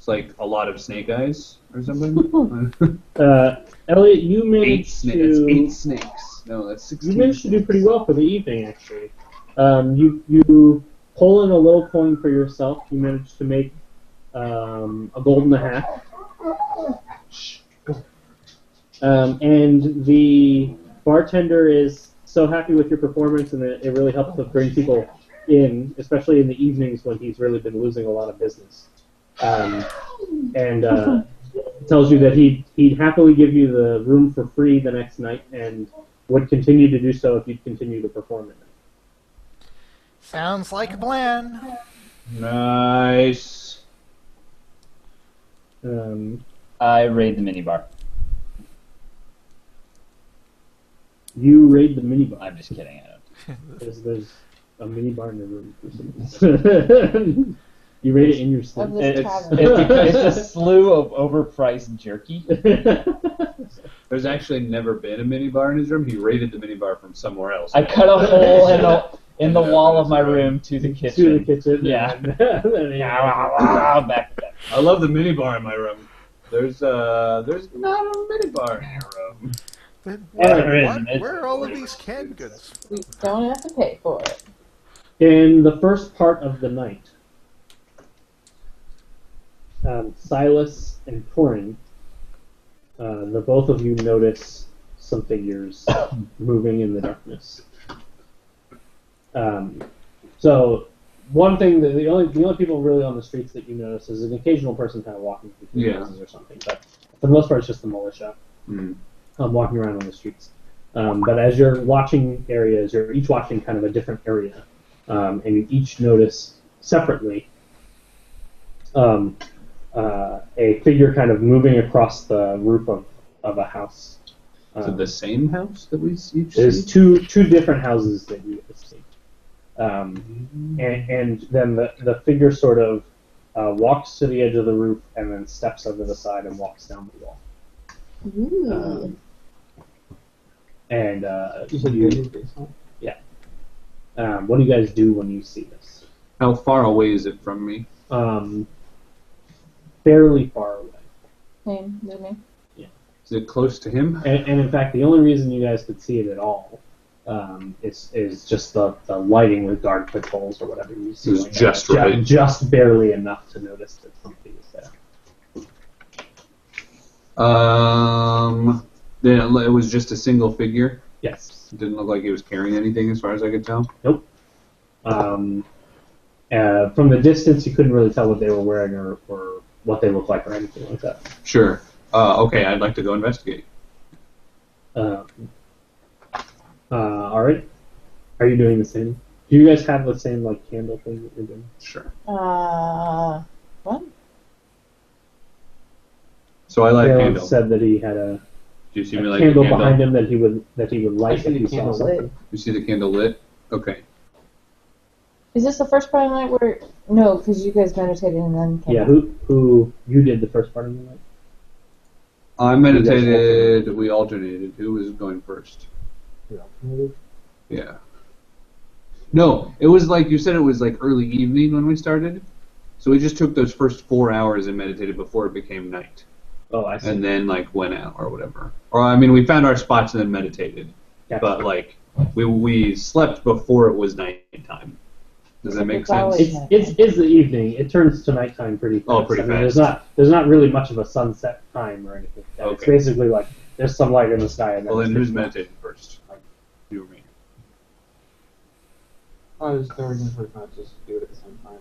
It's like a lot of snake eyes or something. Elliot, you Eight managed snakes. to That's 8 snakes. No, that's 16. you managed to do pretty well for the evening, actually. You pull in a little coin for yourself. You managed to make a gold and a half. And the bartender is so happy with your performance, and it really helps to bring people in, especially in the evenings when he's really been losing a lot of business. And tells you that he'd happily give you the room for free the next night, and would continue to do so if you'd continue to perform it. Sounds like a plan. Nice. I raid the minibar. You raid the minibar. I'm just kidding. I don't. There's a minibar in the room for some reason. You raid it in your sleep. Of this It's, tavern. it's a slew of overpriced jerky. There's actually never been a minibar in his room. He raided the minibar from somewhere else. I cut a hole in the wall of my room to the kitchen. To the kitchen. Yeah. Back to that. I love the minibar in my room. There's not a minibar in your room. Where are all of these canned goods? We don't have to pay for it. In the first part of the night, Silas and Corin, the both of you notice some figures moving in the darkness. So one thing, the only people really on the streets that you notice is an occasional person kind of walking through houses or something, but for the most part it's just the militia walking around on the streets. But as you're watching areas, you're each watching kind of a different area, and you each notice separately a figure kind of moving across the roof of a house. Is it the same house that we each There's see? two different houses that you see. And then the figure sort of walks to the edge of the roof and then steps over the side and walks down the wall. Ooh. What do you guys do when you see this? How far away is it from me? Fairly far away. Same with me. Is it close to him? And in fact, the only reason you guys could see it at all is just the lighting with guard patrols or whatever you see. It was just right. Just barely enough to notice that something is there. Then it was just a single figure. Yes. It didn't look like he was carrying anything, as far as I could tell. Nope. From the distance, you couldn't really tell what they were wearing or what they looked like or anything like that. Sure. Okay, I'd like to go investigate. All right. Are you doing the same? Do you guys have the same like candle thing that you're doing? Sure. What? So I light a Caleb candle. said that he had a Do you see me a light candle the candle? behind him that he would light if he saw something. You see the candle lit? Okay. Is this the first part of the night where... No, because you guys meditated and then came Yeah, out. who you did the first part of the night? I meditated. We alternated. Who was going first? Yeah. No, it was like you said. It was like early evening when we started. So we just took those first 4 hours and meditated before it became night. Oh, I see. And then like went out or whatever. Or I mean, we found our spots and then meditated. Gotcha. But like we slept before it was nighttime. Does that make It's always sense? night. It's the evening. It turns to nighttime pretty fast. Oh, pretty I mean, fast. There's not really much of a sunset time or anything like that. It's Okay. basically like there's some light in the sky. And Well, then it's who's pitch black. meditating first? You or me? I was going to not just do it at the same time.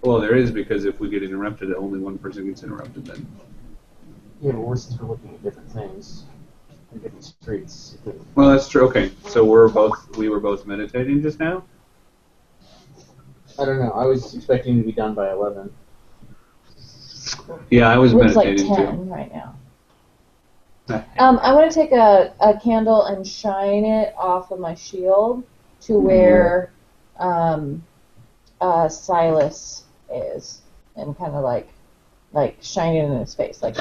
Well, there is, because if we get interrupted, only one person gets interrupted then. Yeah, but since we're looking at different things and different streets. Well, that's true. Okay, so we were both meditating just now? I don't know. I was expecting to be done by 11. Yeah, I was It looks like meditating 10 right now. I want to take a candle and shine it off of my shield to where Silas is, and kind of like shine it in his face, like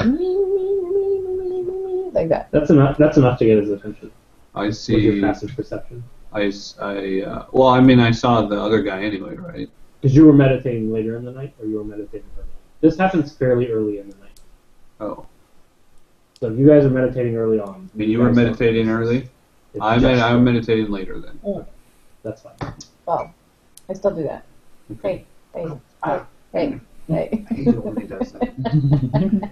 like that. That's enough to get his attention. I With your see. passive perception. Well, I mean, I saw the other guy anyway, right? Because you were meditating later in the night, or you were meditating early? This happens fairly early in the night. Oh. So if you guys are meditating early on. I mean, you were meditating early? I'm meditating later then. Okay. That's fine. Well, I still do that. Hey, hey, hey, hey. I hate it when he does that.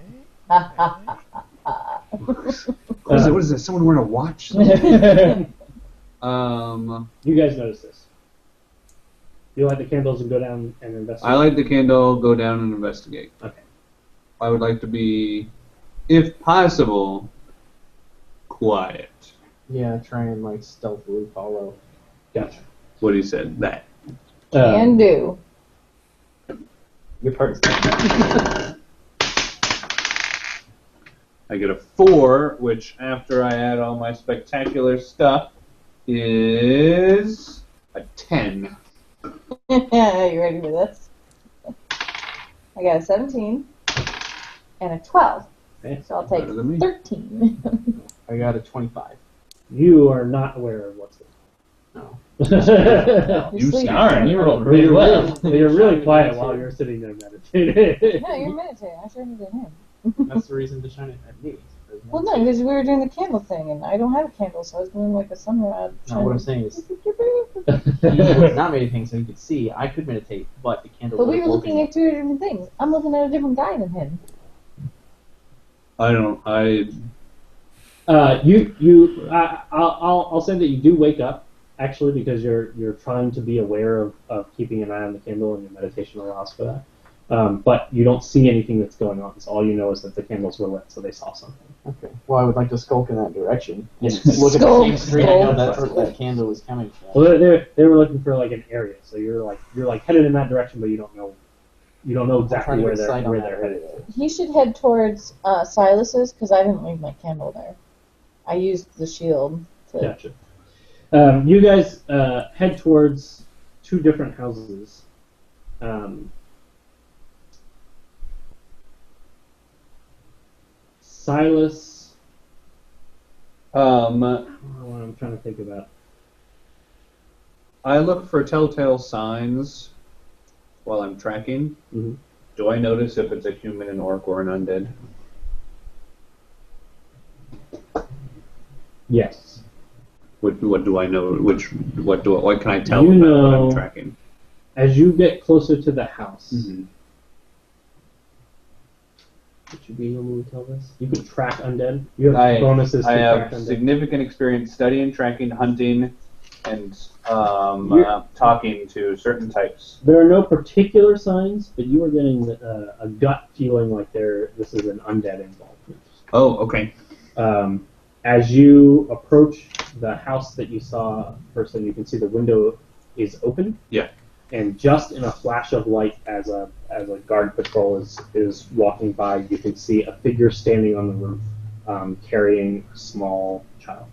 What is this? Someone wearing a watch? You guys notice this. You light the candles and go down and investigate? I light the candle, go down and investigate. Okay. I would like to be, if possible, quiet. Yeah, try and like stealthily follow. Gotcha. What he said, that. Can do. Your part's I get a 4, which after I add all my spectacular stuff is a 10. You ready for this? I got a 17 and a 12. Okay. So I'll take Better than me. 13. I got a 25. You are not aware of what's going No. on. You sleep. Darn, you rolled But really you're well. You're really quiet while you're sitting there meditating. No, you're meditating. I shouldn't have been him. That's the reason to shine it at me. Well, no, because we were doing the candle thing, and I don't have a candle, so I was doing like a sunrod. No, what I'm saying is, he was not meditating so he could see. I could meditate, but the candle. But we was were looking working. at two different things. I'm looking at a different guy than him. I'll I'll say that you do wake up actually because you're trying to be aware of keeping an eye on the candle, and your meditation allows for that. But you don't see anything that's going on. So all you know is that the candles were lit, so they saw something. Okay. Well, I would like to skulk in that direction. Yes. Look at the Skulk, same street I know that's skulk. where that candle was coming from. Well, they were looking for like an area, so you're like headed in that direction, but you don't know exactly where they're headed. He should head towards Silas's because I didn't leave my candle there. I used the shield to. Gotcha. You guys head towards two different houses. Silas. What I'm trying to think about. I look for telltale signs while I'm tracking. Mm-hmm. Do I notice if it's a human, an orc, or an undead? Yes. What do I know? What can I tell You about what know- I'm tracking? As you get closer to the house, Mm-hmm. would you be able to tell this? You could track undead. You have bonuses to I track have undead. significant experience studying, tracking, hunting, and talking to certain types. There are no particular signs, but you are getting a gut feeling like this is an undead involvement. Oh, okay. As you approach the house that you saw first, and you can see the window is open. Yeah. And just in a flash of light, as a guard patrol is walking by, you can see a figure standing on the roof, carrying a small child.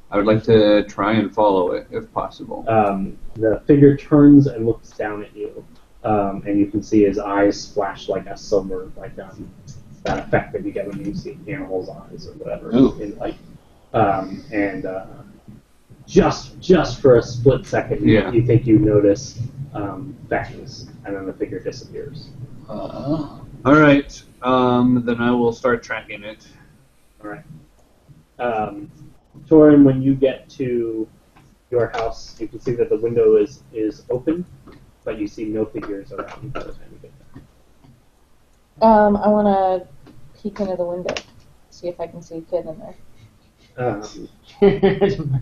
I would like to try and follow it, if possible. The figure turns and looks down at you, and you can see his eyes flash like a silver, like that effect that you get when you see animals' eyes or whatever in light. Just for a split second, you think you notice fangs, and then the figure disappears. All right. Then I will start tracking it. All right. Torin, when you get to your house, you can see that the window is open, but you see no figures around by the time you get there. I want to peek into the window, see if I can see a kid in there.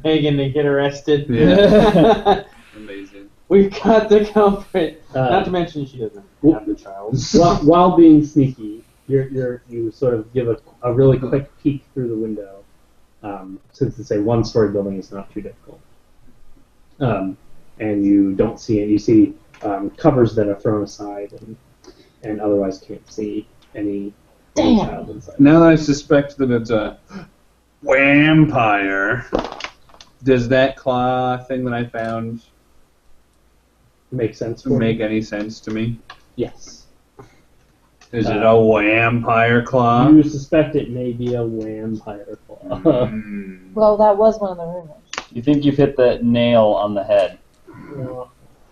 Begging to get arrested. Yeah. Amazing. We've got the culprit. Not to mention she doesn't have the child. While being sneaky, you sort of give a really quick peek through the window, since it's a one-story building, it's not too difficult. And you don't see it. You see covers that are thrown aside, and otherwise can't see any child inside. Now that I suspect that it's a vampire, does that claw thing that I found make sense? Make any sense to me? Yes. Is it a vampire claw? You suspect it may be a vampire claw. Well, that was one of the rumors. You think you've hit the nail on the head?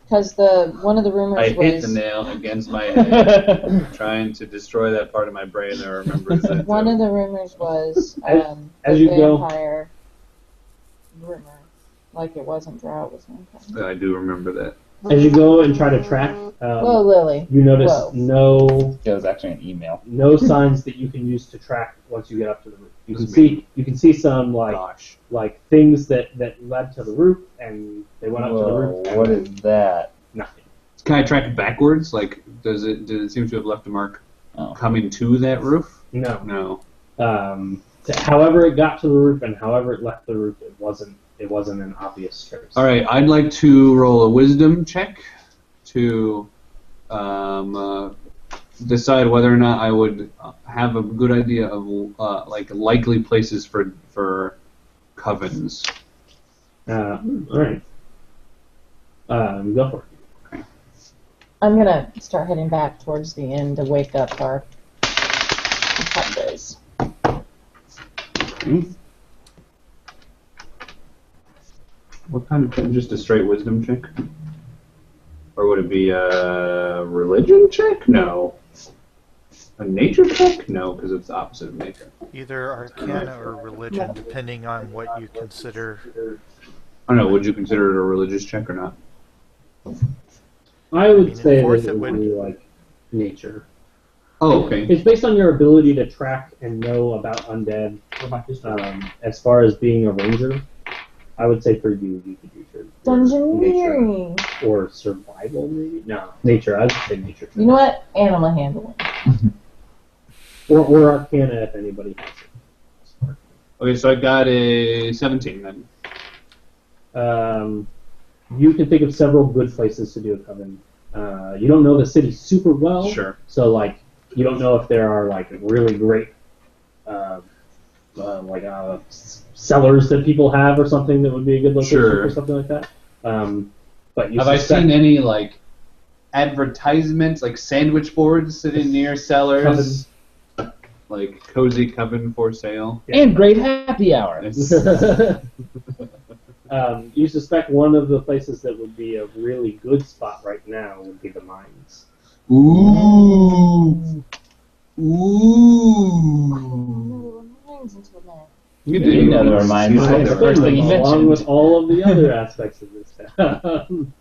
Because one of the rumors I hit was the nail against my head, trying to destroy that part of my brain that remembers that. one of the rumors was as the you go- vampire rumor, like it wasn't Drow, it was vampire. I do remember that. As you go and try to track, Whoa, Lily. you notice Whoa. no It was actually an email. signs that you can use to track once you get up to the roof. You can That's see some Gosh. like things that led to the roof, and they went up to the roof. and what then is that? nothing? Can I track it backwards? Like, did it seem to have left a mark Oh. coming to that roof? No. No. However it got to the roof and however it left the roof, it wasn't an obvious trace. All right, I'd like to roll a wisdom check to decide whether or not I would have a good idea of like likely places for covens. All right. Go for it. I'm gonna start heading back towards the inn to wake up our boys. What kind of just a straight wisdom check? Or would it be a religion check? No. A nature check? No, because it's the opposite of nature. Either Arcana or religion, depending on what you consider. I don't know, would you consider it a religious check or not? I would in say fourth that it it would would- be like nature. Oh, okay. It's based on your ability to track and know about undead. As far as being a ranger, I would say for you could use your nature Dungeoneering. or survival, maybe. No, nature. I would say nature. You know what? Animal handling. Or Arcana if anybody has it. Okay, so I got a 17 then. You can think of several good places to do a coven. You don't know the city super well, Sure. so like you don't know if there are like really great cellars that people have or something that would be a good location Sure. for something like that. But you Have I suspect seen any like advertisements, like sandwich boards sitting near cellars? Like cozy coven for sale? And great happy hour. You suspect one of the places that would be a really good spot right now would be the mines. Ooh. Ooh. You didn't know there were mines. That was the first thing you Along mentioned. with all of the other aspects of this town.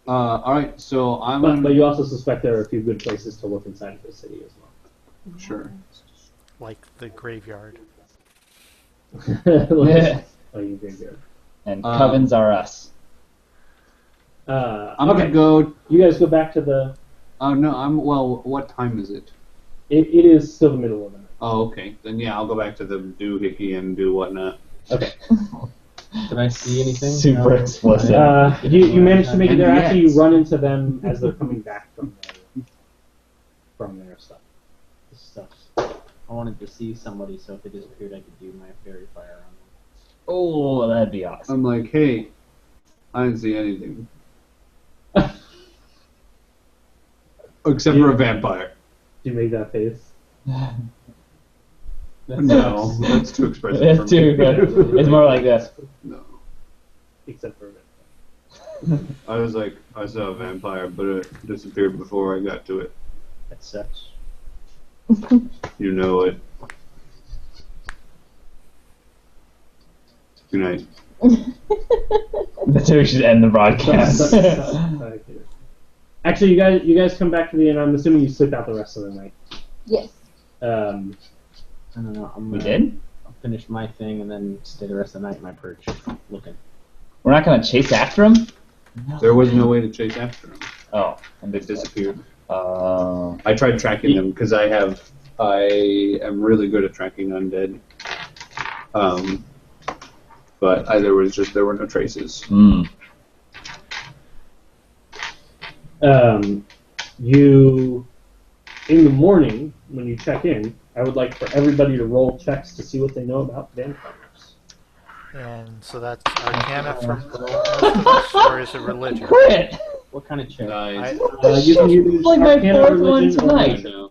All right, so I'm But you also suspect there are a few good places to look inside of the city as well. sure. Like the graveyard. Like a graveyard. And covens are us. I'm Okay, gonna go. you guys go back to the. Oh no, well. What time is it? It is still the middle of the night. Oh, okay. Then yeah, I'll go back to the doohickey and do whatnot. Okay. Did I see anything? Super No. explicit. You managed to make it there. And Actually, yes. you run into them as they're coming back from their stuff. I wanted to see somebody, so if they disappeared, I could do my fairy fire on Oh, that'd be awesome. I'm like, hey, I didn't see anything. Except for a vampire. Do you make that face? No, that's too expressive for It's too me. good. It's more like this. No. Except for I was like, I saw a vampire, but it disappeared before I got to it. that sucks. You know it. Good night. That's how we should end the broadcast. Actually, you guys come back to the inn. I'm assuming you sleep out the rest of the night. Yes. I don't know. We did? I'll finish my thing and then stay the rest of the night in my perch, looking. We're not gonna chase after him? There was no way to chase after them. Oh. They disappeared. Oh. I tried tracking them because I am really good at tracking undead. But there were no traces. Mm. You, in the morning, when you check in, I would like for everybody to roll checks to see what they know about vampires. And so that's Arcana for most of us, or is it religion? Quit! What kind of check? Nice. You can use Like my Arcana, fourth one religion, or tonight. nature. No.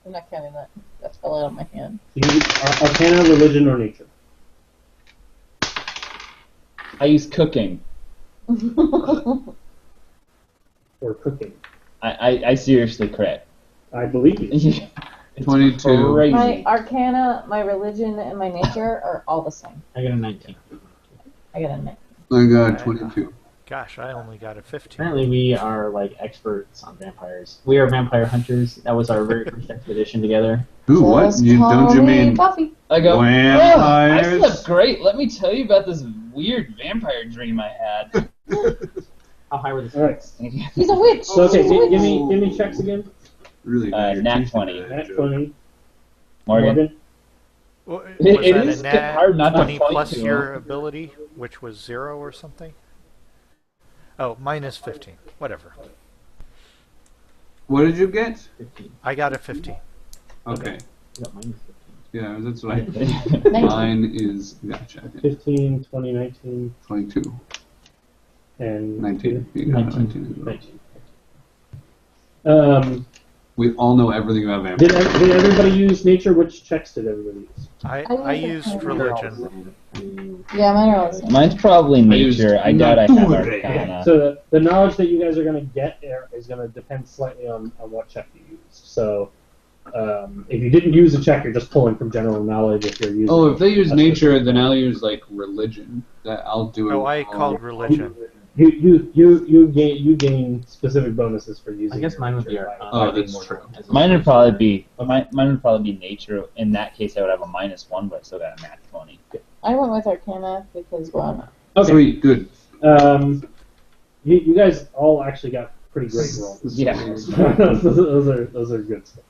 I'm not counting that. That fell out of my hand. You can use Arcana, religion, or nature. I use cooking. Or cooking. I seriously crit. I believe you. 22. Crazy. My arcana, my religion, and my nature are all the same. I got a 19. I got a 9. I got 22. Gosh, I only got a 15. Apparently, we are like experts on vampires. We are vampire hunters. That was our very first expedition together. Ooh, what? Just You, call don't you me mean Buffy. I go, vampires? I slept great. Let me tell you about this weird vampire dream I had. How high were the All right. stakes? He's a witch. So okay, He's a witch. give me checks again. Really? good. Nat You're 20. teaching Nat that 20. Morgan. Was It that is a nat hard not to 20 point plus to your him. ability, which was 0 or something? Oh, minus 15. Whatever. What did you get? 15. I got a 15. Okay. I got minus 15. Yeah, that's right. 19. Mine is, gotcha, 15, 20, 19, 22. and 19. You got 19. 19 as well. 19. We all know everything about Did vampires. everybody use nature? Which checks did everybody use? I used used it. religion. Yeah, mine are all the same. Mine's probably nature. I doubt I have Nature. arcana. So the knowledge that you guys are going to get is going to depend slightly on what check you use. So if you didn't use a check, you're just pulling from general knowledge. If you're using Oh, if they use a nature, then I'll use, like, religion. I'll do it. Oh, I called religion. you gain specific bonuses for using. I guess your mine would be nature. arcana. Oh, that's true. Mine would probably be nature. In that case, I would have a -1, but I still got a nat 20. I went with arcana because, well, Okay. Sweet, good. You guys all actually got pretty great rolls. Yeah. those are good stuff.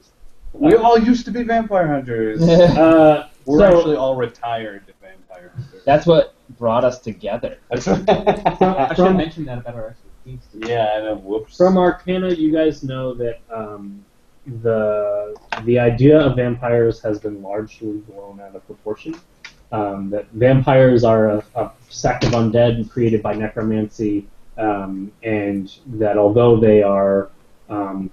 We all used to be vampire hunters. We're So- actually all retired vampire hunters. That's what brought us together. That's right. I should have mentioned that about our expertise. Yeah, I know. Whoops. From Arcana, you guys know that the idea of vampires has been largely blown out of proportion. That vampires are a sect of undead created by necromancy, and that although they are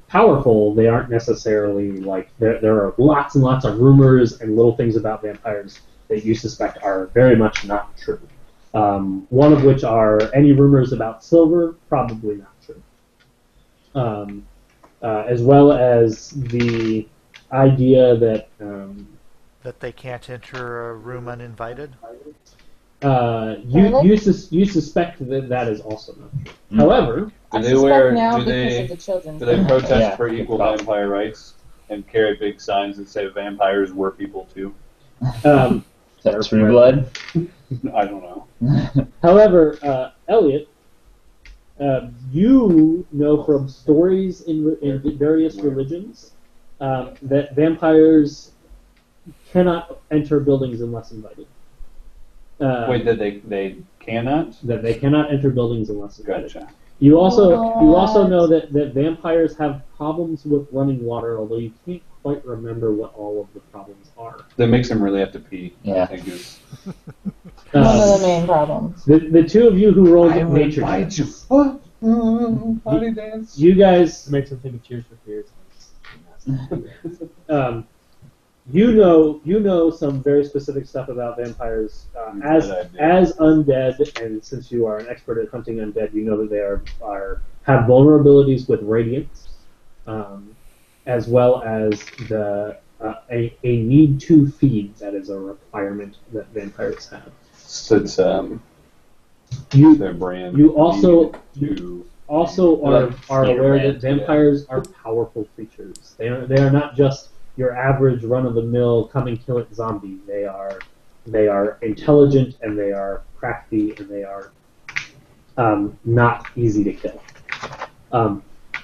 powerful, they aren't necessarily like there are lots and lots of rumors and little things about vampires that you suspect are very much not true. One of which are any rumors about silver, probably not true. As well as the idea that That they can't enter a room uninvited? you suspect that is also not true. However, I Do they suspect wear? now Do because they? of the children. Do they protest Yeah. for equal vampire rights and carry big signs that say vampires were people too? Is that True Blood? I don't know. However, Elliot, you know from stories in various religions that vampires cannot enter buildings unless invited. Wait, that they cannot? That they cannot enter buildings unless invited. Gotcha. You also know that vampires have problems with running water, although you can't quite remember what all of the problems are. That makes them really have to pee. Yeah. I think is. One of the main problems. The two of you who rolled I will nature bite checks, you. What? Party dance. you guys, Makes them think of Cheers for Fears. you know some very specific stuff about vampires as Good idea. undead, and since you are an expert at hunting undead, you know that they have vulnerabilities with radiance, as well as a need to feed that is a requirement that vampires have. So it's You their brand. you also to also are Like, aware red, that vampires are powerful creatures. They are not just your average run-of-the-mill come and kill it zombie. They are intelligent, and they are crafty, and they are not easy to kill.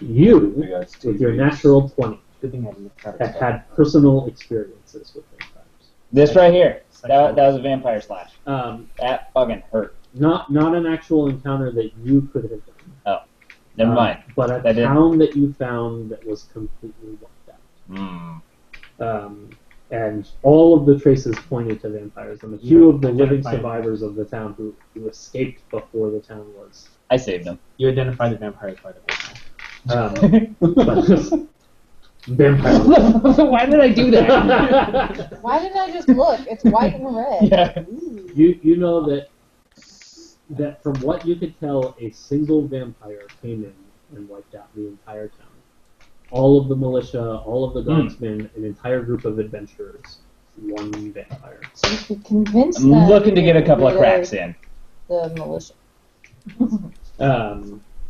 You, Big ass with your TVs. natural 20, Good thing I didn't try have had personal experiences with vampires. This right here. That was a vampire slash. That fucking hurt. Not an actual encounter that you could have done. Never mind. But a That didn't- town that you found that was completely wiped Mm. out. And all of the traces pointed to vampires, and a few of the living Identified. survivors of the town who escaped before the town was. I saved him. You identify the vampires by the vampire. But vampire. Why did I do that? Why didn't I just look? It's white and red. Yeah. You know that that from what you could tell, a single vampire came in and wiped out the entire town. All of the militia, all of the guardsmen, an entire group of adventurers. One vampire. So you could convince I'm them. looking to get a couple of relay cracks in. The militia.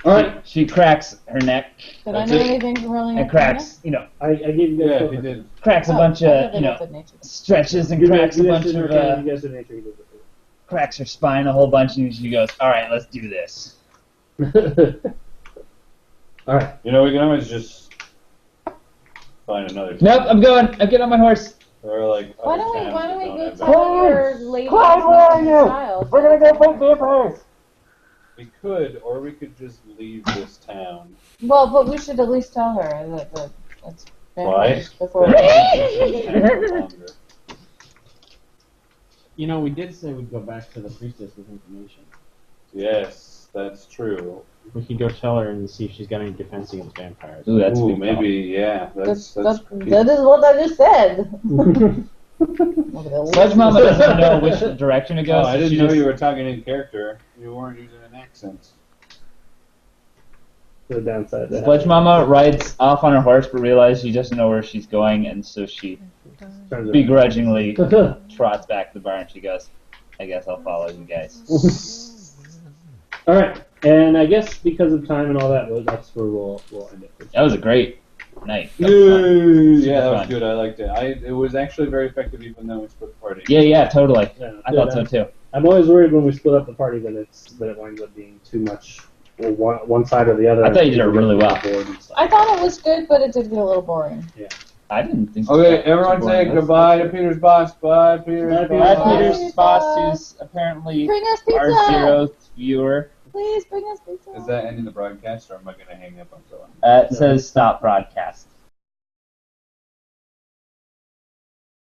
All right. She cracks her neck Did I know anything from rolling? and cracks, you know, I gave you guys. Yeah, both he a- did. cracks a bunch of, you know, stretches and You guys- cracks a you guys bunch did of, Arcana, you guys did nature, you did cracks her spine a whole bunch, and she goes, "All right, let's do this." it. All right. You know, we can always just find another. Nope, I'm going. I'm getting on my horse. Or like. Why other don't we towns that go don't have tell your lady child? We're gonna go fight vampires. We could, or we could just leave this town. Well, but we should at least tell her that that's Why? before. You know, we did say we'd go back to the priestess with information. Yes, that's true. We could go tell her and see if she's got any defense against vampires. Ooh, that's a Ooh, good call. maybe, yeah. That is what I just said. Look at that. Sledge Mama doesn't know which direction to go. Oh, so I didn't she know just- you were talking in character. You weren't using an accent. The downside. to Sledge Mama rides off on her horse, but realizes she doesn't know where she's going, and so she turns around. begrudgingly trots back to the bar, and she goes, "I guess I'll follow you guys." All right, and I guess because of time and all that, that's where we'll end it. That was a great night. That was fun. Yeah, that was fun. good. I liked it. It was actually very effective, even though we split the party. Yeah, totally. Yeah, I thought so too. I'm always worried when we split up the party that it winds up being too much, or one side or the other. I thought you did it really well. I thought it was good, but it did get a little boring. I didn't think. Okay, everyone say goodbye to Peter's boss. Bye, Peter's Bye, boss. Bye, Peter's boss, who's apparently Bring us our pizza! 0th viewer. Please bring us pizza. Is that ending the broadcast, or am I going to hang up on someone? It says stop broadcast.